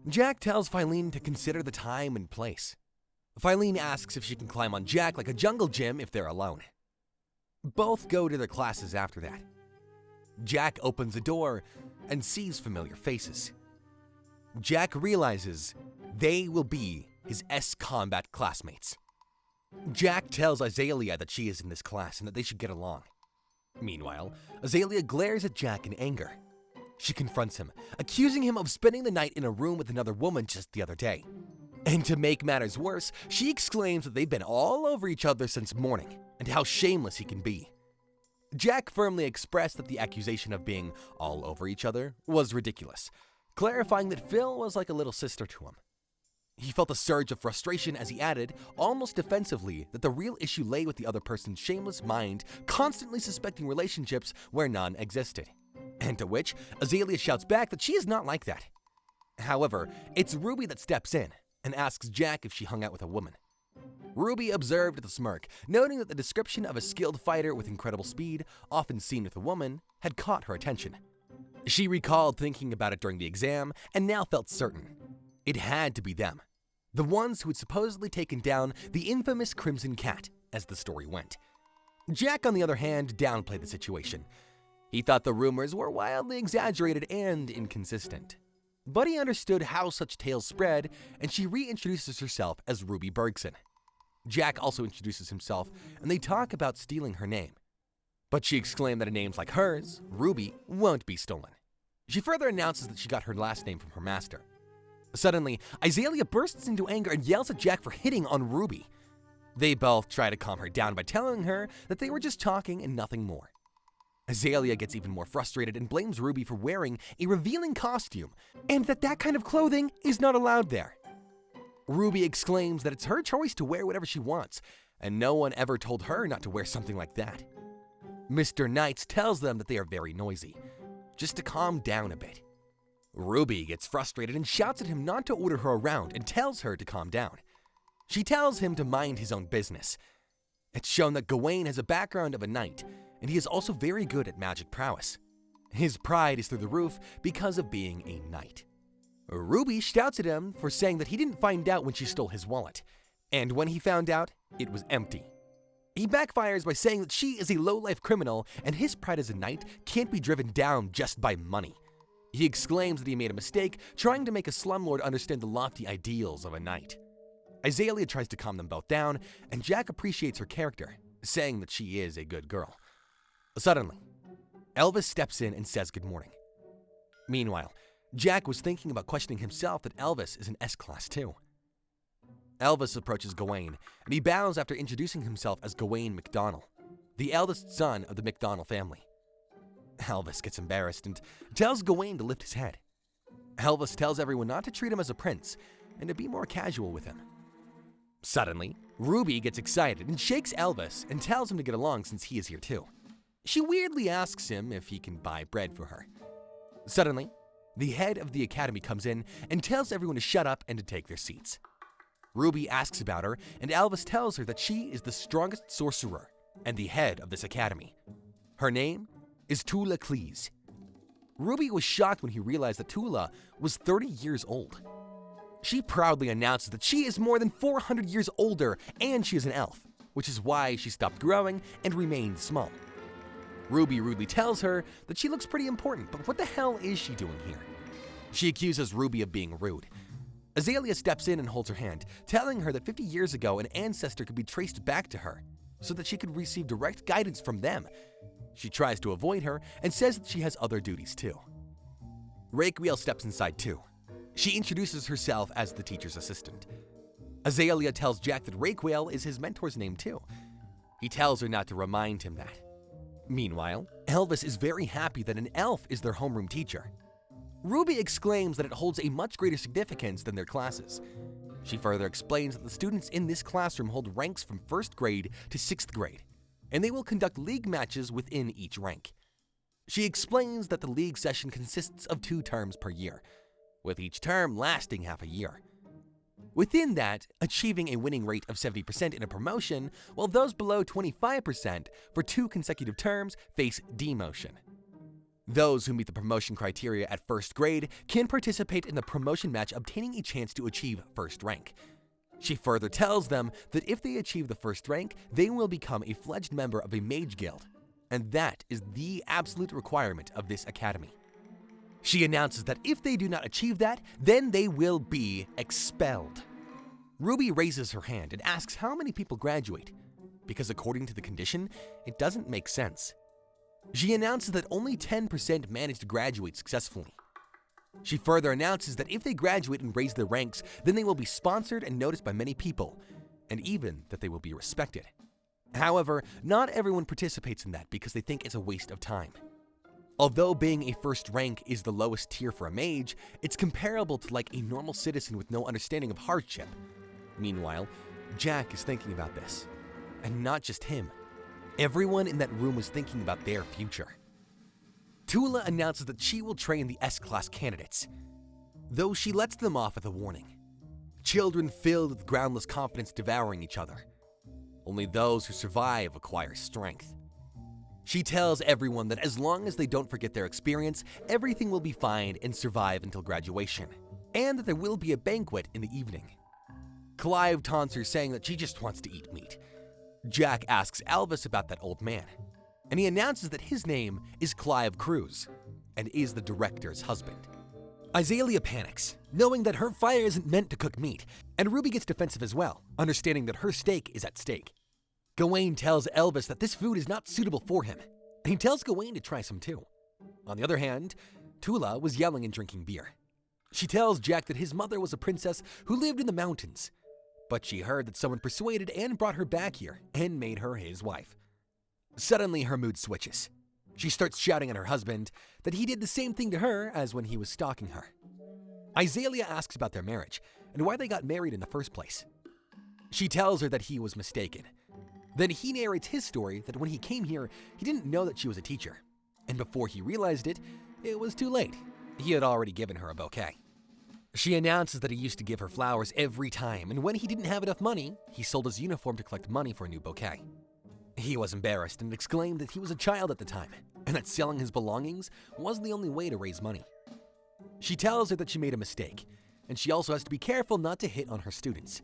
Jack tells Filene to consider the time and place. Filene asks if she can climb on Jack like a jungle gym if they're alone. Both go to their classes after that. Jack opens the door and sees familiar faces. Jack realizes they will be his S-Combat classmates. Jack tells Azalea that she is in this class and that they should get along. Meanwhile, Azalea glares at Jack in anger. She confronts him, accusing him of spending the night in a room with another woman just the other day. And to make matters worse, she exclaims that they've been all over each other since morning, and how shameless he can be. Jack firmly expressed that the accusation of being all over each other was ridiculous, clarifying that Phil was like a little sister to him. He felt a surge of frustration as he added, almost defensively, that the real issue lay with the other person's shameless mind, constantly suspecting relationships where none existed. And to which, Azalea shouts back that she is not like that. However, it's Ruby that steps in and asks Jack if she hung out with a woman. Ruby observed with a smirk, noting that the description of a skilled fighter with incredible speed, often seen with a woman, had caught her attention. She recalled thinking about it during the exam and now felt certain. It had to be them. The ones who had supposedly taken down the infamous Crimson Cat, as the story went. Jack, on the other hand, downplayed the situation. He thought the rumors were wildly exaggerated and inconsistent. But he understood how such tales spread, and she reintroduces herself as Ruby Bergson. Jack also introduces himself, and they talk about stealing her name. But she exclaimed that a name like hers, Ruby, won't be stolen. She further announces that she got her last name from her master. Suddenly, Azalea bursts into anger and yells at Jack for hitting on Ruby. They both try to calm her down by telling her that they were just talking and nothing more. Azalea gets even more frustrated and blames Ruby for wearing a revealing costume, and that kind of clothing is not allowed there. Ruby exclaims that it's her choice to wear whatever she wants, and no one ever told her not to wear something like that. Mr. Knights tells them that they are very noisy, just to calm down a bit. Ruby gets frustrated and shouts at him not to order her around and tells her to calm down. She tells him to mind his own business. It's shown that Gawain has a background of a knight, and he is also very good at magic prowess. His pride is through the roof because of being a knight. Ruby shouts at him for saying that he didn't find out when she stole his wallet, and when he found out, it was empty. He backfires by saying that she is a low-life criminal and his pride as a knight can't be driven down just by money. He exclaims that he made a mistake trying to make a slumlord understand the lofty ideals of a knight. Azalea tries to calm them both down, and Jack appreciates her character, saying that she is a good girl. Suddenly, Elvis steps in and says good morning. Meanwhile, Jack was thinking about questioning himself that Elvis is an S-Class too. Elvis approaches Gawain, and he bows after introducing himself as Gawain McDonnell, the eldest son of the McDonnell family. Elvis gets embarrassed and tells Gawain to lift his head. Elvis tells everyone not to treat him as a prince and to be more casual with him. Suddenly, Ruby gets excited and shakes Elvis and tells him to get along since he is here too. She weirdly asks him if he can buy bread for her. Suddenly, the head of the academy comes in and tells everyone to shut up and to take their seats. Ruby asks about her, and Elvis tells her that she is the strongest sorcerer and the head of this academy. Her name is Tula Cleese. Ruby was shocked when he realized that Tula was 30 years old. She proudly announces that she is more than 400 years older and she is an elf, which is why she stopped growing and remained small. Ruby rudely tells her that she looks pretty important, but what the hell is she doing here? She accuses Ruby of being rude. Azalea steps in and holds her hand, telling her that 50 years ago an ancestor could be traced back to her so that she could receive direct guidance from them. She tries to avoid her and says that she has other duties too. Raquel steps inside too. She introduces herself as the teacher's assistant. Azalea tells Jack that Raquel is his mentor's name too. He tells her not to remind him that. Meanwhile, Elvis is very happy that an elf is their homeroom teacher. Ruby exclaims that it holds a much greater significance than their classes. She further explains that the students in this classroom hold ranks from 1st grade to 6th grade, and they will conduct league matches within each rank. She explains that the league session consists of 2 terms per year, with each term lasting half a year. Within that, achieving a winning rate of 70% in a promotion, while those below 25% for 2 consecutive terms face demotion. Those who meet the promotion criteria at 1st grade can participate in the promotion match, obtaining a chance to achieve 1st rank. She further tells them that if they achieve the 1st rank, they will become a fledged member of a mage guild, and that is the absolute requirement of this academy. She announces that if they do not achieve that, then they will be expelled. Ruby raises her hand and asks how many people graduate, because according to the condition, it doesn't make sense. She announces that only 10% manage to graduate successfully. She further announces that if they graduate and raise their ranks, then they will be sponsored and noticed by many people, and even that they will be respected. However, not everyone participates in that because they think it's a waste of time. Although being a 1st rank is the lowest tier for a mage, it's comparable to like a normal citizen with no understanding of hardship. Meanwhile, Jack is thinking about this, and not just him. Everyone in that room was thinking about their future. Tula announces that she will train the S-class candidates, though she lets them off with a warning. Children filled with groundless confidence devouring each other. Only those who survive acquire strength. She tells everyone that as long as they don't forget their experience, everything will be fine and survive until graduation, and that there will be a banquet in the evening. Clive taunts her, saying that she just wants to eat meat. Jack asks Elvis about that old man, and he announces that his name is Clive Cruz, and is the director's husband. Azalea panics, knowing that her fire isn't meant to cook meat, and Ruby gets defensive as well, understanding that her steak is at stake. Gawain tells Elvis that this food is not suitable for him, and he tells Gawain to try some too. On the other hand, Tula was yelling and drinking beer. She tells Jack that his mother was a princess who lived in the mountains, but she heard that someone persuaded and brought her back here and made her his wife. Suddenly, her mood switches. She starts shouting at her husband that he did the same thing to her as when he was stalking her. Azalea asks about their marriage and why they got married in the first place. She tells her that he was mistaken. Then he narrates his story that when he came here, he didn't know that she was a teacher, and before he realized it, it was too late. He had already given her a bouquet. She announces that he used to give her flowers every time, and when he didn't have enough money, he sold his uniform to collect money for a new bouquet. He was embarrassed and exclaimed that he was a child at the time, and that selling his belongings wasn't the only way to raise money. She tells her that she made a mistake, and she also has to be careful not to hit on her students.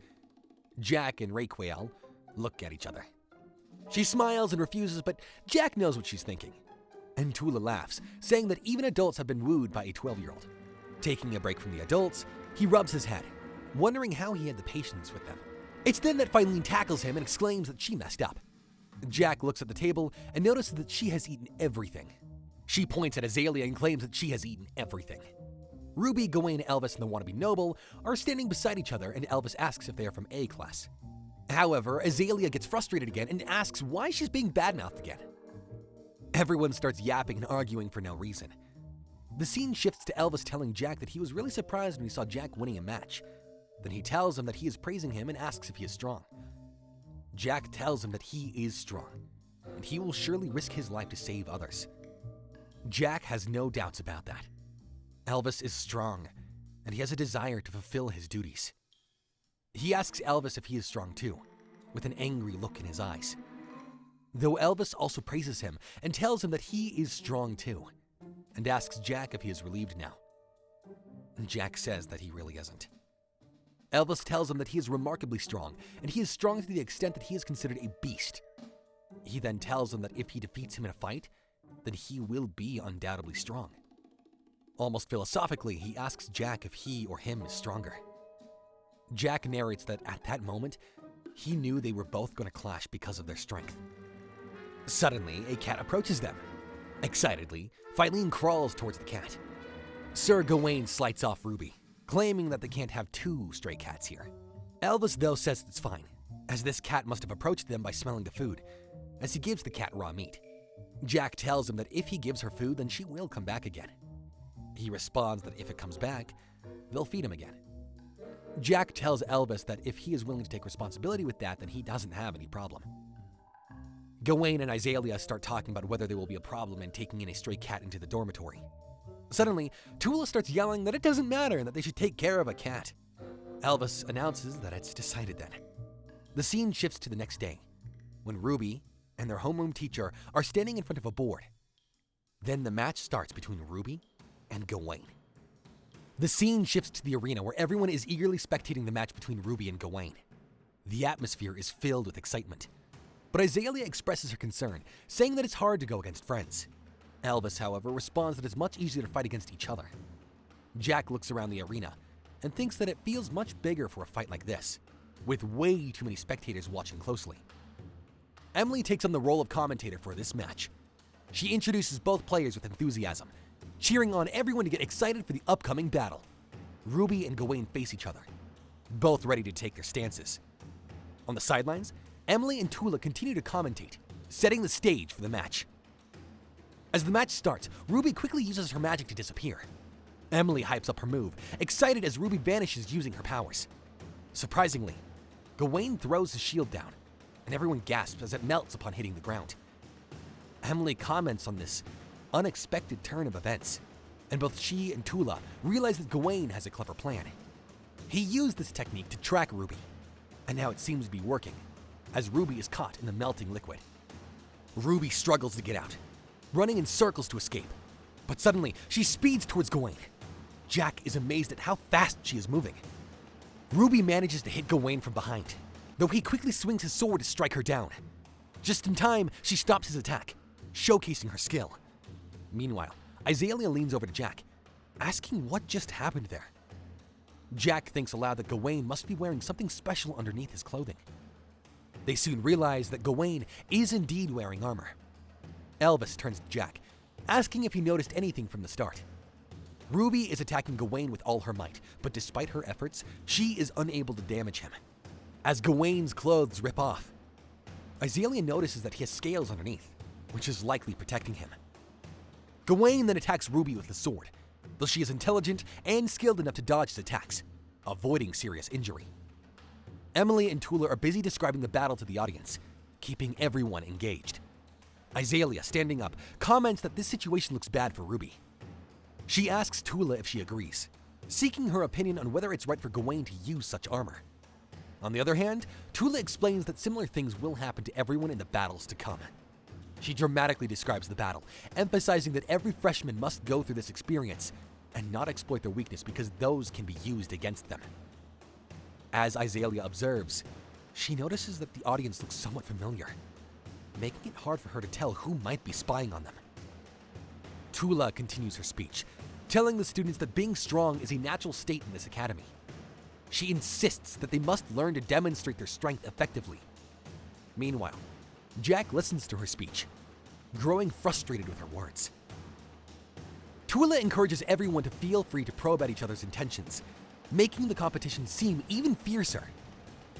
Jack and Raquel look at each other. She smiles and refuses, but Jack knows what she's thinking. And Tula laughs, saying that even adults have been wooed by a 12-year-old. Taking a break from the adults, he rubs his head, wondering how he had the patience with them. It's then that Filene tackles him and exclaims that she messed up. Jack looks at the table and notices that she has eaten everything. She points at Azalea and claims that she has eaten everything. Ruby, Gawain, Elvis, and the wannabe noble are standing beside each other, and Elvis asks if they are from A class. However, Azalea gets frustrated again and asks why she's being badmouthed again. Everyone starts yapping and arguing for no reason. The scene shifts to Elvis telling Jack that he was really surprised when he saw Jack winning a match. Then he tells him that he is praising him and asks if he is strong. Jack tells him that he is strong, and he will surely risk his life to save others. Jack has no doubts about that. Elvis is strong, and he has a desire to fulfill his duties. He asks Elvis if he is strong too, with an angry look in his eyes. Though Elvis also praises him and tells him that he is strong too, and asks Jack if he is relieved now. Jack says that he really isn't. Elvis tells him that he is remarkably strong, and he is strong to the extent that he is considered a beast. He then tells him that if he defeats him in a fight, then he will be undoubtedly strong. Almost philosophically, he asks Jack if he or him is stronger. Jack narrates that at that moment, he knew they were both going to clash because of their strength. Suddenly, a cat approaches them. Excitedly, Philine crawls towards the cat. Sir Gawain slights off Ruby, claiming that they can't have two stray cats here. Elvis, though, says it's fine, as this cat must have approached them by smelling the food, as he gives the cat raw meat. Jack tells him that if he gives her food, then she will come back again. He responds that if it comes back, they'll feed him again. Jack tells Elvis that if he is willing to take responsibility with that, then he doesn't have any problem. Gawain and Iselia start talking about whether there will be a problem in taking in a stray cat into the dormitory. Suddenly, Tula starts yelling that it doesn't matter and that they should take care of a cat. Elvis announces that it's decided then. The scene shifts to the next day, when Ruby and their homeroom teacher are standing in front of a board. Then the match starts between Ruby and Gawain. The scene shifts to the arena where everyone is eagerly spectating the match between Ruby and Gawain. The atmosphere is filled with excitement. But Iselia expresses her concern, saying that it's hard to go against friends. Elvis, however, responds that it's much easier to fight against each other. Jack looks around the arena and thinks that it feels much bigger for a fight like this, with way too many spectators watching closely. Emily takes on the role of commentator for this match. She introduces both players with enthusiasm, cheering on everyone to get excited for the upcoming battle. Ruby and Gawain face each other, both ready to take their stances. On the sidelines, Emily and Tula continue to commentate, setting the stage for the match. As the match starts, Ruby quickly uses her magic to disappear. Emily hypes up her move, excited as Ruby vanishes using her powers. Surprisingly, Gawain throws his shield down, and everyone gasps as it melts upon hitting the ground. Emily comments on this unexpected turn of events, and both she and Tula realize that Gawain has a clever plan. He used this technique to track Ruby, and now it seems to be working, as Ruby is caught in the melting liquid. Ruby struggles to get out, running in circles to escape, but suddenly she speeds towards Gawain. Jack is amazed at how fast she is moving. Ruby manages to hit Gawain from behind, though he quickly swings his sword to strike her down. Just in time, she stops his attack, showcasing her skill. Meanwhile, Iselia leans over to Jack, asking what just happened there. Jack thinks aloud that Gawain must be wearing something special underneath his clothing. They soon realize that Gawain is indeed wearing armor. Elvis turns to Jack, asking if he noticed anything from the start. Ruby is attacking Gawain with all her might, but despite her efforts, she is unable to damage him, as Gawain's clothes rip off. Iselia notices that he has scales underneath, which is likely protecting him. Gawain then attacks Ruby with the sword, though she is intelligent and skilled enough to dodge his attacks, avoiding serious injury. Emily and Tula are busy describing the battle to the audience, keeping everyone engaged. Iselia, standing up, comments that this situation looks bad for Ruby. She asks Tula if she agrees, seeking her opinion on whether it's right for Gawain to use such armor. On the other hand, Tula explains that similar things will happen to everyone in the battles to come. She dramatically describes the battle, emphasizing that every freshman must go through this experience and not exploit their weakness because those can be used against them. As Iselia observes, she notices that the audience looks somewhat familiar, making it hard for her to tell who might be spying on them. Tula continues her speech, telling the students that being strong is a natural state in this academy. She insists that they must learn to demonstrate their strength effectively. Meanwhile, Jack listens to her speech, growing frustrated with her words. Tula encourages everyone to feel free to probe at each other's intentions, making the competition seem even fiercer.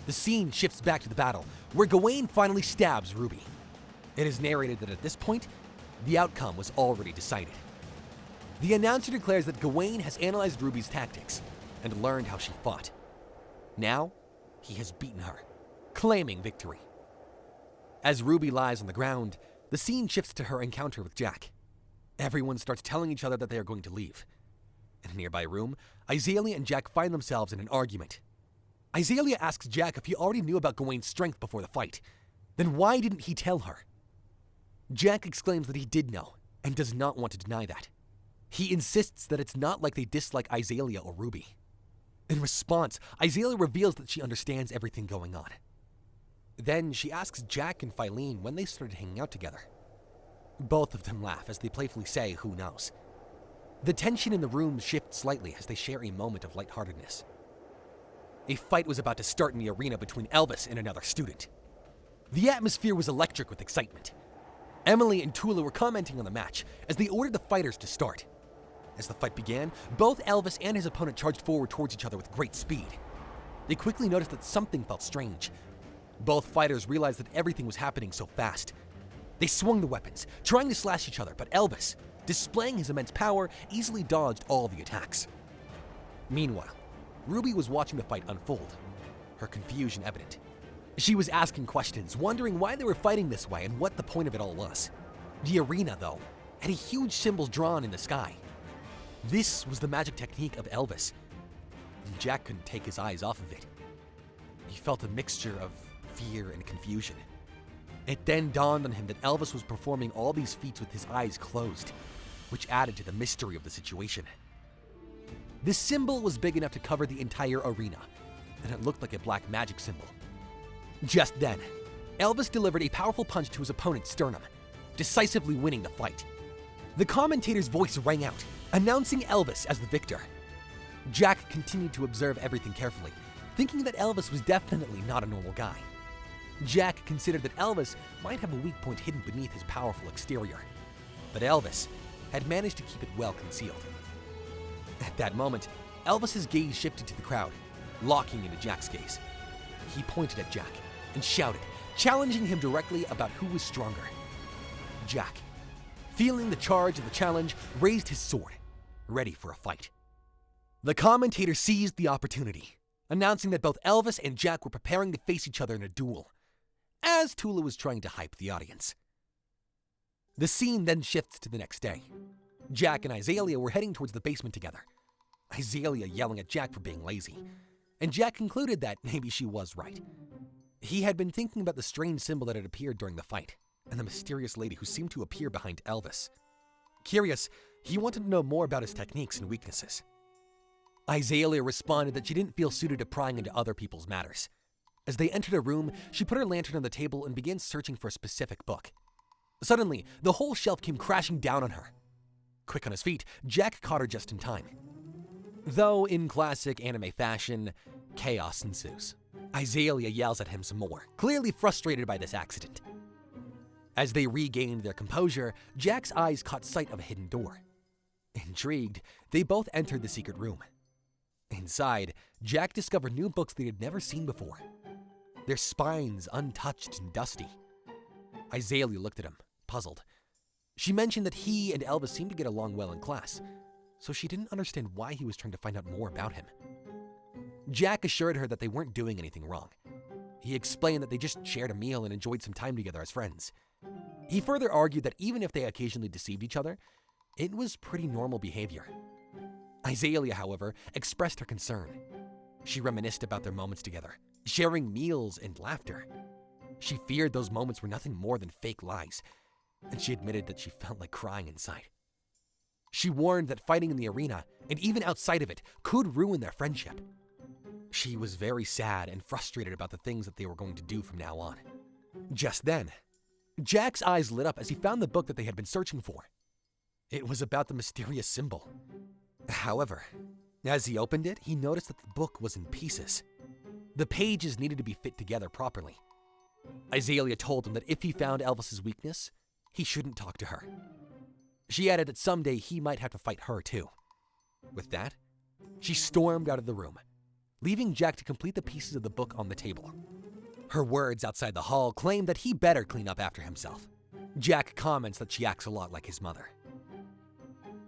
The scene shifts back to the battle, where Gawain finally stabs Ruby. It is narrated that at this point, the outcome was already decided. The announcer declares that Gawain has analyzed Ruby's tactics and learned how she fought. Now, he has beaten her, claiming victory. As Ruby lies on the ground, the scene shifts to her encounter with Jack. Everyone starts telling each other that they are going to leave. In a nearby room, Iselia and Jack find themselves in an argument. Iselia asks Jack if he already knew about Gawain's strength before the fight. Then why didn't he tell her? Jack exclaims that he did know, and does not want to deny that. He insists that it's not like they dislike Iselia or Ruby. In response, Iselia reveals that she understands everything going on. Then she asks Jack and Philine when they started hanging out together. Both of them laugh as they playfully say, "Who knows?" The tension in the room shifts slightly as they share a moment of lightheartedness. A fight was about to start in the arena between Elvis and another student. The atmosphere was electric with excitement. Emily and Tula were commenting on the match as they ordered the fighters to start. As the fight began, both Elvis and his opponent charged forward towards each other with great speed. They quickly noticed that something felt strange. Both fighters realized that everything was happening so fast. They swung the weapons, trying to slash each other, but Elvis, displaying his immense power, easily dodged all the attacks. Meanwhile, Ruby was watching the fight unfold, her confusion evident. She was asking questions, wondering why they were fighting this way and what the point of it all was. The arena, though, had a huge symbol drawn in the sky. This was the magic technique of Elvis, and Jack couldn't take his eyes off of it. He felt a mixture of fear and confusion. It then dawned on him that Elvis was performing all these feats with his eyes closed, which added to the mystery of the situation. The symbol was big enough to cover the entire arena, and it looked like a black magic symbol. Just then, Elvis delivered a powerful punch to his opponent's sternum, decisively winning the fight. The commentator's voice rang out, announcing Elvis as the victor. Jack continued to observe everything carefully, thinking that Elvis was definitely not a normal guy. Jack considered that Elvis might have a weak point hidden beneath his powerful exterior, but Elvis had managed to keep it well concealed. At that moment, Elvis's gaze shifted to the crowd, locking into Jack's gaze. He pointed at Jack and shouted, challenging him directly about who was stronger. Jack, feeling the charge of the challenge, raised his sword, ready for a fight. The commentator seized the opportunity, announcing that both Elvis and Jack were preparing to face each other in a duel, as Tula was trying to hype the audience. The scene then shifts to the next day. Jack and Iselia were heading towards the basement together, Iselia yelling at Jack for being lazy, and Jack concluded that maybe she was right. He had been thinking about the strange symbol that had appeared during the fight, and the mysterious lady who seemed to appear behind Elvis. Curious, he wanted to know more about his techniques and weaknesses. Iselia responded that she didn't feel suited to prying into other people's matters. As they entered a room, she put her lantern on the table and began searching for a specific book. Suddenly, the whole shelf came crashing down on her. Quick on his feet, Jack caught her just in time. Though in classic anime fashion, chaos ensues. Iselia yells at him some more, clearly frustrated by this accident. As they regained their composure, Jack's eyes caught sight of a hidden door. Intrigued, they both entered the secret room. Inside, Jack discovered new books they had never seen before, their spines untouched and dusty. Iselia looked at him, puzzled. She mentioned that he and Elvis seemed to get along well in class, so she didn't understand why he was trying to find out more about him. Jack assured her that they weren't doing anything wrong. He explained that they just shared a meal and enjoyed some time together as friends. He further argued that even if they occasionally deceived each other, it was pretty normal behavior. Iselia, however, expressed her concern. She reminisced about their moments together, sharing meals and laughter. She feared those moments were nothing more than fake lies, and she admitted that she felt like crying inside. She warned that fighting in the arena, and even outside of it, could ruin their friendship. She was very sad and frustrated about the things that they were going to do from now on. Just then, Jack's eyes lit up as he found the book that they had been searching for. It was about the mysterious symbol. However, as he opened it, he noticed that the book was in pieces. The pages needed to be fit together properly. Iselia told him that if he found Elvis's weakness, he shouldn't talk to her. She added that someday he might have to fight her too. With that, she stormed out of the room, leaving Jack to complete the pieces of the book on the table. Her words outside the hall claimed that he better clean up after himself. Jack comments that she acts a lot like his mother.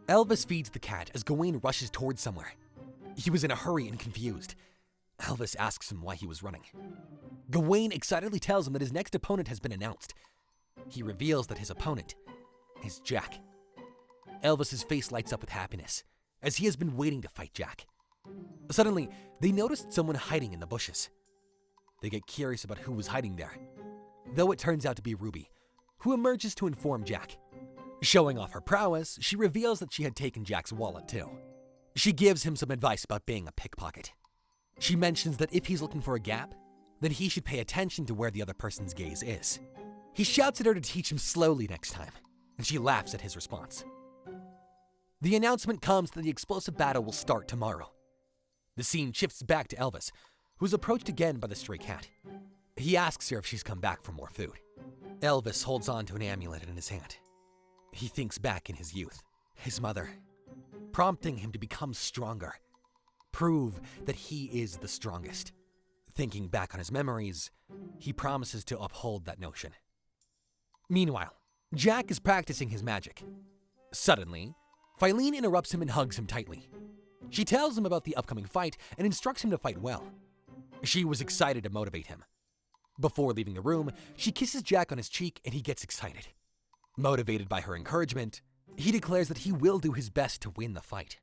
Elvis feeds the cat as Gawain rushes towards somewhere. He was in a hurry and confused. Elvis asks him why he was running. Gawain excitedly tells him that his next opponent has been announced. He reveals that his opponent is Jack. Elvis's face lights up with happiness, as he has been waiting to fight Jack. Suddenly, they noticed someone hiding in the bushes. They get curious about who was hiding there, though it turns out to be Ruby, who emerges to inform Jack. Showing off her prowess, she reveals that she had taken Jack's wallet too. She gives him some advice about being a pickpocket. She mentions that if he's looking for a gap, then he should pay attention to where the other person's gaze is. He shouts at her to teach him slowly next time, and she laughs at his response. The announcement comes that the explosive battle will start tomorrow. The scene shifts back to Elvis, who's approached again by the stray cat. He asks her if she's come back for more food. Elvis holds on to an amulet in his hand. He thinks back in his youth, his mother, prompting him to become stronger, prove that he is the strongest. Thinking back on his memories, he promises to uphold that notion. Meanwhile, Jack is practicing his magic. Suddenly, Filene interrupts him and hugs him tightly. She tells him about the upcoming fight and instructs him to fight well. She was excited to motivate him. Before leaving the room, she kisses Jack on his cheek and he gets excited. Motivated by her encouragement, he declares that he will do his best to win the fight.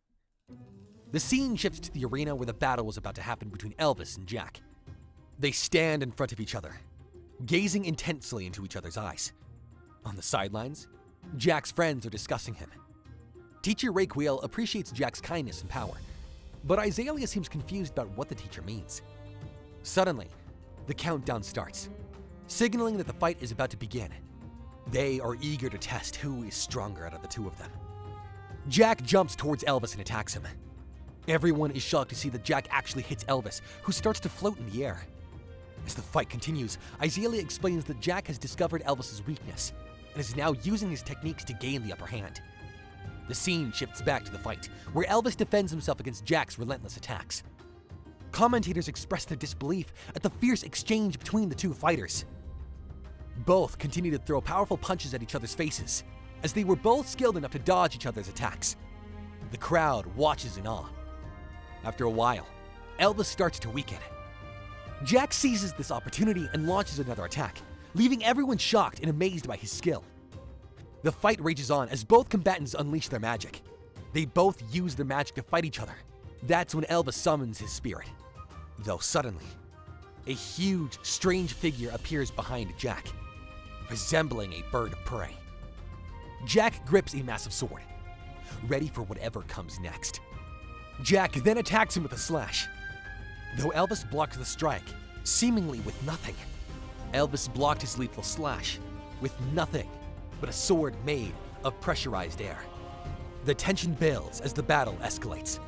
The scene shifts to the arena where the battle was about to happen between Elvis and Jack. They stand in front of each other, gazing intensely into each other's eyes. On the sidelines, Jack's friends are discussing him. Teacher Raquel appreciates Jack's kindness and power, but Isekai seems confused about what the teacher means. Suddenly, the countdown starts, signaling that the fight is about to begin. They are eager to test who is stronger out of the two of them. Jack jumps towards Elvis and attacks him. Everyone is shocked to see that Jack actually hits Elvis, who starts to float in the air. As the fight continues, Isekai explains that Jack has discovered Elvis's weakness and is now using his techniques to gain the upper hand. The scene shifts back to the fight, where Elvis defends himself against Jack's relentless attacks. Commentators express their disbelief at the fierce exchange between the two fighters. Both continue to throw powerful punches at each other's faces, as they were both skilled enough to dodge each other's attacks. The crowd watches in awe. After a while, Elvis starts to weaken. Jack seizes this opportunity and launches another attack, leaving everyone shocked and amazed by his skill. The fight rages on as both combatants unleash their magic. They both use their magic to fight each other. That's when Elvis summons his spirit. Though suddenly, a huge, strange figure appears behind Jack, resembling a bird of prey. Jack grips a massive sword, ready for whatever comes next. Jack then attacks him with a slash. Though Elvis blocks the strike, seemingly with nothing, Elvis blocked his lethal slash with nothing but a sword made of pressurized air. The tension builds as the battle escalates.